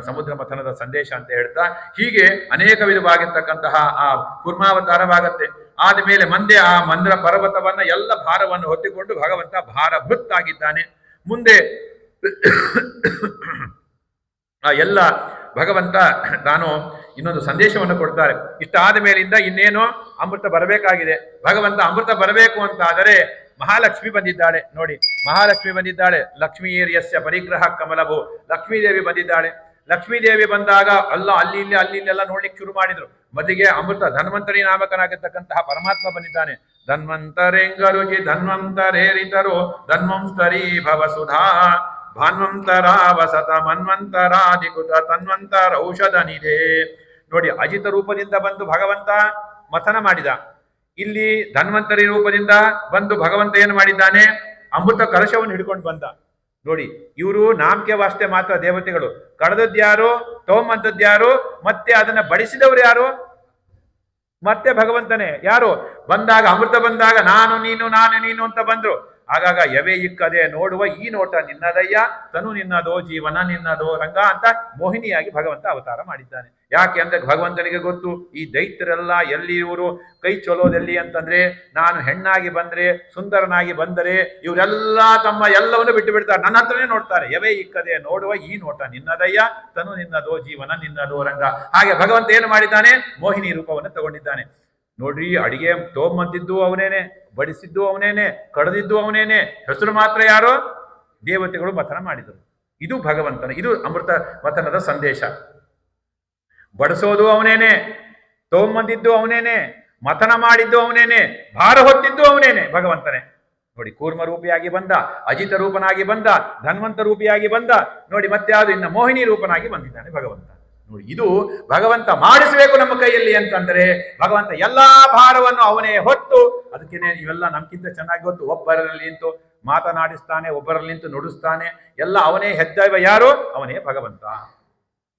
ಸಮುದ್ರ ಮಥನದ ಸಂದೇಶ ಅಂತ ಹೇಳ್ತಾ ಹೀಗೆ ಅನೇಕ ವಿಧವಾಗಿರ್ತಕ್ಕಂತಹ ಆ ಕೂರ್ಮಾವತಾರವಾಗತ್ತೆ. ಆದ ಮೇಲೆ ಮುಂದೆ ಆ ಮಂದ್ರ ಪರ್ವತವನ್ನ ಎಲ್ಲ ಭಾರವನ್ನು ಹೊತ್ತಿಕೊಂಡು ಭಗವಂತ ಭಾರಭೃತ್ತಾಗಿದ್ದಾನೆ. ಮುಂದೆ ಆ ಎಲ್ಲ ಭಗವಂತ ತಾನು ಇನ್ನೊಂದು ಸಂದೇಶವನ್ನು ಕೊಡ್ತಾರೆ. ಇಷ್ಟಾದ ಮೇಲಿಂದ ಇನ್ನೇನು ಅಮೃತ ಬರಬೇಕಾಗಿದೆ. ಭಗವಂತ ಅಮೃತ ಬರಬೇಕು ಅಂತ ಆದರೆ ಮಹಾಲಕ್ಷ್ಮಿ ಬಂದಿದ್ದಾಳೆ ನೋಡಿ. ಮಹಾಲಕ್ಷ್ಮಿ ಬಂದಿದ್ದಾಳೆ. ಲಕ್ಷ್ಮೀರ್ಯಸ್ಯ ಪರಿಗ್ರಹ ಕಮಲಭು. ಲಕ್ಷ್ಮೀದೇವಿ ಬಂದಿದ್ದಾಳೆ. ಲಕ್ಷ್ಮೀದೇವಿ ಬಂದಾಗ ಅಲ್ಲಿ ಇಲ್ಲೆಲ್ಲ ನೋಡ್ಲಿಕ್ಕೆ ಶುರು ಮಾಡಿದ್ರು. ಮೊದಲಿಗೆ ಅಮೃತ ಧನ್ವಂತರಿ ನಾಮಕನಾಗಿರ್ತಕ್ಕಂತಹ ಪರಮಾತ್ಮ ಬಂದಿದ್ದಾನೆ. ಧನ್ವಂತರೆಂಗರುಜಿ ಧನ್ವಂತರೇರಿತರು ಧನ್ವಂತರಿ ಭವಸುಧಾ ಭಾನ್ವಂತರ ವಸತ ಮನ್ವಂತರಾಧಿಕೃತ ತನ್ವಂತರ ಔಷಧ ನಿಧೆ. ನೋಡಿ, ಅಜಿತ ರೂಪದಿಂದ ಬಂದು ಭಗವಂತ ಮಥನ ಮಾಡಿದ. ಇಲ್ಲಿ ಧನ್ವಂತರಿ ರೂಪದಿಂದ ಬಂದು ಭಗವಂತ ಏನು ಮಾಡಿದ್ದಾನೆ? ಅಮೃತ ಕಲಶವನ್ನು ಹಿಡ್ಕೊಂಡು ಬಂದ. ನೋಡಿ, ಇವರು ನಾಮಕೆ ವಾಸ್ತೆ ಮಾತ್ರ ದೇವತೆಗಳು. ಕಳೆದದ್ಯಾರು, ತಗೊಂಬಂದದ್ಯಾರು, ಮತ್ತೆ ಅದನ್ನ ಬಡಿಸಿದವರು ಯಾರು? ಮತ್ತೆ ಭಗವಂತನೇ. ಯಾರು ಬಂದಾಗ ಅಮೃತ ಬಂದಾಗ ನಾನು ನೀನು ಅಂತ ಬಂದ್ರು. ಆಗಾಗ ಯವೇ ಇಕ್ಕದೆ ನೋಡುವ ಈ ನೋಟ ನಿನ್ನದಯ್ಯ, ತನು ನಿನ್ನದೋ ಜೀವನ ನಿನ್ನದೋ ರಂಗ ಅಂತ ಮೋಹಿನಿಯಾಗಿ ಭಗವಂತ ಅವತಾರ ಮಾಡಿದ್ದಾನೆ. ಯಾಕೆ ಅಂದ್ರೆ ಭಗವಂತನಿಗೆ ಗೊತ್ತು, ಈ ದೈತ್ಯರೆಲ್ಲ ಎಲ್ಲಿ ಇವರು ಕೈ ಚೊಲೋದೆಲ್ಲಿ ಅಂತಂದ್ರೆ ನಾನು ಹೆಣ್ಣಾಗಿ ಬಂದ್ರೆ, ಸುಂದರನಾಗಿ ಬಂದರೆ ಇವರೆಲ್ಲ ತಮ್ಮ ಎಲ್ಲವನ್ನು ಬಿಟ್ಟು ಬಿಡ್ತಾರೆ, ನನ್ನ ಹತ್ರನೇ ನೋಡ್ತಾರೆ. ಯವೇ ಇಕ್ಕದೆ ನೋಡುವ ಈ ನೋಟ ನಿನ್ನದಯ್ಯ, ತನು ನಿನ್ನದೋ ಜೀವನ ನಿನ್ನದೋ ರಂಗ. ಹಾಗೆ ಭಗವಂತ ಏನು ಮಾಡಿದ್ದಾನೆ? ಮೋಹಿನಿ ರೂಪವನ್ನು ತಗೊಂಡಿದ್ದಾನೆ. ನೋಡ್ರಿ, ಅಡಿಗೆ ತಗೊಂಬಂದಿದ್ದು ಅವನೇನೆ, ಬಡಿಸಿದ್ದು ಅವನೇನೆ, ಕಡದಿದ್ದು ಅವನೇನೆ. ಹೆಸರು ಮಾತ್ರ ಯಾರೋ ದೇವತೆಗಳು ಮಥನ ಮಾಡಿದರು. ಇದು ಭಗವಂತನ, ಇದು ಅಮೃತ ಮಥನದ ಸಂದೇಶ. ಬಡಿಸೋದು ಅವನೇನೆ, ತಗೊಂಬಂದಿದ್ದು ಅವನೇನೆ, ಮಥನ ಮಾಡಿದ್ದು ಅವನೇನೆ, ಭಾರ ಹೊತ್ತಿದ್ದು ಅವನೇನೆ, ಭಗವಂತನೇ. ನೋಡಿ, ಕೂರ್ಮ ರೂಪಿಯಾಗಿ ಬಂದ, ಅಜಿತ ರೂಪನಾಗಿ ಬಂದ, ಧನ್ವಂತ ರೂಪಿಯಾಗಿ ಬಂದ. ನೋಡಿ, ಮತ್ತೆ ಯಾವುದು ಇನ್ನು ಮೋಹಿನಿ ರೂಪನಾಗಿ ಬಂದಿದ್ದಾನೆ ಭಗವಂತ. ನೋಡಿ, ಇದು ಭಗವಂತ ಮಾಡಿಸಬೇಕು ನಮ್ಮ ಕೈಯಲ್ಲಿ ಅಂತಂದ್ರೆ ಭಗವಂತ ಎಲ್ಲಾ ಭಾರವನ್ನು ಅವನೇ ಹೊತ್ತು. ಅದಕ್ಕೇನೆ ಇವೆಲ್ಲ ನಮ್ಗಿಂತ ಚೆನ್ನಾಗಿ ಗೊತ್ತು. ಒಬ್ಬರಲ್ಲಿ ನಿಂತು ಮಾತನಾಡಿಸ್ತಾನೆ, ಒಬ್ಬರಲ್ಲಿ ನಿಂತು ನುಡಿಸ್ತಾನೆ. ಎಲ್ಲ ಅವನೇ ಹೆದ್ದವ ಯಾರು? ಅವನೇ ಭಗವಂತ.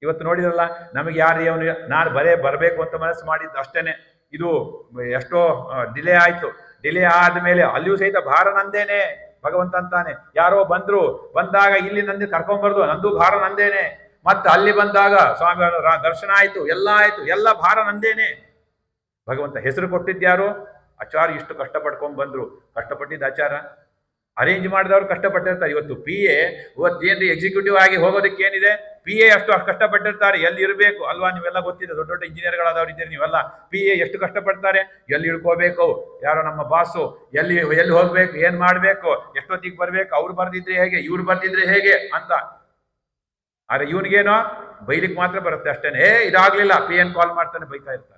ಇವತ್ತು ನೋಡಿದ್ರಲ್ಲ, ನಮಗೆ ಯಾರು ಅವನು ನಾನು ಬರಬೇಕು ಅಂತ ಮನಸ್ಸು ಮಾಡಿದ್ದು ಅಷ್ಟೇನೆ. ಇದು ಎಷ್ಟೋ ಡಿಲೇ ಆಯ್ತು. ಡಿಲೇ ಆದ್ಮೇಲೆ ಅಲ್ಲಿಯೂ ಸಹಿತ ಭಾರ ನಂದೇನೆ ಭಗವಂತ ಅಂತಾನೆ. ಯಾರೋ ಬಂದಾಗ ಇಲ್ಲಿ ನಂದು ಕರ್ಕೊಂಡ್ಬರ್ದು, ನಂದು ಭಾರ ನಂದೇನೆ. ಮತ್ತೆ ಅಲ್ಲಿ ಬಂದಾಗ ಸ್ವಾಮಿಗಳ ದರ್ಶನ ಆಯ್ತು, ಎಲ್ಲ ಆಯ್ತು, ಎಲ್ಲ ಭಾರ ನಂದೇನೆ. ಭಗವಂತ ಹೆಸರು ಕೊಟ್ಟಿದ್ಯಾರು? ಆಚಾರ್ಯ ಇಷ್ಟು ಕಷ್ಟಪಡ್ಕೊಂಡ್ ಬಂದ್ರು. ಕಷ್ಟಪಟ್ಟಿದ್ದ ಆಚಾರ ಅರೇಂಜ್ ಮಾಡಿದವ್ರು ಕಷ್ಟಪಟ್ಟಿರ್ತಾರೆ. ಇವತ್ತು PA ಇವತ್ತೇನ್ರಿ ಎಕ್ಸಿಕ್ಯೂಟಿವ್ ಆಗಿ ಹೋಗೋದಕ್ಕೆ ಏನಿದೆ? PA ಅಷ್ಟು ಕಷ್ಟಪಟ್ಟಿರ್ತಾರೆ. ಎಲ್ಲಿ ಇರಬೇಕು ಅಲ್ವಾ? ನೀವೆಲ್ಲ ಗೊತ್ತಿದೆ, ದೊಡ್ಡ ದೊಡ್ಡ ಇಂಜಿನಿಯರ್ಗಳಾದವ್ರು ಇದ್ದೀರಿ ನೀವೆಲ್ಲ. PA ಎಷ್ಟು ಕಷ್ಟಪಡ್ತಾರೆ, ಎಲ್ಲಿ ಇಳ್ಕೋಬೇಕು, ಯಾರೋ ನಮ್ಮ ಬಾಸು, ಎಲ್ಲಿ ಹೋಗ್ಬೇಕು, ಏನ್ ಮಾಡ್ಬೇಕು, ಎಷ್ಟೊತ್ತಿಗೆ ಬರ್ಬೇಕು, ಅವ್ರು ಬರ್ದಿದ್ರೆ ಹೇಗೆ, ಇವ್ರು ಬರ್ದಿದ್ರೆ ಹೇಗೆ ಅಂತ. ಆದ್ರೆ ಇವನಿಗೇನೋ ಬೈಲಿಕ್ಕೆ ಮಾತ್ರ ಬರುತ್ತೆ ಅಷ್ಟೇನೆ. ಇದಾಗ್ಲಿಲ್ಲ, PN ಕಾಲ್ ಮಾಡ್ತಾನೆ, ಬೈತಾ ಇರ್ತಾನೆ.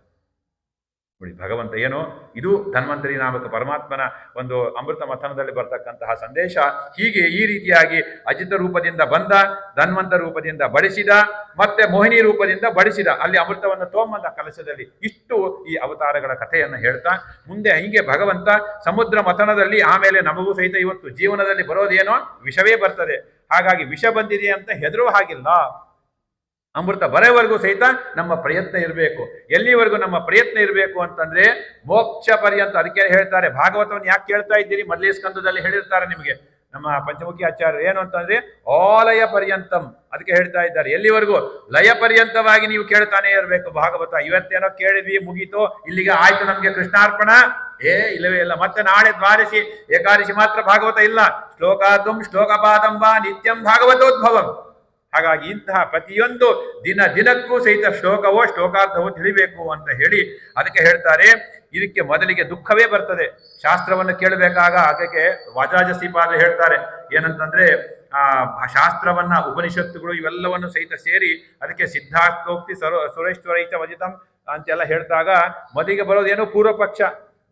ನೋಡಿ, ಭಗವಂತ ಏನು, ಇದು ಧನ್ವಂತರಿ ನಾಮಕ ಪರಮಾತ್ಮನ ಒಂದು ಅಮೃತ ಮಥನದಲ್ಲಿ ಬರ್ತಕ್ಕಂತಹ ಸಂದೇಶ. ಹೀಗೆ ಈ ರೀತಿಯಾಗಿ ಅಜಿತ ರೂಪದಿಂದ ಬಂದ, ಧನ್ವಂತ ರೂಪದಿಂದ ಬಡಿಸಿದ, ಮತ್ತೆ ಮೋಹಿನಿ ರೂಪದಿಂದ ಬಡಿಸಿದ, ಅಲ್ಲಿ ಅಮೃತವನ್ನು ತೋಂಬಂದ ಕಲಶದಲ್ಲಿ. ಇಷ್ಟು ಈ ಅವತಾರಗಳ ಕಥೆಯನ್ನು ಹೇಳ್ತಾ ಮುಂದೆ ಹೀಗೆ ಭಗವಂತ ಸಮುದ್ರ ಮಥನದಲ್ಲಿ ಆಮೇಲೆ ನಮಗೂ ಸಹಿತ ಇವತ್ತು ಜೀವನದಲ್ಲಿ ಬರೋದೇನೋ ವಿಷವೇ ಬರ್ತದೆ. ಹಾಗಾಗಿ ವಿಷ ಬಂದಿದೆ ಅಂತ ಹೆದರುವ ಹಾಗಿಲ್ಲ. ಅಮೃತ ಬರೋವರೆಗೂ ಸಹಿತ ನಮ್ಮ ಪ್ರಯತ್ನ ಇರಬೇಕು. ಎಲ್ಲಿವರೆಗೂ ನಮ್ಮ ಪ್ರಯತ್ನ ಇರಬೇಕು ಅಂತಂದ್ರೆ ಮೋಕ್ಷ ಪರ್ಯಂತ. ಅದಕ್ಕೆ ಹೇಳ್ತಾರೆ, ಭಾಗವತವನ್ನು ಯಾಕೆ ಕೇಳ್ತಾ ಇದ್ದೀರಿ? ಮೊದಲೇ ಸ್ಕಂದದಲ್ಲಿ ಹೇಳಿರ್ತಾರೆ ನಿಮಗೆ ನಮ್ಮ ಪಂಚಮುಖಿ ಆಚಾರ್ಯರು. ಏನು ಅಂತಂದ್ರೆ ಆಲಯ ಪರ್ಯಂತಂ. ಅದಕ್ಕೆ ಹೇಳ್ತಾ ಇದ್ದಾರೆ, ಎಲ್ಲಿವರೆಗೂ? ಲಯ ಪರ್ಯಂತವಾಗಿ ನೀವು ಕೇಳ್ತಾನೆ ಇರಬೇಕು ಭಾಗವತ. ಇವತ್ತೇನೋ ಕೇಳಿದ್ವಿ, ಮುಗೀತು, ಇಲ್ಲಿಗೆ ಆಯ್ತು, ನಮ್ಗೆ ಕೃಷ್ಣಾರ್ಪಣ, ಇಲ್ಲವೇ ಇಲ್ಲ. ಮತ್ತೆ ನಾಳೆ ದ್ವಾದಶಿ ಏಕಾದಶಿ ಮಾತ್ರ ಭಾಗವತ ಇಲ್ಲ. ಶ್ಲೋಕಾತುಂ ಶ್ಲೋಕಪಾತಂ ವಾ ನಿತ್ಯಂ ಭಾಗವತೋದ್ಭವಂ. ಹಾಗಾಗಿ ಇಂತಹ ಪ್ರತಿಯೊಂದು ದಿನಕ್ಕೂ ಸಹಿತ ಶ್ಲೋಕವೋ ಶ್ಲೋಕಾರ್ಥವೋ ತಿಳಿಬೇಕು ಅಂತ ಹೇಳಿ ಅದಕ್ಕೆ ಹೇಳ್ತಾರೆ. ಇದಕ್ಕೆ ಮೊದಲಿಗೆ ದುಃಖವೇ ಬರ್ತದೆ ಶಾಸ್ತ್ರವನ್ನು ಕೇಳಬೇಕಾಗ. ಅದಕ್ಕೆ ವಾಜಾಜ ಶ್ರೀಪಾದ ಹೇಳ್ತಾರೆ ಏನಂತಂದ್ರೆ ಶಾಸ್ತ್ರವನ್ನ ಉಪನಿಷತ್ತುಗಳು ಇವೆಲ್ಲವನ್ನು ಸಹಿತ ಸೇರಿ ಅದಕ್ಕೆ ಸಿದ್ಧಾರ್ಥೋಕ್ತಿ ಸುರೇಶ್ವರೈಚ ವಜಿತಂ ಅಂತೆಲ್ಲ ಹೇಳಿದಾಗ ಮೊದಲಿಗೆ ಬರೋದೇನು ಪೂರ್ವ ಪಕ್ಷ.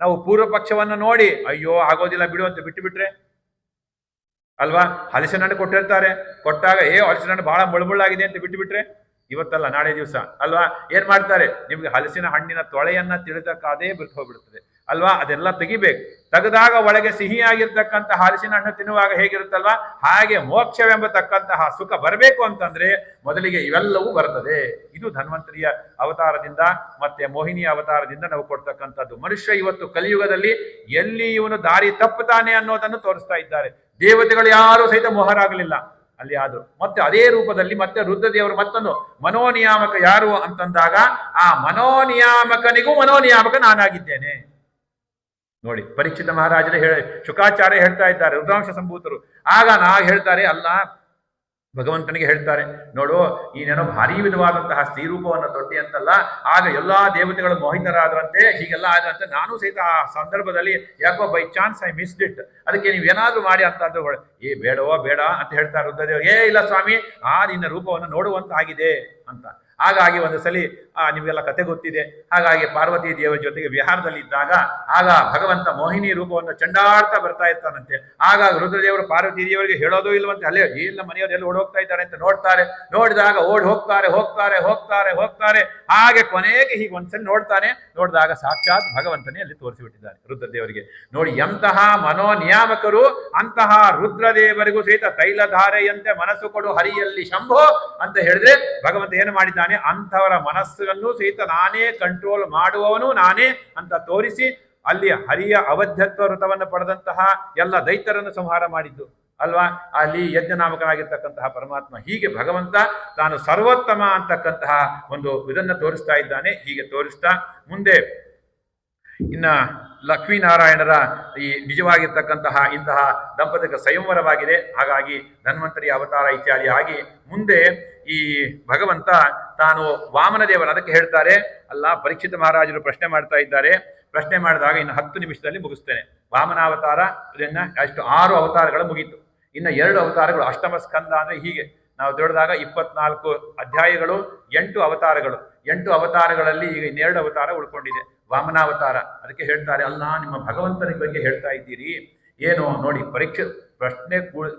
ನಾವು ಪೂರ್ವ ಪಕ್ಷವನ್ನು ನೋಡಿ ಅಯ್ಯೋ ಆಗೋದಿಲ್ಲ ಬಿಡು ಅಂತ ಬಿಟ್ಟು ಬಿಟ್ರೆ ಅಲ್ವಾ, ಹಲಸಿನ ಹಣ್ಣು ಕೊಟ್ಟಿರ್ತಾರೆ, ಕೊಟ್ಟಾಗ ಹಲಸಿನ ಹಣ್ಣು ಬಹಳ ಮುಳುಮುಳ್ಳಾಗಿದೆ ಅಂತ ಬಿಟ್ಟು ಬಿಟ್ರೆ ಇವತ್ತಲ್ಲ ನಾಳೆ ದಿವಸ ಅಲ್ವಾ ಏನ್ ಮಾಡ್ತಾರೆ, ನಿಮ್ಗೆ ಹಲಸಿನ ಹಣ್ಣಿನ ತೊಳೆಯನ್ನ ತಿಳಿದಕ್ಕಾದೇ ಬಿಟ್ಟು ಹೋಗ್ಬಿಡ್ತದೆ ಅಲ್ವಾ, ಅದೆಲ್ಲ ತೆಗಿಬೇಕು. ತೆಗೆದಾಗ ಒಳಗೆ ಸಿಹಿಯಾಗಿರ್ತಕ್ಕಂತಹ ಹಲಸಿನ ಹಣ್ಣು ತಿನ್ನುವಾಗ ಹೇಗಿರುತ್ತಲ್ವಾ ಹಾಗೆ ಮೋಕ್ಷವೆಂಬತಕ್ಕಂತಹ ಸುಖ ಬರಬೇಕು ಅಂತಂದ್ರೆ ಮೊದಲಿಗೆ ಇವೆಲ್ಲವೂ ಬರ್ತದೆ. ಇದು ಧನ್ವಂತರಿಯ ಅವತಾರದಿಂದ ಮತ್ತೆ ಮೋಹಿನಿಯ ಅವತಾರದಿಂದ ನಾವು ಕೊಡ್ತಕ್ಕಂಥದ್ದು. ಮನುಷ್ಯ ಇವತ್ತು ಕಲಿಯುಗದಲ್ಲಿ ಎಲ್ಲಿ ಇವನು ದಾರಿ ತಪ್ಪುತ್ತಾನೆ ಅನ್ನೋದನ್ನು ತೋರಿಸ್ತಾ ಇದ್ದಾರೆ. ದೇವತೆಗಳು ಯಾರು ಸಹಿತ ಮೋಹರಾಗಲಿಲ್ಲ ಅಲ್ಲಿ ಆದ್ರು. ಮತ್ತೆ ಅದೇ ರೂಪದಲ್ಲಿ ಮತ್ತೆ ರುದ್ರದೇವರು ಮತ್ತೊಂದು ಮನೋನಿಯಾಮಕ ಯಾರು ಅಂತಂದಾಗ ಆ ಮನೋನಿಯಾಮಕನಿಗೂ ಮನೋನಿಯಾಮಕ ನಾನಾಗಿದ್ದೇನೆ ನೋಡಿ. ಪರೀಕ್ಷಿತ ಮಹಾರಾಜರೇ ಶುಕಾಚಾರ್ಯ ಹೇಳ್ತಾ ಇದ್ದಾರೆ, ರುದ್ರಾಂಶ ಸಂಭೂತರು. ಆಗ ಹೇಳ್ತಾರೆ ಅಲ್ಲ ಭಗವಂತನಿಗೆ ಹೇಳ್ತಾರೆ, ನೋಡು ಈನೇನೋ ಭಾರಿ ವಿಧವಾದಂತಹ ಸ್ತ್ರೀರೂಪವನ್ನು ತೊಟ್ಟಿ ಅಂತಲ್ಲ, ಆಗ ಎಲ್ಲಾ ದೇವತೆಗಳು ಮೋಹಿತರಾದ್ರಂತೆ, ಹೀಗೆಲ್ಲ ಆದ್ರಂತೆ. ನಾನು ಸಹಿತ ಆ ಸಂದರ್ಭದಲ್ಲಿ ಯಾಕೋ by chance I missed it, ಅದಕ್ಕೆ ನೀವೇನಾದ್ರೂ ಮಾಡಿ ಅಂತಂದ್ರೆ ಬೇಡವೋ ಬೇಡ ಅಂತ ಹೇಳ್ತಾರೆ ರುದ್ರದೇವ್. ಇಲ್ಲ ಸ್ವಾಮಿ, ನಿನ್ನ ರೂಪವನ್ನು ನೋಡುವಂತಾಗಿದೆ ಅಂತ. ಹಾಗಾಗಿ ಒಂದು ಸಲಿ ನಿಮಗೆಲ್ಲ ಕತೆ ಗೊತ್ತಿದೆ. ಹಾಗಾಗಿ ಪಾರ್ವತಿ ದೇವರ ಜೊತೆಗೆ ವಿಹಾರದಲ್ಲಿ ಇದ್ದಾಗ ಆಗ ಭಗವಂತ ಮೋಹಿನಿ ರೂಪವನ್ನು ಚಂಡಾಡ್ತಾ ಬರ್ತಾ ಇರ್ತಾನಂತೆ. ಆಗ ರುದ್ರದೇವರು ಪಾರ್ವತಿ ದೇವರಿಗೆ ಹೇಳೋದು ಇಲ್ವಂತೆ, ಅಲ್ಲೇ ಇಲ್ಲ ಮನೆಯವರು ಎಲ್ಲ ಓಡ್ ಹೋಗ್ತಾ ಇದ್ದಾರೆ ಅಂತ ನೋಡ್ತಾರೆ. ನೋಡಿದಾಗ ಓಡ್ ಹೋಗ್ತಾರೆ ಹೋಗ್ತಾರೆ ಹೋಗ್ತಾರೆ ಹೋಗ್ತಾರೆ ಹಾಗೆ ಕೊನೆಗೆ ಹೀಗೆ ಒಂದ್ಸಲಿ ನೋಡ್ತಾನೆ. ನೋಡಿದಾಗ ಸಾಕ್ಷಾತ್ ಭಗವಂತನೇ ಅಲ್ಲಿ ತೋರಿಸಿಬಿಟ್ಟಿದ್ದಾರೆ ರುದ್ರದೇವರಿಗೆ. ನೋಡಿ ಎಂತಹ ಮನೋನಿಯಾಮಕರು, ಅಂತಹ ರುದ್ರದೇವರಿಗೂ ಸಹಿತ ತೈಲಧಾರೆಯಂತೆ ಮನಸ್ಸು ಕೊಡು ಹರಿಯಲ್ಲಿ ಶಂಭೋ ಅಂತ ಹೇಳಿದ್ರೆ ಭಗವಂತ ಏನು ಮಾಡಿದ್ದಾನೆ, ಅಂಥವರ ಮನಸ್ಸನ್ನು ಸಹಿತ ನಾನೇ ಕಂಟ್ರೋಲ್ ಮಾಡುವವನು ನಾನೇ ಅಂತ ತೋರಿಸಿ ಅಲ್ಲಿ ಹರಿಯ ಅವಧ್ಯತ್ವ ವೃತವನ್ನು ಪಡೆದಂತಹ ಎಲ್ಲ ದೈತ್ಯರನ್ನು ಸಂಹಾರ ಮಾಡಿದ್ದು ಅಲ್ವಾ, ಅಲ್ಲಿ ಯಜ್ಞನಾಮಕನಾಗಿರ್ತಕ್ಕಂತಹ ಪರಮಾತ್ಮ. ಹೀಗೆ ಭಗವಂತ ತಾನು ಸರ್ವೋತ್ತಮ ಅಂತಕ್ಕಂತಹ ಒಂದು ಇದನ್ನ ತೋರಿಸ್ತಾ ಇದ್ದಾನೆ. ಹೀಗೆ ತೋರಿಸ್ತಾ ಮುಂದೆ ಇನ್ನ ಲಕ್ಷ್ಮೀನಾರಾಯಣರ ಈ ನಿಜವಾಗಿರ್ತಕ್ಕಂತಹ ಇಂತಹ ದಂಪತಿಕ ಸಂಯಮರವಾಗಿದೆ. ಹಾಗಾಗಿ ಧನ್ವಂತರಿ ಅವತಾರ ಇತ್ಯಾದಿ ಆಗಿ ಮುಂದೆ ಈ ಭಗವಂತ ತಾನು ವಾಮನ ದೇವನ ಅದಕ್ಕೆ ಹೇಳ್ತಾರೆ ಅಲ್ಲ. ಪರೀಕ್ಷಿತ ಮಹಾರಾಜರು ಪ್ರಶ್ನೆ ಮಾಡ್ತಾ ಇದ್ದಾರೆ. ಪ್ರಶ್ನೆ ಮಾಡಿದಾಗ ಇನ್ನು 10 ನಿಮಿಷದಲ್ಲಿ ಮುಗಿಸ್ತೇನೆ. ವಾಮನಾವತಾರ ಇದನ್ನ ಅಷ್ಟು 6 ಅವತಾರಗಳು ಮುಗೀತು. ಇನ್ನು 2 ಅವತಾರಗಳು ಅಷ್ಟಮ ಸ್ಕಂದ ಅಂದ್ರೆ ಹೀಗೆ ನಾವು ದೊಡ್ಡದಾಗ 24 ಅಧ್ಯಾಯಗಳು 8 ಅವತಾರಗಳು. 8 ಅವತಾರಗಳಲ್ಲಿ ಈಗ 2 ಅವತಾರ ಉಳ್ಕೊಂಡಿದೆ, ವಾಮನಾವತಾರ. ಅದಕ್ಕೆ ಹೇಳ್ತಾರೆ ಅಲ್ಲ ನಿಮ್ಮ ಭಗವಂತನ ಬಗ್ಗೆ ಹೇಳ್ತಾ ಇದ್ದೀರಿ ಏನು ನೋಡಿ. ಪ್ರಶ್ನೆ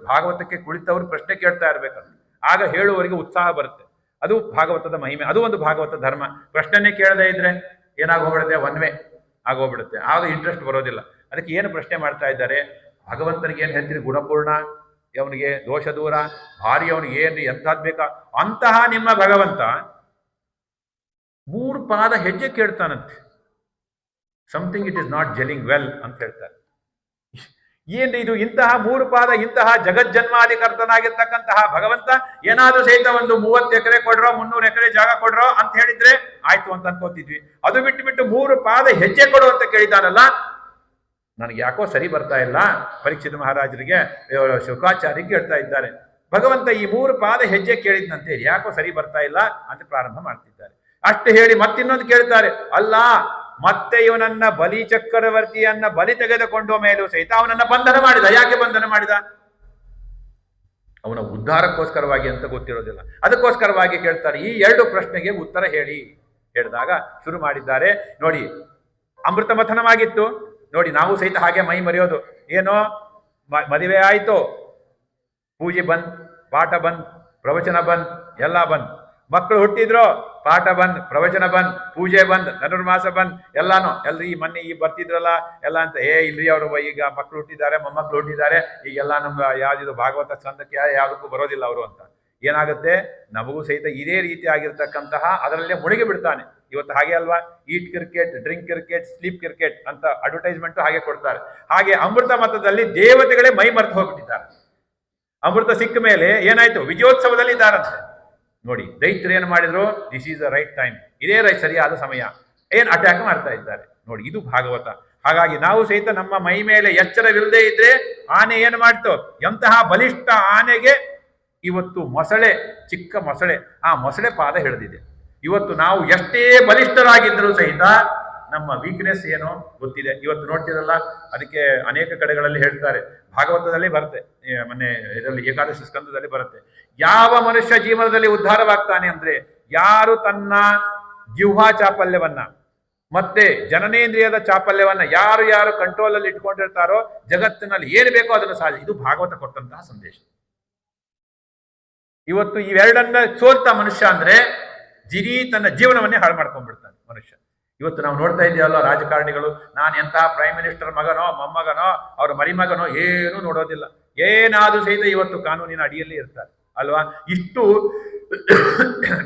ಭಾಗವತಕ್ಕೆ ಕುಳಿತವರು ಪ್ರಶ್ನೆ ಕೇಳ್ತಾ ಇರ್ಬೇಕಂತ, ಆಗ ಹೇಳುವವರಿಗೆ ಉತ್ಸಾಹ ಬರುತ್ತೆ. ಅದು ಭಾಗವತದ ಮಹಿಮೆ, ಅದು ಒಂದು ಭಾಗವತ ಧರ್ಮ. ಪ್ರಶ್ನೆನೇ ಕೇಳದೇ ಇದ್ರೆ ಏನಾಗೋಗ್ಬಿಡುತ್ತೆ, ಒನ್ವೇ ಆಗೋಗ್ಬಿಡುತ್ತೆ, ಆಗ ಇಂಟ್ರೆಸ್ಟ್ ಬರೋದಿಲ್ಲ. ಅದಕ್ಕೆ ಏನು ಪ್ರಶ್ನೆ ಮಾಡ್ತಾ ಇದ್ದಾರೆ, ಭಗವಂತನಿಗೆ ಏನು ಹೇಳ್ತೀರಿ, ಗುಣಪೂರ್ಣ, ಅವನಿಗೆ ದೋಷ ದೂರ, ಭಾರಿ, ಅವನಿಗೆ ಏನ್ರಿ ಎಂಥದ್ದು ಬೇಕಾ ಅಂತಹ ನಿಮ್ಮ ಭಗವಂತ 3 ಪಾದ ಹೆಜ್ಜೆ ಕೇಳ್ತಾನಂತೆ. Something it is not gelling well ಅಂತ ಹೇಳ್ತಾರೆ. ಏನ್ರಿ ಇದು, ಇಂತಹ 3 ಪಾದ ಇಂತಹ ಜಗಜ್ಜನ್ಮಾಧಿಕರ್ತನಾಗಿರ್ತಕ್ಕಂತಹ ಭಗವಂತ ಏನಾದ್ರೂ ಸಹಿತ ಒಂದು 30 ಎಕರೆ ಕೊಡ್ರೋ 300 ಎಕರೆ ಜಾಗ ಕೊಡ್ರೋ ಅಂತ ಹೇಳಿದ್ರೆ ಆಯ್ತು ಅಂತ ಅನ್ಕೋತಿದ್ವಿ. ಅದು ಬಿಟ್ಟು 3 ಪಾದ ಹೆಜ್ಜೆ ಕೊಡು ಅಂತ ಕೇಳಿದಾನಲ್ಲ, ನನಗೆ ಯಾಕೋ ಸರಿ ಬರ್ತಾ ಇಲ್ಲ. ಪರೀಕ್ಷಿತ ಮಹಾರಾಜರಿಗೆ ಶುಕಾಚಾರ್ಯರಿಗೆ ಹೇಳ್ತಾ ಇದ್ದಾರೆ, ಭಗವಂತ ಈ 3 ಪಾದ ಹೆಜ್ಜೆ ಕೇಳಿದ್ನಂತೆ, ಯಾಕೋ ಸರಿ ಬರ್ತಾ ಇಲ್ಲ ಅಂತ ಪ್ರಾರಂಭ ಮಾಡ್ತಿದ್ದಾರೆ. ಅಷ್ಟು ಹೇಳಿ ಮತ್ತಿನ್ನೊಂದು ಕೇಳ್ತಾರೆ, ಅಲ್ಲ ಮತ್ತೆ ಇವನನ್ನ ಬಲಿ ಚಕ್ರವರ್ತಿಯನ್ನ ಬಲಿ ತೆಗೆದುಕೊಂಡ ಮೇಲೂ ಸಹಿತ ಅವನನ್ನ ಬಂಧನ ಮಾಡಿದ. ಯಾಕೆ ಬಂಧನ ಮಾಡಿದ? ಅವನ ಉದ್ಧಾರಕ್ಕೋಸ್ಕರವಾಗಿ ಅಂತ ಗೊತ್ತಿರೋದಿಲ್ಲ. ಅದಕ್ಕೋಸ್ಕರವಾಗಿ ಕೇಳ್ತಾರೆ. ಈ 2 ಪ್ರಶ್ನೆಗೆ ಉತ್ತರ ಹೇಳಿ ಹೇಳಿದಾಗ ಶುರು ಮಾಡಿದ್ದಾರೆ. ನೋಡಿ, ಅಮೃತ ಮಥನವಾಗಿತ್ತು ನೋಡಿ, ನಾವು ಸಹಿತ ಹಾಗೆ ಮೈ ಮರೆಯೋದು. ಏನೋ ಮದುವೆ ಆಯ್ತು, ಪೂಜೆ ಬಂದ್, ಪಾಠ ಬಂದ್, ಪ್ರವಚನ ಬಂದ್, ಎಲ್ಲ ಬಂದ್. ಮಕ್ಕಳು ಹುಟ್ಟಿದ್ರು, ಪಾಠ ಬಂದ್, ಪ್ರವಚನ ಬಂದ್, ಪೂಜೆ ಬಂದ್, ಧನುರ್ಮಾಸ ಬಂದ್, ಎಲ್ಲಾನು. ಎಲ್ರಿ ಮೊನ್ನೆ ಈ ಬರ್ತಿದ್ರಲ್ಲ ಎಲ್ಲ ಅಂತ, ಇಲ್ರಿ ಅವರು ಈಗ ಮಕ್ಕಳು ಹುಟ್ಟಿದ್ದಾರೆ, ಮೊಮ್ಮಕ್ಕಳು ಹುಟ್ಟಿದ್ದಾರೆ, ಈಗೆಲ್ಲ ನಮ್ಗೆ ಯಾವ್ದಿದು ಭಾಗವತ ಸ್ಕಂದಕ್ಕೆ ಯಾವುದಕ್ಕೂ ಬರೋದಿಲ್ಲ ಅವರು ಅಂತ. ಏನಾಗುತ್ತೆ, ನಮಗೂ ಸಹಿತ ಇದೇ ರೀತಿ ಆಗಿರ್ತಕ್ಕಂತಹ ಅದರಲ್ಲೇ ಮುಳುಗಿ ಬಿಡ್ತಾನೆ. ಇವತ್ತು ಹಾಗೆ ಅಲ್ವಾ, eat cricket, drink cricket, sleep cricket ಅಂತ ಅಡ್ವರ್ಟೈಸ್ಮೆಂಟ್ ಹಾಗೆ ಕೊಡ್ತಾರೆ. ಹಾಗೆ ಅಮೃತ ಮತದಲ್ಲಿ ದೇವತೆಗಳೇ ಮೈ ಮರೆತು ಹೋಗ್ಬಿಟ್ಟಿದ್ದಾರೆ. ಅಮೃತ ಸಿಕ್ಕ ಮೇಲೆ ಏನಾಯ್ತು, ವಿಜಯೋತ್ಸವದಲ್ಲಿ ಇದ್ದಾರಂತೆ. ನೋಡಿ, ದೈತ್ಯರು ಏನು ಮಾಡಿದ್ರು, this is the right time, ಇದೇ ಸರಿಯಾದ ಸಮಯ, ಏನ್ ಅಟ್ಯಾಕ್ ಮಾಡ್ತಾ ಇದ್ದಾರೆ ನೋಡಿ. ಇದು ಭಾಗವತ. ಹಾಗಾಗಿ ನಾವು ಸಹಿತ ನಮ್ಮ ಮೈ ಮೇಲೆ ಎಚ್ಚರವಿಲ್ಲದೆ ಇದ್ರೆ ಆನೆ ಏನು ಮಾಡ್ತು, ಎಂತಹ ಬಲಿಷ್ಠ ಆನೆಗೆ ಇವತ್ತು ಮೊಸಳೆ, ಚಿಕ್ಕ ಮೊಸಳೆ, ಆ ಮೊಸಳೆ ಪಾದ ಹಿಡಿದಿದೆ. ಇವತ್ತು ನಾವು ಎಷ್ಟೇ ಬಲಿಷ್ಠರಾಗಿದ್ದರೂ ಸಹಿತ ನಮ್ಮ ವೀಕ್ನೆಸ್ ಏನೋ ಗೊತ್ತಿದೆ. ಇವತ್ತು ನೋಡ್ತಿರಲ್ಲ, ಅದಕ್ಕೆ ಅನೇಕ ಕಡೆಗಳಲ್ಲಿ ಹೇಳ್ತಾರೆ, ಭಾಗವತದಲ್ಲಿ ಬರುತ್ತೆ, ಮೊನ್ನೆ ಇದರಲ್ಲಿ ಏಕಾದಶಿ ಸ್ಕಂದದಲ್ಲಿ ಬರುತ್ತೆ, ಯಾವ ಮನುಷ್ಯ ಜೀವನದಲ್ಲಿ ಉದ್ಧಾರವಾಗ್ತಾನೆ ಅಂದ್ರೆ ಯಾರು ತನ್ನ ಜಿಹ್ವಾ ಚಾಪಲ್ಯವನ್ನ ಮತ್ತೆ ಜನನೇಂದ್ರಿಯದ ಚಾಪಲ್ಯವನ್ನ ಯಾರು ಯಾರು ಕಂಟ್ರೋಲ್ ಅಲ್ಲಿ ಇಟ್ಕೊಂಡಿರ್ತಾರೋ ಜಗತ್ತಿನಲ್ಲಿ ಏನು ಬೇಕೋ ಅದನ್ನು ಸಾಧಿ. ಇದು ಭಾಗವತ ಕೊಟ್ಟಂತಹ ಸಂದೇಶ. ಇವತ್ತು ಇವೆರಡನ್ನ ಸೋಲ್ತಾ ಮನುಷ್ಯ ಅಂದ್ರೆ ಜಿರಿ ತನ್ನ ಜೀವನವನ್ನೇ ಹಾಳು ಮಾಡ್ಕೊಂಡ್ಬಿಡ್ತಾನೆ ಮನುಷ್ಯ. ಇವತ್ತು ನಾವು ನೋಡ್ತಾ ಇದ್ದೀವಲ್ಲ, ರಾಜಕಾರಣಿಗಳು, ನಾನು ಎಂತಹ ಪ್ರೈಮ್ ಮಿನಿಸ್ಟರ್ ಮಗನೋ ಮೊಮ್ಮಗನೋ ಅವ್ರ ಮರಿಮಗನೋ ಏನೂ ನೋಡೋದಿಲ್ಲ, ಏನಾದ್ರೂ ಸಹಿತ ಇವತ್ತು ಕಾನೂನಿನ ಅಡಿಯಲ್ಲಿ ಇರ್ತಾರೆ ಅಲ್ವಾ. ಇಷ್ಟು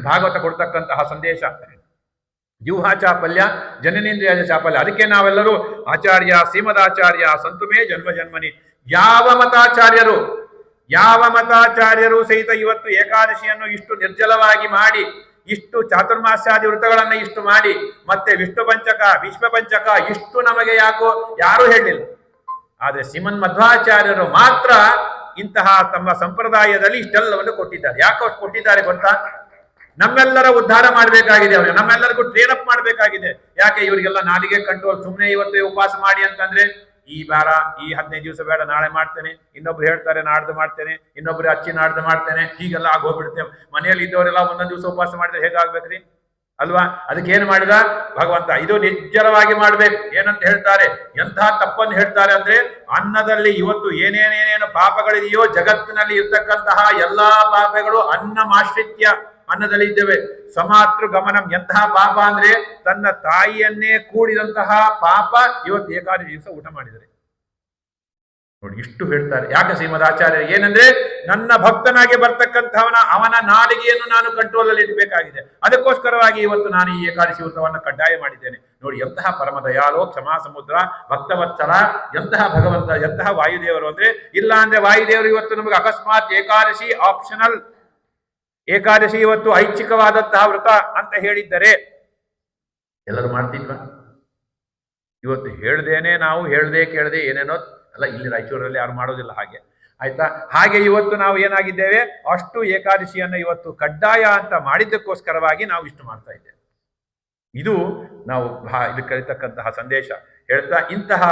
ಭಾಗವತ ಕೊಡ್ತಕ್ಕಂತಹ ಸಂದೇಶ, ಜಿಹ್ವಾ ಚಾಪಲ್ಯ, ಜನನೇಂದ್ರಿಯ ಚಾಪಲ್ಯ. ಅದಕ್ಕೆ ನಾವೆಲ್ಲರೂ ಆಚಾರ್ಯ ಶ್ರೀಮದಾಚಾರ್ಯ ಸಂತುಮೇ ಜನ್ಮ ಜನ್ಮನಿ. ಯಾವ ಮತಾಚಾರ್ಯರು ಸಹಿತ ಇವತ್ತು ಏಕಾದಶಿಯನ್ನು ಇಷ್ಟು ನಿರ್ಜಲವಾಗಿ ಮಾಡಿ, ಇಷ್ಟು ಚಾತುರ್ಮಾಸ್ಯಾದಿ ವೃತ್ತಗಳನ್ನ ಇಷ್ಟು ಮಾಡಿ, ಮತ್ತೆ ವಿಷ್ಣು ಪಂಚಕ ವಿಶ್ವ ಪಂಚಕ ಇಷ್ಟು ನಮಗೆ ಯಾರೂ ಹೇಳಿಲ್ಲ. ಆದ್ರೆ ಶ್ರೀಮನ್ ಮಧ್ವಾಚಾರ್ಯರು ಮಾತ್ರ ಇಂತಹ ತಮ್ಮ ಸಂಪ್ರದಾಯದಲ್ಲಿ ಇಷ್ಟೆಲ್ಲವನ್ನು ಕೊಟ್ಟಿದ್ದಾರೆ. ಯಾಕೆ ಕೊಟ್ಟಿದ್ದಾರೆ ಗೊತ್ತಾ? ನಮ್ಮೆಲ್ಲರ ಉದ್ಧಾರ ಮಾಡಬೇಕಾಗಿದೆ, ಅವ್ರಿಗೆ ನಮ್ಮೆಲ್ಲರಿಗೂ ಟ್ರೈನ್ ಅಪ್ ಮಾಡಬೇಕಾಗಿದೆ. ಯಾಕೆ ಇವರಿಗೆಲ್ಲ ನಾಲಿಗೆ ಕಂಟ್ರೋಲ್, ಸುಮ್ಮನೆ ಇವತ್ತು ಉಪವಾಸ ಮಾಡಿ ಅಂತಂದ್ರೆ ಈ ವಾರ ಈ 15 ದಿವಸ ಬೇಡ, ನಾಳೆ ಮಾಡ್ತೇನೆ, ಇನ್ನೊಬ್ರು ಹೇಳ್ತಾರೆ ನಾಡ್ದು ಮಾಡ್ತೇನೆ, ಇನ್ನೊಬ್ರು ಅಚ್ಚಿ ನಾಡ್ದು ಮಾಡ್ತೇನೆ, ಹೀಗೆಲ್ಲ ಆಗೋಗ್ಬಿಡ್ತೇವೆ. ಮನೆಯಲ್ಲಿ ಇದ್ದವರೆಲ್ಲ ಒಂದೊಂದು ದಿವಸ ಉಪವಾಸ ಮಾಡಿದ್ರೆ ಹೇಗಾಗ್ಬೇಕ್ರಿ ಅಲ್ವಾ? ಅದಕ್ಕೆ ಏನ್ ಮಾಡಿದ ಭಗವಂತ? ಇದು ನಿಜ್ಜಲವಾಗಿ ಮಾಡ್ಬೇಕು. ಏನಂತ ಹೇಳ್ತಾರೆ, ಎಂತಹ ತಪ್ಪನ್ನು ಹೇಳ್ತಾರೆ ಅಂದ್ರೆ, ಅನ್ನದಲ್ಲಿ ಇವತ್ತು ಏನೇನೇನೇನು ಪಾಪಗಳಿದೆಯೋ ಜಗತ್ತಿನಲ್ಲಿ ಇರ್ತಕ್ಕಂತಹ ಎಲ್ಲಾ ಪಾಪಗಳು ಅನ್ನಮಾಶ್ರಿತ್ಯ, ಅನ್ನದಲ್ಲಿ ಇದ್ದೇವೆ. ಸಮಾತೃ ಗಮನಂ, ಎಂತಹ ಪಾಪ ಅಂದ್ರೆ ತನ್ನ ತಾಯಿಯನ್ನೇ ಕೂಡಿದಂತಹ ಪಾಪ ಇವತ್ತು ಏಕಾದಶಿ ದಿವಸ ಊಟ ಮಾಡಿದರೆ ನೋಡಿ. ಇಷ್ಟು ಹೇಳ್ತಾರೆ. ಯಾಕೆ ಶ್ರೀಮದಾಚಾರ್ಯ ಏನಂದ್ರೆ, ನನ್ನ ಭಕ್ತನಾಗಿ ಬರ್ತಕ್ಕಂಥವನ ಅವನ ನಾಲಿಗೆಯನ್ನು ನಾನು ಕಂಟ್ರೋಲ್ ಅಲ್ಲಿ ಇಡಬೇಕಾಗಿದೆ. ಅದಕ್ಕೋಸ್ಕರವಾಗಿ ಇವತ್ತು ನಾನು ಈ ಏಕಾದಶಿ ವ್ರತವನ್ನು ಕಡ್ಡಾಯ ಮಾಡಿದ್ದೇನೆ. ನೋಡಿ ಎಂತಹ ಪರಮ ದಯಾಲೋ, ಕ್ಷಮಾ ಸಮುದ್ರ, ಭಕ್ತವತ್ಸಲ, ಎಂತಹ ಭಗವಂತ, ಎಂತಹ ವಾಯುದೇವರು ಅಂದ್ರೆ. ಇಲ್ಲ ಅಂದ್ರೆ ವಾಯುದೇವರು ಇವತ್ತು ನಮಗೆ ಅಕಸ್ಮಾತ್ ಏಕಾದಶಿ ಆಪ್ಷನಲ್, ಏಕಾದಶಿ ಇವತ್ತು ಐಚ್ಛಿಕವಾದಂತಹ ವ್ರತ ಅಂತ ಹೇಳಿದ್ದರೆ ಎಲ್ಲರೂ ಮಾಡ್ತಿದ್ವಾ? ಇವತ್ತು ಹೇಳ್ದೇನೆ, ನಾವು ಹೇಳ್ದೆ ಕೇಳದೆ ಏನೇನೋ ಅಲ್ಲ, ಇಲ್ಲಿ ರಾಯಚೂರಲ್ಲಿ ಯಾರು ಮಾಡೋದಿಲ್ಲ ಹಾಗೆ, ಆಯ್ತಾ? ಹಾಗೆ ಇವತ್ತು ನಾವು ಏನಾಗಿದ್ದೇವೆ, ಅಷ್ಟು ಏಕಾದಶಿಯನ್ನು ಇವತ್ತು ಕಡ್ಡಾಯ ಅಂತ ಮಾಡಿದ್ದಕ್ಕೋಸ್ಕರವಾಗಿ ನಾವು ಇಷ್ಟು ಮಾಡ್ತಾ ಇದ್ದೇವೆ. ಇದು ನಾವು ಇದು ಕಲಿತಕ್ಕಂತಹ ಸಂದೇಶ ಹೇಳ್ತಾ, ಇಂತಹ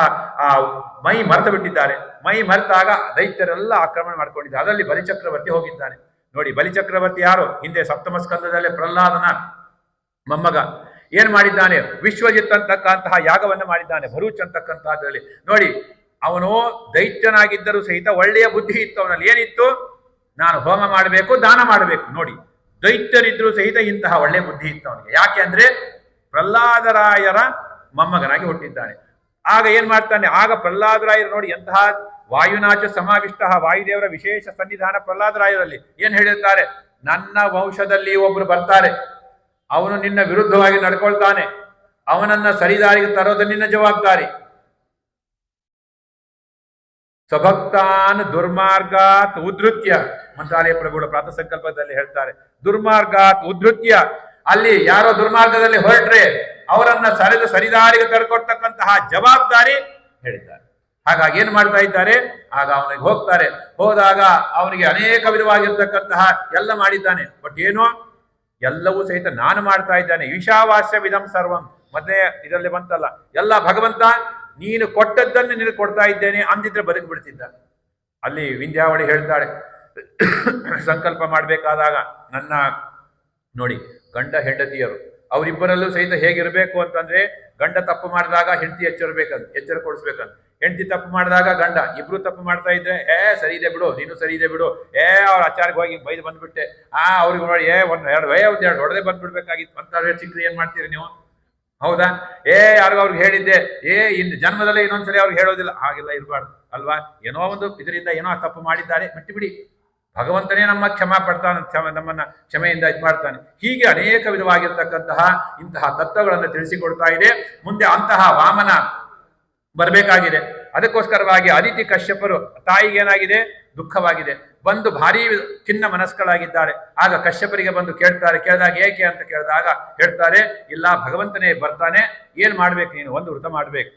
ಮೈ ಮರೆತು ಬಿಟ್ಟಿದ್ದಾರೆ. ಮೈ ಮರೆತಾಗ ದೈತ್ಯರೆಲ್ಲ ಆಕ್ರಮಣ ಮಾಡ್ಕೊಂಡಿದ್ದಾರೆ. ಅದರಲ್ಲಿ ಬಲಿಚಕ್ರವರ್ತಿ ಹೋಗಿದ್ದಾನೆ. ನೋಡಿ, ಬಲಿಚಕ್ರವರ್ತಿ ಯಾರು? ಹಿಂದೆ ಸಪ್ತಮ ಸ್ಕಂದದಲ್ಲಿ ಪ್ರಹ್ಲಾದನ ಮೊಮ್ಮಗ. ಏನ್ ಮಾಡಿದ್ದಾನೆ? ವಿಶ್ವಜಿತ್ ಅಂತಕ್ಕಂತಹ ಯಾಗವನ್ನು ಮಾಡಿದ್ದಾನೆ, ಭರೂಚ್ ಅಂತಕ್ಕಂತಹದ್ರಲ್ಲಿ. ನೋಡಿ, ಅವನು ದೈತ್ಯನಾಗಿದ್ದರೂ ಸಹಿತ ಒಳ್ಳೆಯ ಬುದ್ಧಿ ಇತ್ತು ಅವನಲ್ಲಿ. ಏನಿತ್ತು? ನಾನು ಹೋಮ ಮಾಡಬೇಕು, ದಾನ ಮಾಡಬೇಕು. ನೋಡಿ, ದೈತ್ಯರಿದ್ರೂ ಸಹಿತ ಇಂತಹ ಒಳ್ಳೆಯ ಬುದ್ಧಿ ಇತ್ತು ಅವನಿಗೆ. ಯಾಕೆ ಅಂದ್ರೆ ಪ್ರಹ್ಲಾದರಾಯರ ಮೊಮ್ಮಗನಾಗಿ ಹುಟ್ಟಿದ್ದಾನೆ. ಆಗ ಏನ್ ಮಾಡ್ತಾನೆ? ಆಗ ಪ್ರಹ್ಲಾದರಾಯರು ನೋಡಿ ಎಂತಹ ವಾಯುನಾಚ ಸಮಾವಿಷ್ಟ, ವಾಯುದೇವರ ವಿಶೇಷ ಸನ್ನಿಧಾನ ಪ್ರಹ್ಲಾದರಾಯರಲ್ಲಿ. ಏನ್ ಹೇಳಿರ್ತಾರೆ? ನನ್ನ ವಂಶದಲ್ಲಿ ಒಬ್ರು ಬರ್ತಾರೆ, ಅವನು ನಿನ್ನ ವಿರುದ್ಧವಾಗಿ ನಡ್ಕೊಳ್ತಾನೆ, ಅವನನ್ನ ಸರಿದಾರಿಗೆ ತರೋದು ನಿನ್ನ ಜವಾಬ್ದಾರಿ. ಸ್ವಭಕ್ತಾನ್ ದುರ್ಮಾರ್ಗಾತ್ ಉದ್ಧತ್ಯ, ಮಂತ್ರಾಲಯ ಪ್ರಭುಗಳ ಪ್ರಾತಃ ಸಂಕಲ್ಪದಲ್ಲಿ ಹೇಳ್ತಾರೆ, ದುರ್ಮಾರ್ಗಾತ್ ಉದ್ಧತ್ಯ. ಅಲ್ಲಿ ಯಾರೋ ದುರ್ಮಾರ್ಗದಲ್ಲಿ ಹೊರಟ್ರೆ ಅವರನ್ನ ಸರಿದಾರಿಗೆ ತಡ್ಕೊಳ್ತಕ್ಕಂತಹ ಜವಾಬ್ದಾರಿ ಹೇಳಿದ್ದಾರೆ. ಹಾಗಾಗಿ ಏನ್ ಮಾಡ್ತಾ ಇದ್ದಾರೆ? ಆಗ ಅವನಿಗೆ ಹೋಗ್ತಾರೆ. ಹೋದಾಗ ಅವನಿಗೆ ಅನೇಕ ವಿಧವಾಗಿರ್ತಕ್ಕಂತಹ ಎಲ್ಲ ಮಾಡಿದ್ದಾನೆ. ಬಟ್ ಏನು? ಎಲ್ಲವೂ ಸಹಿತ ನಾನು ಮಾಡ್ತಾ ಇದ್ದಾನೆ. ಈಶಾವಾಸ್ಯ ವಿಧಂ ಸರ್ವಂ, ಮತ್ತೆ ಇದರಲ್ಲಿ ಬಂತಲ್ಲ, ಎಲ್ಲ ಭಗವಂತ ನೀನು ಕೊಟ್ಟದ್ದನ್ನು ನೀನು ಕೊಡ್ತಾ ಇದ್ದೇನೆ ಅಂದಿದ್ರೆ ಬದುಕು ಬಿಡ್ತಿದ್ದ. ಅಲ್ಲಿ ವಿಂಧ್ಯಾವಳಿ ಹೇಳ್ತಾಳೆ, ಸಂಕಲ್ಪ ಮಾಡ್ಬೇಕಾದಾಗ ನನ್ನ ನೋಡಿ ಗಂಡ ಹೆಂಡತಿಯರು ಅವರಿಬ್ಬರಲ್ಲೂ ಸಹಿತ ಹೇಗಿರ್ಬೇಕು ಅಂತಂದ್ರೆ, ಗಂಡ ತಪ್ಪು ಮಾಡಿದಾಗ ಹೆಂಡತಿ ಎಚ್ಚರ ಕೊಡಿಸ್ಬೇಕಂತ, ಹೆಂಡತಿ ತಪ್ಪು ಮಾಡಿದಾಗ ಗಂಡ, ಇಬ್ರು ತಪ್ಪು ಮಾಡ್ತಾ ಇದ್ರೆ ಸರಿ ಇದೆ ಬಿಡು, ನೀನು ಸರಿ ಇದೆ ಬಿಡು, ಅವ್ರ ಆಚಾರ್ಗೆ ಹೋಗಿ ಬೈದು ಬಂದ್ಬಿಟ್ಟೆ, ಅವ್ರಿಗೆ ನೋಡಿ ಒಂದೆರಡು ಹೊಡೆದೇ ಬಂದ್ಬಿಡ್ಬೇಕಾಗಿತ್ತು ಅಂತ ಚಿಕ್ರಿ ಏನ್ ಮಾಡ್ತೀರಿ ನೀವು? ಹೌದಾ? ಯಾರಿಗೂ ಅವ್ರಿಗೆ ಹೇಳಿದ್ದೆ, ಇನ್ನು ಜನ್ಮದಲ್ಲೇ ಇನ್ನೊಂದ್ಸರಿ ಅವ್ರಿಗೆ ಹೇಳೋದಿಲ್ಲ. ಹಾಗೆಲ್ಲ ಇರಬಾರ್ದು ಅಲ್ವಾ? ಏನೋ ಒಂದು ಇದರಿಂದ ಏನೋ ತಪ್ಪು ಮಾಡಿದ್ದಾರೆ, ಬಿಟ್ಟು ಬಿಡಿ, ಭಗವಂತನೇ ನಮ್ಮ ಕ್ಷಮಾ ಪಡ್ತಾನೆ, ನಮ್ಮನ್ನ ಕ್ಷಮೆಯಿಂದ ಇದು ಮಾಡ್ತಾನೆ. ಹೀಗೆ ಅನೇಕ ವಿಧವಾಗಿರ್ತಕ್ಕಂತಹ ಇಂತಹ ತತ್ವಗಳನ್ನು ತಿಳಿಸಿಕೊಡ್ತಾ ಇದೆ. ಮುಂದೆ ಅಂತಹ ವಾಮನ ಬರಬೇಕಾಗಿದೆ. ಅದಕ್ಕೋಸ್ಕರವಾಗಿ ಅದಿತಿ ಕಶ್ಯಪರು ತಾಯಿಗೆ ಏನಾಗಿದೆ? ದುಃಖವಾಗಿದೆ. ಬಂದು ಭಾರಿ ಖಿನ್ನ ಮನಸ್ಕಳಾಗಿದ್ದಾರೆ. ಆಗ ಕಶ್ಯಪರಿಗೆ ಬಂದು ಕೇಳಿದಾಗ ಏಕೆ ಅಂತ ಕೇಳಿದಾಗ ಹೇಳ್ತಾರೆ, ಇಲ್ಲ ಭಗವಂತನೇ ಬರ್ತಾನೆ, ಏನ್ ಮಾಡ್ಬೇಕು ನೀನು? ಒಂದು ವೃತ ಮಾಡ್ಬೇಕು.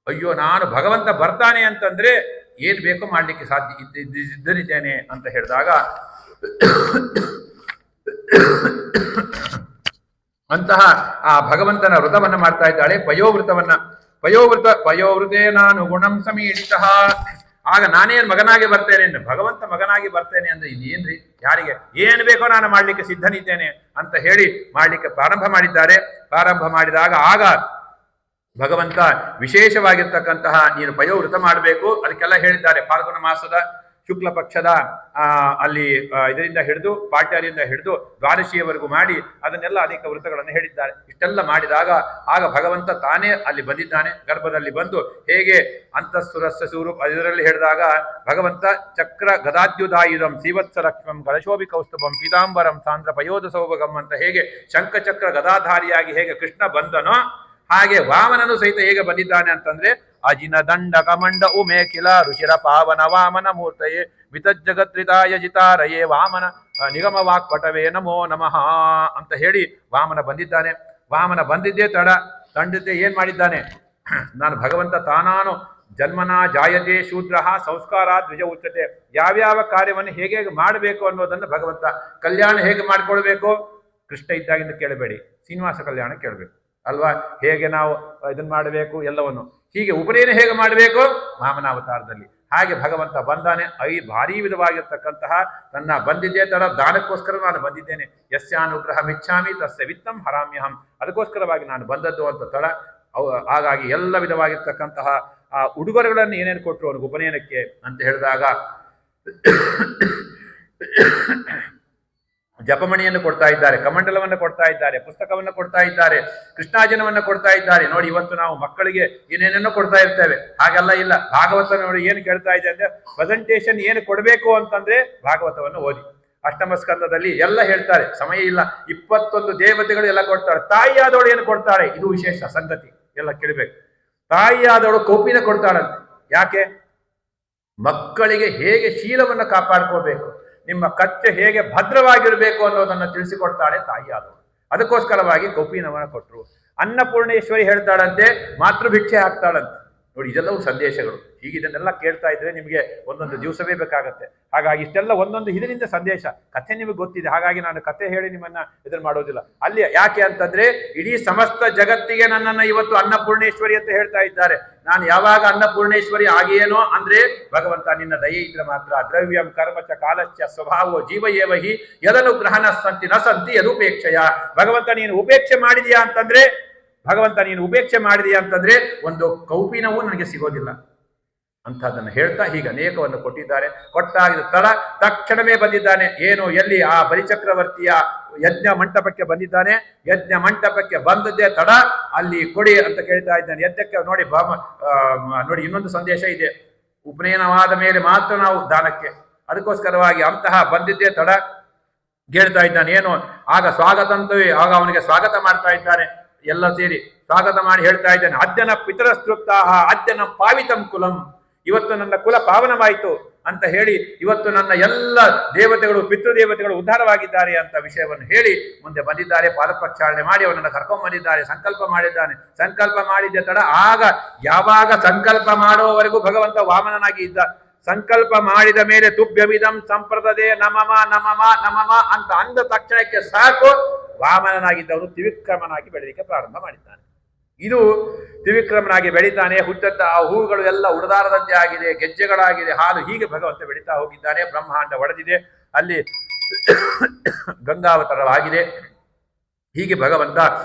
ಅಯ್ಯೋ, ನಾನು ಭಗವಂತ ಬರ್ತಾನೆ ಅಂತಂದ್ರೆ ಏನ್ ಬೇಕೋ ಮಾಡ್ಲಿಕ್ಕೆ ಸಾಧ್ಯ ಇದ್ದರಿದ್ದೇನೆ ಅಂತ ಹೇಳಿದಾಗ ಅಂತಹ ಆ ಭಗವಂತನ ವ್ರತವನ್ನ ಮಾಡ್ತಾ ಇದ್ದಾಳೆ. ಪಯೋವೃತೇ ನಾನು ಗುಣಂ ಸಮೀಡಿತ. ಆಗ ನಾನೇನ್ ಮಗನಾಗಿ ಬರ್ತೇನೆ, ಭಗವಂತ ಮಗನಾಗಿ ಬರ್ತೇನೆ ಅಂದ್ರೆ ಇದೇನ್ರಿ, ಯಾರಿಗೆ ಏನ್ ಬೇಕೋ ನಾನು ಮಾಡ್ಲಿಕ್ಕೆ ಸಿದ್ಧನಿದ್ದೇನೆ ಅಂತ ಹೇಳಿ ಮಾಡ್ಲಿಕ್ಕೆ ಪ್ರಾರಂಭ ಮಾಡಿದ್ದಾರೆ. ಪ್ರಾರಂಭ ಮಾಡಿದಾಗ ಆಗ ಭಗವಂತ ವಿಶೇಷವಾಗಿರ್ತಕ್ಕಂತಹ ನೀನು ಪಯೋವೃತ ಮಾಡಬೇಕು, ಅದಕ್ಕೆಲ್ಲ ಹೇಳಿದ್ದಾರೆ. ಫಾಲ್ಗುಣ ಮಾಸದ ಶುಕ್ಲ ಪಕ್ಷದ ಅಲ್ಲಿ ಇದರಿಂದ ಹಿಡಿದು ಪಾಟ್ಯರಿಂದ ಹಿಡಿದು ದ್ವಾದಶಿಯವರೆಗೂ ಮಾಡಿ ಅದನ್ನೆಲ್ಲ ಅನೇಕ ವೃತ್ತಗಳನ್ನು ಹೇಳಿದ್ದಾರೆ. ಇಷ್ಟೆಲ್ಲ ಮಾಡಿದಾಗ ಆಗ ಭಗವಂತ ತಾನೇ ಅಲ್ಲಿ ಬಂದಿದ್ದಾನೆ, ಗರ್ಭದಲ್ಲಿ ಬಂದು ಹೇಗೆ ಅಂತಃಸುರಸ್ಯ ಸ್ವರೂಪ ಇದರಲ್ಲಿ ಹೇಳಿದಾಗ ಭಗವಂತ ಚಕ್ರ ಗದಾದ್ಯುದಾಯುಧಂ ಸೀವತ್ಸರಕ್ಷ್ಮಂ ಕಲಶೋಭಿ ಕೌಸ್ತುಭಂ ಪೀತಾಂಬರಂ ಸಾಂದ್ರ ಪಯೋಧ ಸೌಭಗಂ ಅಂತ ಹೇಗೆ ಶಂಖಚಕ್ರ ಗದಾಧಾರಿಯಾಗಿ ಹೇಗೆ ಕೃಷ್ಣ ಬಂದನೋ ಹಾಗೆ ವಾಮನನು ಸಹಿತ ಹೇಗೆ ಬಂದಿದ್ದಾನೆ ಅಂತಂದ್ರೆ ಅಜಿನ ದಂಡ ಕಮಂಡ ಉಮೇ ಕಿಲ ಋಷಿರ ಪಾವನ ವಾಮನ ಮೂರ್ತಯೇ ವಿತಜ್ಜಗತ್ರಿತಾಯ ಜಿತಾರಯೇ ವಾಮನ ನಿಗಮ ವಾಕ್ಪಟವೇ ನಮೋ ನಮಃ ಅಂತ ಹೇಳಿ ವಾಮನ ಬಂದಿದ್ದಾನೆ. ವಾಮನ ಬಂದಿದ್ದೇ ತಂಡತೆ ಏನ್ ಮಾಡಿದ್ದಾನೆ, ನಾನು ಭಗವಂತ ತಾನಾನು ಜನ್ಮನಾ ಜಾಯತೆ ಶೂದ್ರ ಸಂಸ್ಕಾರ ದ್ವಿಜ ಉಚ್ಚತೆ, ಯಾವ್ಯಾವ ಕಾರ್ಯವನ್ನು ಹೇಗೆ ಮಾಡಬೇಕು ಅನ್ನೋದನ್ನು ಭಗವಂತ ಕಲ್ಯಾಣ ಹೇಗೆ ಮಾಡ್ಕೊಳ್ಬೇಕು, ಕೃಷ್ಣ ಇದ್ದಾಗಿಂದ ಕೇಳಬೇಡಿ, ಶ್ರೀನಿವಾಸ ಕಲ್ಯಾಣ ಕೇಳಬೇಕು ಅಲ್ವಾ, ಹೇಗೆ ನಾವು ಇದನ್ನ ಮಾಡಬೇಕು ಎಲ್ಲವನ್ನು, ಹೀಗೆ ಉಪನಯನ ಹೇಗೆ ಮಾಡಬೇಕು ವಾಮನಾವತಾರದಲ್ಲಿ. ಹಾಗೆ ಭಗವಂತ ಬಂದಾನೆ. ಭಾರಿ ವಿಧವಾಗಿರ್ತಕ್ಕಂತಹ ತನ್ನ ಬಂದಿದ್ದೇ ತರ ದಾನಕ್ಕೋಸ್ಕರ ನಾನು ಬಂದಿದ್ದೇನೆ. ಯಸ್ಯಾನುಗ್ರಹ ಮಿಚ್ಛಾಮಿ ತಸ್ಯ ವಿತ್ತಂ ಹರಾಮ್ಯಹಂ, ಅದಕ್ಕೋಸ್ಕರವಾಗಿ ನಾನು ಬಂದದ್ದು ಅಂತ ತಡ. ಹಾಗಾಗಿ ಎಲ್ಲ ವಿಧವಾಗಿರ್ತಕ್ಕಂತಹ ಆ ಉಡುಗೊರೆಗಳನ್ನು ಏನೇನು ಕೊಟ್ಟರು ಅವನಿಗೆ ಉಪನಯನಕ್ಕೆ ಅಂತ ಹೇಳಿದಾಗ ಜಪಮಣಿಯನ್ನು ಕೊಡ್ತಾ ಇದ್ದಾರೆ, ಕಮಂಡಲವನ್ನು ಕೊಡ್ತಾ ಇದ್ದಾರೆ, ಪುಸ್ತಕವನ್ನು ಕೊಡ್ತಾ ಇದ್ದಾರೆ, ಕೃಷ್ಣಾಜನವನ್ನು ಕೊಡ್ತಾ ಇದ್ದಾರೆ. ನೋಡಿ ಇವತ್ತು ನಾವು ಮಕ್ಕಳಿಗೆ ಏನೇನನ್ನು ಕೊಡ್ತಾ ಇರ್ತೇವೆ, ಹಾಗೆಲ್ಲ ಇಲ್ಲ. ಭಾಗವತ ನೋಡಿ ಏನು ಕೇಳ್ತಾ ಇದೆ ಅಂದ್ರೆ ಪ್ರೆಸೆಂಟೇಶನ್ ಏನು ಕೊಡಬೇಕು ಅಂತಂದ್ರೆ ಭಾಗವತವನ್ನು ಓದಿ. ಅಷ್ಟಮ ಸ್ಕಂದದಲ್ಲಿ ಎಲ್ಲ ಹೇಳ್ತಾರೆ, ಸಮಯ ಇಲ್ಲ. 21 ದೇವತೆಗಳು ಎಲ್ಲ ಕೊಡ್ತಾಳೆ. ತಾಯಿಯಾದವಳು ಏನು ಕೊಡ್ತಾಳೆ, ಇದು ವಿಶೇಷ ಸಂಗತಿ, ಎಲ್ಲ ಕೇಳಬೇಕು. ತಾಯಿಯಾದವಳು ಕೌಪಿನ ಕೊಡ್ತಾಳಂತೆ. ಯಾಕೆ, ಮಕ್ಕಳಿಗೆ ಹೇಗೆ ಶೀಲವನ್ನು ಕಾಪಾಡ್ಕೋಬೇಕು, ನಿಮ್ಮ ಕಚ್ಚೆ ಹೇಗೆ ಭದ್ರವಾಗಿರಬೇಕು ಅನ್ನೋದನ್ನು ತಿಳಿಸಿಕೊಡ್ತಾಳೆ ತಾಯಿಯಾದವಳು. ಅದಕ್ಕೋಸ್ಕರವಾಗಿ ಕೌಪಿನವನ್ನ ಕೊಟ್ಟರು. ಅನ್ನಪೂರ್ಣೇಶ್ವರಿ ಹೇಳ್ತಾಳಂತೆ, ಮಾತೃಭಿಕ್ಷೆ ಹಾಕ್ತಾಳಂತೆ. ನೋಡಿ ಇದೆಲ್ಲವೂ ಸಂದೇಶಗಳು. ಹೀಗೆ ಇದನ್ನೆಲ್ಲ ಕೇಳ್ತಾ ಇದ್ರೆ ನಿಮಗೆ ಒಂದೊಂದು ದಿವಸವೇ ಬೇಕಾಗತ್ತೆ. ಹಾಗಾಗಿ ಇಷ್ಟೆಲ್ಲ ಒಂದೊಂದು ಇದರಿಂದ ಸಂದೇಶ. ಕಥೆ ನಿಮಗೆ ಗೊತ್ತಿದೆ, ಹಾಗಾಗಿ ನಾನು ಕಥೆ ಹೇಳಿ ನಿಮ್ಮನ್ನ ಇದನ್ನ ಮಾಡೋದಿಲ್ಲ. ಅಲ್ಲಿ ಯಾಕೆ ಅಂತಂದ್ರೆ ಇಡೀ ಸಮಸ್ತ ಜಗತ್ತಿಗೆ ನನ್ನನ್ನು ಇವತ್ತು ಅನ್ನಪೂರ್ಣೇಶ್ವರಿ ಅಂತ ಹೇಳ್ತಾ ಇದ್ದಾರೆ. ನಾನು ಯಾವಾಗ ಅನ್ನಪೂರ್ಣೇಶ್ವರಿ ಆಗೇನೋ ಅಂದ್ರೆ ಭಗವಂತ ನಿನ್ನ ದಯೆ ಇದ್ರೆ ಮಾತ್ರ. ದ್ರವ್ಯಂ ಕರ್ಮಚ ಕಾಲಶ್ಚ ಸ್ವಭಾವೋ ಜೀವಯೇವಹಿ ಯದನುಗ್ರಹಣ ಸಂತಿ ನ ಸಂತಿ ಯದುಪೇಕ್ಷೆಯ. ಭಗವಂತ ನೀನು ಉಪೇಕ್ಷೆ ಮಾಡಿದೀಯಾ ಅಂತಂದ್ರೆ ಒಂದು ಕೌಪಿನವೂ ನನಗೆ ಸಿಗೋದಿಲ್ಲ ಅಂಥದ್ದನ್ನು ಹೇಳ್ತಾ ಹೀಗೆ ಅನೇಕವನ್ನು ಕೊಟ್ಟಿದ್ದಾರೆ. ಕೊಟ್ಟಾಗಿದ ತಕ್ಷಣವೇ ಬಂದಿದ್ದಾನೆ. ಏನು, ಎಲ್ಲಿ, ಆ ಬಲಿಚಕ್ರವರ್ತಿಯ ಯಜ್ಞ ಮಂಟಪಕ್ಕೆ ಬಂದಿದ್ದಾನೆ. ಯಜ್ಞ ಮಂಟಪಕ್ಕೆ ಬಂದದ್ದೇ ತಡ ಅಲ್ಲಿ ಕೊಡಿ ಅಂತ ಕೇಳ್ತಾ ಇದ್ದಾನೆ. ಯಜ್ಞಕ್ಕೆ ನೋಡಿ ನೋಡಿ ಇನ್ನೊಂದು ಸಂದೇಶ ಇದೆ, ಉಪನಯನವಾದ ಮೇಲೆ ಮಾತ್ರ ನಾವು ದಾನಕ್ಕೆ. ಅದಕ್ಕೋಸ್ಕರವಾಗಿ ಅಂತಹ ಬಂದಿದ್ದೇ ತಡ ಕೇಳ್ತಾ ಇದ್ದಾನೆ. ಏನು, ಆಗ ಸ್ವಾಗತಂತವೇ, ಆಗ ಅವನಿಗೆ ಸ್ವಾಗತ ಮಾಡ್ತಾ ಇದ್ದಾನೆ. ಎಲ್ಲ ಸೇರಿ ಸ್ವಾಗತ ಮಾಡಿ ಹೇಳ್ತಾ ಇದ್ದಾನೆ, ಅದ್ಯನ ಪಿತರಸ್ತೃಪ್ತಾಹ ಅದ್ಯನ ಪಾವಿತಂ ಕುಲಂ. ಇವತ್ತು ನನ್ನ ಕುಲ ಪಾವನವಾಯಿತು ಅಂತ ಹೇಳಿ ಇವತ್ತು ನನ್ನ ಎಲ್ಲ ದೇವತೆಗಳು ಪಿತೃದೇವತೆಗಳು ಉದ್ಧಾರವಾಗಿದ್ದಾರೆ ಅಂತ ವಿಷಯವನ್ನು ಹೇಳಿ ಮುಂದೆ ಬಂದಿದ್ದಾರೆ. ಪಾದಪ್ರಕ್ಷಾಳನೆ ಮಾಡಿ ಅವನನ್ನು ಕರ್ಕೊಂಡ್ ಬಂದಿದ್ದಾರೆ. ಸಂಕಲ್ಪ ಮಾಡಿದ್ದಾನೆ. ಸಂಕಲ್ಪ ಮಾಡಿದ್ದ ತಡ ಆಗ ಯಾವಾಗ ಸಂಕಲ್ಪ ಮಾಡುವವರೆಗೂ ಭಗವಂತ ವಾಮನನಾಗಿ ಇದ್ದ. ಸಂಕಲ್ಪ ಮಾಡಿದ ಮೇಲೆ ತುಭ್ಯಮಿದಂ ಸಂಪ್ರದದೆ ನಮಮ ನಮಮ ನಮಮ ಅಂತ ಅಂದ ತಕ್ಷಣಕ್ಕೆ ಸಾಕು ವಾಮನನಾಗಿದ್ದವನು ತ್ರಿವಿಕ್ರಮನಾಗಿ ಬೆಳೆಯಲಿಕ್ಕೆ ಪ್ರಾರಂಭ ಮಾಡಿದ್ದಾನೆ. ಇದು ತ್ರಿವಿಕ್ರಮನಾಗಿ ಬೆಳೀತಾನೆ. ಹುಟ್ಟಂತ ಆ ಹೂವುಗಳು ಎಲ್ಲ ಉಡದಾರದಂತೆ ಆಗಿದೆ, ಗೆಜ್ಜೆಗಳಾಗಿದೆ, ಹಾಲು, ಹೀಗೆ ಭಗವಂತ ಬೆಳೀತಾ ಹೋಗಿದ್ದಾನೆ. ಬ್ರಹ್ಮಾಂಡ ಒಡೆದಿದೆ, ಅಲ್ಲಿ ಗಂಗಾವತರವಾಗಿದೆ. ಹೀಗೆ ಭಗವಂತ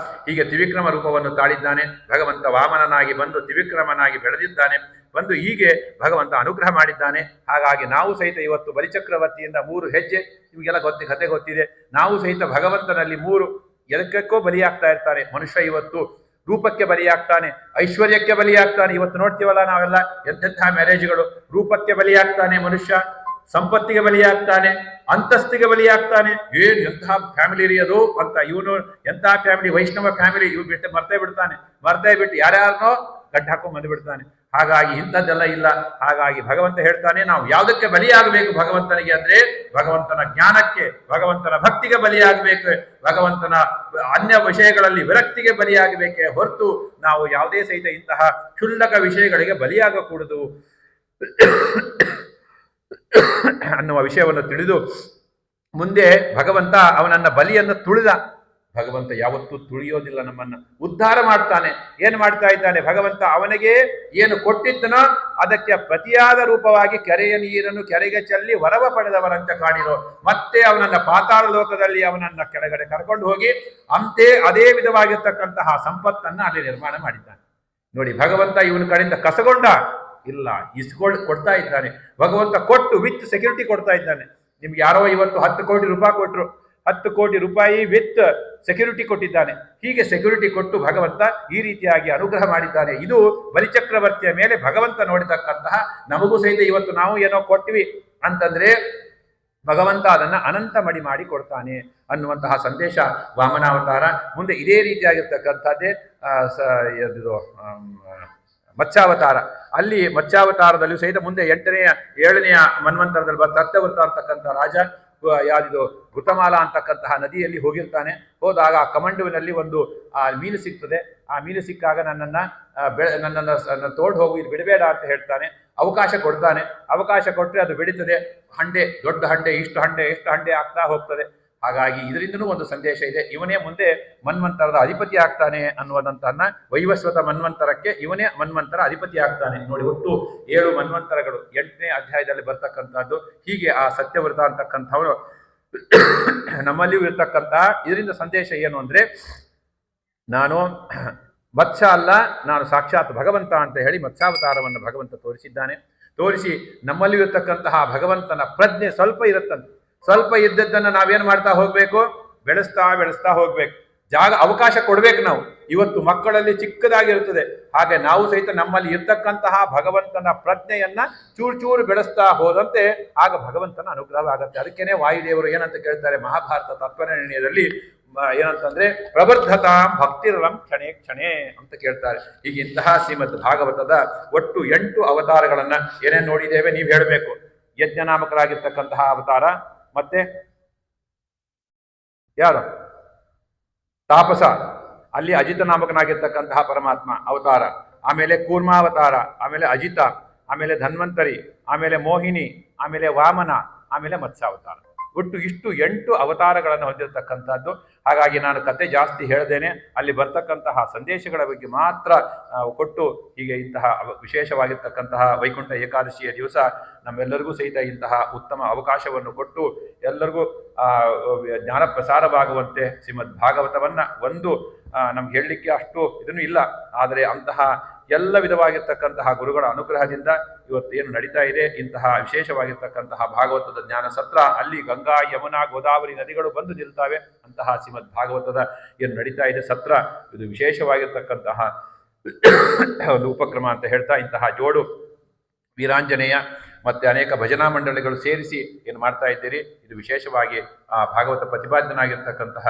ಹೀಗೆ ತ್ರಿವಿಕ್ರಮ ರೂಪವನ್ನು ತಾಳಿದ್ದಾನೆ. ಭಗವಂತ ವಾಮನನಾಗಿ ಬಂದು ತ್ರಿವಿಕ್ರಮನಾಗಿ ಬೆಳೆದಿದ್ದಾನೆ. ಬಂದು ಹೀಗೆ ಭಗವಂತ ಅನುಗ್ರಹ ಮಾಡಿದ್ದಾನೆ. ಹಾಗಾಗಿ ನಾವು ಸಹಿತ ಇವತ್ತು ಬಲಿಚಕ್ರವರ್ತಿಯಿಂದ 3 ಹೆಜ್ಜೆ, ನಿಮಗೆಲ್ಲ ಕಥೆ ಗೊತ್ತಿದೆ. ನಾವು ಸಹಿತ ಭಗವಂತನಲ್ಲಿ 3 ಎದಕ್ಕೋ ಬಲಿಯಾಗ್ತಾ ಇರ್ತಾರೆ. ಮನುಷ್ಯ ಇವತ್ತು ರೂಪಕ್ಕೆ ಬಲಿಯಾಗ್ತಾನೆ, ಐಶ್ವರ್ಯಕ್ಕೆ ಬಲಿಯಾಗ್ತಾನೆ. ಇವತ್ತು ನೋಡ್ತೀವಲ್ಲ ನಾವೆಲ್ಲ ಎಂತೆಂಥ ಮ್ಯಾರೇಜ್ಗಳು. ರೂಪಕ್ಕೆ ಬಲಿಯಾಗ್ತಾನೆ ಮನುಷ್ಯ, ಸಂಪತ್ತಿಗೆ ಬಲಿಯಾಗ್ತಾನೆ, ಅಂತಸ್ತಿಗೆ ಬಲಿಯಾಗ್ತಾನೆ. ಏನು ಎಂತಹ ಫ್ಯಾಮಿಲಿ ಇರಿಯೋದು ಅಂತ, ಇವನು ಎಂತಹ ಫ್ಯಾಮಿಲಿ, ವೈಷ್ಣವ ಫ್ಯಾಮಿಲಿ, ಇವ್ ಬಿಟ್ಟು ಮರ್ತೇ ಬಿಟ್ಟು ಯಾರ್ಯಾರನೋ ಗಡ್ಡ ಹಾಕೊಂಡ್ ಬಂದ್ಬಿಡ್ತಾನೆ. ಹಾಗಾಗಿ ಇಂಥದ್ದೆಲ್ಲ ಇಲ್ಲ. ಹಾಗಾಗಿ ಭಗವಂತ ಹೇಳ್ತಾನೆ, ನಾವು ಯಾವುದಕ್ಕೆ ಬಲಿಯಾಗಬೇಕು ಭಗವಂತನಿಗೆ ಅಂದ್ರೆ ಭಗವಂತನ ಜ್ಞಾನಕ್ಕೆ, ಭಗವಂತನ ಭಕ್ತಿಗೆ ಬಲಿಯಾಗಬೇಕು, ಭಗವಂತನ ಅನ್ಯ ವಿಷಯಗಳಲ್ಲಿ ವಿರಕ್ತಿಗೆ ಬಲಿಯಾಗಬೇಕೆ ಹೊರತು ನಾವು ಯಾವುದೇ ಸಹಿತ ಇಂತಹ ಕ್ಷುಲ್ಲಕ ವಿಷಯಗಳಿಗೆ ಬಲಿಯಾಗಕೂಡದು ಅನ್ನುವ ವಿಷಯವನ್ನು ತಿಳಿದು ಮುಂದೆ ಭಗವಂತ ಅವನನ್ನ ಬಲಿಯನ್ನು ತುಳಿದ. ಭಗವಂತ ಯಾವತ್ತೂ ತುಳಿಯೋದಿಲ್ಲ, ನಮ್ಮನ್ನ ಉದ್ಧಾರ ಮಾಡ್ತಾನೆ. ಏನ್ ಮಾಡ್ತಾ ಇದ್ದಾನೆ ಭಗವಂತ? ಅವನಿಗೆ ಏನು ಕೊಟ್ಟಿದ್ದನೋ ಅದಕ್ಕೆ ಪ್ರತಿಯಾದ ರೂಪವಾಗಿ ಕೆರೆಯ ನೀರನ್ನು ಕೆರೆಗೆ ಚೆಲ್ಲಿ ವರವ ಪಡೆದವರಂತೆ ಕಾಣಿರೋ, ಮತ್ತೆ ಅವನನ್ನ ಪಾತಾಳ ಲೋಕದಲ್ಲಿ ಅವನನ್ನ ಕೆಳಗಡೆ ಕರ್ಕೊಂಡು ಹೋಗಿ ಅದೇ ವಿಧವಾಗಿರ್ತಕ್ಕಂತಹ ಸಂಪತ್ತನ್ನ ಅಲ್ಲಿ ನಿರ್ಮಾಣ ಮಾಡಿದ್ದಾನೆ. ನೋಡಿ, ಭಗವಂತ ಇವನ ಕಡೆಯಿಂದ ಕಸಗೊಂಡ ಇಲ್ಲ, ಕೊಡ್ತಾ ಇದ್ದಾನೆ. ಭಗವಂತ ಕೊಟ್ಟು ವಿತ್ ಸೆಕ್ಯೂರಿಟಿ ಕೊಡ್ತಾ ಇದ್ದಾನೆ. ನಿಮ್ಗೆ ಯಾರೋ ಇವತ್ತು 10 ಕೋಟಿ ರೂಪಾಯಿ ಕೊಟ್ಟರು, 10 ಕೋಟಿ ರೂಪಾಯಿ ವಿತ್ ಸೆಕ್ಯೂರಿಟಿ ಕೊಟ್ಟಿದ್ದಾನೆ. ಹೀಗೆ ಸೆಕ್ಯೂರಿಟಿ ಕೊಟ್ಟು ಭಗವಂತ ಈ ರೀತಿಯಾಗಿ ಅನುಗ್ರಹ ಮಾಡಿದ್ದಾನೆ. ಇದು ಬಲಿಚಕ್ರವರ್ತಿಯ ಮೇಲೆ ಭಗವಂತ ನೋಡಿತಕ್ಕಂತಹ, ನಮಗೂ ಸಹಿತ ಇವತ್ತು ನಾವು ಏನೋ ಕೊಟ್ಟಿವಿ ಅಂತಂದ್ರೆ ಭಗವಂತ ಅದನ್ನ ಅನಂತ ಮಡಿ ಮಾಡಿ ಕೊಡ್ತಾನೆ ಅನ್ನುವಂತಹ ಸಂದೇಶ ವಾಮನಾವತಾರ. ಮುಂದೆ ಇದೇ ರೀತಿಯಾಗಿರ್ತಕ್ಕಂಥದ್ದೇ ಮತ್ಸ್ಯಾವತಾರ. ಅಲ್ಲಿ ಮತ್ಸ್ಯಾವತಾರದಲ್ಲೂ ಸಹಿತ ಮುಂದೆ 8ನೇ 7ನೇ ಮನ್ವಂತರದಲ್ಲಿ ಸತ್ಯವೃತ ಅಂತಕ್ಕಂಥ ರಾಜ ಯಾವ್ದು ಋತಮಾಲ ಅಂತಕ್ಕಂತಹ ನದಿಯಲ್ಲಿ ಹೋಗಿರ್ತಾನೆ. ಹೋದಾಗ ಆ ಕಮಂಡುವಿನಲ್ಲಿ ಒಂದು ಮೀನು ಸಿಗ್ತದೆ. ಆ ಮೀನು ಸಿಕ್ಕಾಗ ನನ್ನನ್ನು ತೋಡ್ ಹೋಗು, ಇದು ಬಿಡಬೇಡ ಅಂತ ಹೇಳ್ತಾನೆ. ಅವಕಾಶ ಕೊಡ್ತಾನೆ. ಅವಕಾಶ ಕೊಟ್ಟರೆ ಅದು ಬಿಡುತ್ತದೆ. ಹಂಡೆ, ದೊಡ್ಡ ಹಂಡೆ, ಇಷ್ಟು ಹಂಡೆ ಆಗ್ತಾ ಹೋಗ್ತದೆ. ಹಾಗಾಗಿ ಇದರಿಂದನೂ ಒಂದು ಸಂದೇಶ ಇದೆ. ಇವನೇ ಮುಂದೆ ಮನ್ವಂತರದ ಅಧಿಪತಿ ಆಗ್ತಾನೆ ಅನ್ನುವುದಂತನ್ನ, ವೈವಸ್ವತ ಮನ್ವಂತರಕ್ಕೆ ಇವನೇ ಮನ್ವಂತರ ಅಧಿಪತಿ ಆಗ್ತಾನೆ. ನೋಡಿ, ಒಟ್ಟು 7 ಮನ್ವಂತರಗಳು 8ನೇ ಅಧ್ಯಾಯದಲ್ಲಿ ಬರ್ತಕ್ಕಂಥದ್ದು. ಹೀಗೆ ಆ ಸತ್ಯವೃತ ಅಂತಕ್ಕಂಥವರು ನಮ್ಮಲ್ಲಿಯೂ ಇರ್ತಕ್ಕಂತಹ ಇದರಿಂದ ಸಂದೇಶ ಏನು ಅಂದ್ರೆ, ನಾನು ಮತ್ಸ್ಯ ಅಲ್ಲ, ನಾನು ಸಾಕ್ಷಾತ್ ಭಗವಂತ ಅಂತ ಹೇಳಿ ಮತ್ಸ್ಯಾವತಾರವನ್ನು ಭಗವಂತ ತೋರಿಸಿದ್ದಾನೆ. ತೋರಿಸಿ ನಮ್ಮಲ್ಲಿಯೂ ಇರ್ತಕ್ಕಂತಹ ಭಗವಂತನ ಪ್ರಜ್ಞೆ ಸ್ವಲ್ಪ ಇರುತ್ತಂತೆ. ಸ್ವಲ್ಪ ಇದ್ದದ್ದನ್ನು ನಾವೇನು ಮಾಡ್ತಾ ಹೋಗ್ಬೇಕು? ಬೆಳೆಸ್ತಾ ಹೋಗ್ಬೇಕು. ಅವಕಾಶ ಕೊಡ್ಬೇಕು ನಾವು. ಇವತ್ತು ಮಕ್ಕಳಲ್ಲಿ ಚಿಕ್ಕದಾಗಿರುತ್ತದೆ, ಹಾಗೆ ನಾವು ಸಹಿತ ನಮ್ಮಲ್ಲಿ ಇರ್ತಕ್ಕಂತಹ ಭಗವಂತನ ಪ್ರಜ್ಞೆಯನ್ನ ಚೂರು ಬೆಳೆಸ್ತಾ ಹೋದಂತೆ ಆಗ ಭಗವಂತನ ಅನುಗ್ರಹವಾಗತ್ತೆ. ಅದಕ್ಕೇನೆ ವಾಯುದೇವರು ಏನಂತ ಕೇಳ್ತಾರೆ ಮಹಾಭಾರತ ತತ್ವನಿರ್ಣಯದಲ್ಲಿ, ಏನಂತಂದ್ರೆ ಪ್ರವರ್ಧತಾಂ ಭಕ್ತಿರಂ ಕ್ಷಣೇ ಕ್ಷಣೇ ಅಂತ ಕೇಳ್ತಾರೆ. ಈಗ ಇಂತಹ ಶ್ರೀಮದ್ ಭಾಗವತದ ಒಟ್ಟು 8 ಅವತಾರಗಳನ್ನ ಏನೇನು ನೋಡಿದ್ದೇವೆ ನೀವು ಹೇಳಬೇಕು. ಯಜ್ಞನಾಮಕರಾಗಿರ್ತಕ್ಕಂತಹ ಅವತಾರ, ಮತ್ತೆ ಯಾರು ತಾಪಸ, ಅಲ್ಲಿ ಅಜಿತ ನಾಮಕನಾಗಿರ್ತಕ್ಕಂತಹ ಪರಮಾತ್ಮ ಅವತಾರ, ಆಮೇಲೆ ಕೂರ್ಮಾವತಾರ, ಆಮೇಲೆ ಅಜಿತ, ಆಮೇಲೆ ಧನ್ವಂತರಿ, ಆಮೇಲೆ ಮೋಹಿನಿ, ಆಮೇಲೆ ವಾಮನ, ಆಮೇಲೆ ಮತ್ಸ್ಯಾವತಾರ. ಒಟ್ಟು ಇಷ್ಟು 8 ಅವತಾರಗಳನ್ನು ಹೊಂದಿರತಕ್ಕಂಥದ್ದು. ಹಾಗಾಗಿ ನಾನು ಕತೆ ಜಾಸ್ತಿ ಹೇಳ್ದೇನೆ, ಅಲ್ಲಿ ಬರ್ತಕ್ಕಂತಹ ಸಂದೇಶಗಳ ಬಗ್ಗೆ ಮಾತ್ರ ಕೊಟ್ಟು, ಹೀಗೆ ಇಂತಹ ವಿಶೇಷವಾಗಿರ್ತಕ್ಕಂತಹ ವೈಕುಂಠ ಏಕಾದಶಿಯ ದಿವಸ ನಮ್ಮೆಲ್ಲರಿಗೂ ಸಹಿತ ಇಂತಹ ಉತ್ತಮ ಅವಕಾಶವನ್ನು ಕೊಟ್ಟು ಎಲ್ಲರಿಗೂ ಜ್ಞಾನ ಪ್ರಸಾರವಾಗುವಂತೆ ಶ್ರೀಮದ್ ಭಾಗವತವನ್ನ ನಮ್ಗೆ ಹೇಳಲಿಕ್ಕೆ ಅಷ್ಟು ಇದನ್ನು ಇಲ್ಲ, ಆದರೆ ಅಂತಹ ಎಲ್ಲ ವಿಧವಾಗಿರ್ತಕ್ಕಂತಹ ಗುರುಗಳ ಅನುಗ್ರಹದಿಂದ ಇವತ್ತು ಏನು ನಡೀತಾ ಇದೆ, ಇಂತಹ ವಿಶೇಷವಾಗಿರ್ತಕ್ಕಂತಹ ಭಾಗವತದ ಜ್ಞಾನ ಸತ್ರ, ಅಲ್ಲಿ ಗಂಗಾ ಯಮುನಾ ಗೋದಾವರಿ ನದಿಗಳು ಬಂದು ನಿಲ್ತಾವೆ. ಅಂತಹ ಶ್ರೀಮದ್ ಭಾಗವತದ ಏನು ನಡೀತಾ ಇದೆ ಸತ್ರ, ಇದು ವಿಶೇಷವಾಗಿರ್ತಕ್ಕಂತಹ ಒಂದು ಉಪಕ್ರಮ ಅಂತ ಹೇಳ್ತಾ, ಇಂತಹ ಜೋಡು ವೀರಾಂಜನೇಯ ಮತ್ತೆ ಅನೇಕ ಭಜನಾ ಮಂಡಳಿಗಳು ಸೇರಿಸಿ ಏನು ಮಾಡ್ತಾ ಇದ್ದೀರಿ, ಇದು ವಿಶೇಷವಾಗಿ ಭಾಗವತ ಪ್ರತಿಪಾದ್ಯನಾಗಿರ್ತಕ್ಕಂತಹ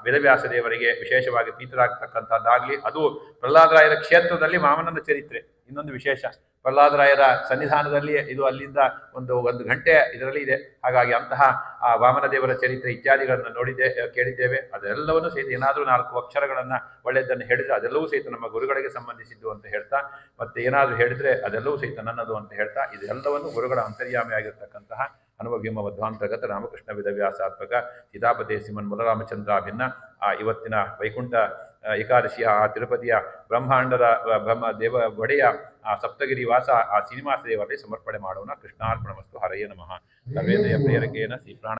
ವೇದವ್ಯಾಸ ದೇವರಿಗೆ ವಿಶೇಷವಾಗಿ ಪ್ರೀತರಾಗ್ತಕ್ಕಂಥದ್ದಾಗಲಿ. ಅದು ಪ್ರಹ್ಲಾದರಾಯರ ಕ್ಷೇತ್ರದಲ್ಲಿ ವಾಮನನ ಚರಿತ್ರೆ ಇನ್ನೊಂದು ವಿಶೇಷ. ಪ್ರಹ್ಲಾದರಾಯರ ಸನ್ನಿಧಾನದಲ್ಲಿ ಇದು ಅಲ್ಲಿಂದ ಒಂದು ಗಂಟೆ ಇದರಲ್ಲಿ ಇದೆ. ಹಾಗಾಗಿ ಅಂತಹ ಆ ವಾಮನ ದೇವರ ಚರಿತ್ರೆ ಇತ್ಯಾದಿಗಳನ್ನು ಕೇಳಿದ್ದೇವೆ. ಅದೆಲ್ಲವನ್ನೂ ಸಹಿತ ಏನಾದರೂ 4 ಅಕ್ಷರಗಳನ್ನು ಒಳ್ಳೆಯದನ್ನು ಹೇಳಿದರೆ ಅದೆಲ್ಲವೂ ಸಹಿತ ನಮ್ಮ ಗುರುಗಳಿಗೆ ಸಂಬಂಧಿಸಿದ್ದು ಅಂತ ಹೇಳ್ತಾ, ಮತ್ತೆ ಏನಾದರೂ ಹೇಳಿದರೆ ಅದೆಲ್ಲವೂ ಸಹಿತ ನನ್ನದು ಅಂತ ಹೇಳ್ತಾ, ಇದೆಲ್ಲವನ್ನು ಗುರುಗಳ ಅಂತರ್ಯಾಮಿಯಾಗಿರ್ತಕ್ಕಂತಹ ಅನುಭವ್ಯಮ ಮಧ್ವಾಂತರ್ಗತ ರಾಮಕೃಷ್ಣ ವೇದವ್ಯಾಸಾತ್ಮಕ ಸೀತಾಪತಿ ಶ್ರೀಮನ್ ಮುಲರಾಮಚಂದ್ರಾಭಿನ್ನ ಇವತ್ತಿನ ವೈಕುಂಠ ಏಕಾದಶಿಯ ಆ ತಿರುಪತಿಯ ಬ್ರಹ್ಮಾಂಡದ ದೇವ ಒಡೆಯ ಆ ಸಪ್ತಗಿರಿ ವಾಸ ಆ ಶ್ರೀನಿವಾಸ ದೇವರಲ್ಲಿ ಸಮರ್ಪಣೆ ಮಾಡೋಣ. ಕೃಷ್ಣಾರ್ಪಣಮಸ್ತು. ಹರಯೇ ನಮಃ. ಸರ್ವೇಂದ್ರಿಯ ಪ್ರೇರಕೇನ ಶ್ರೀ ಪ್ರಾಣ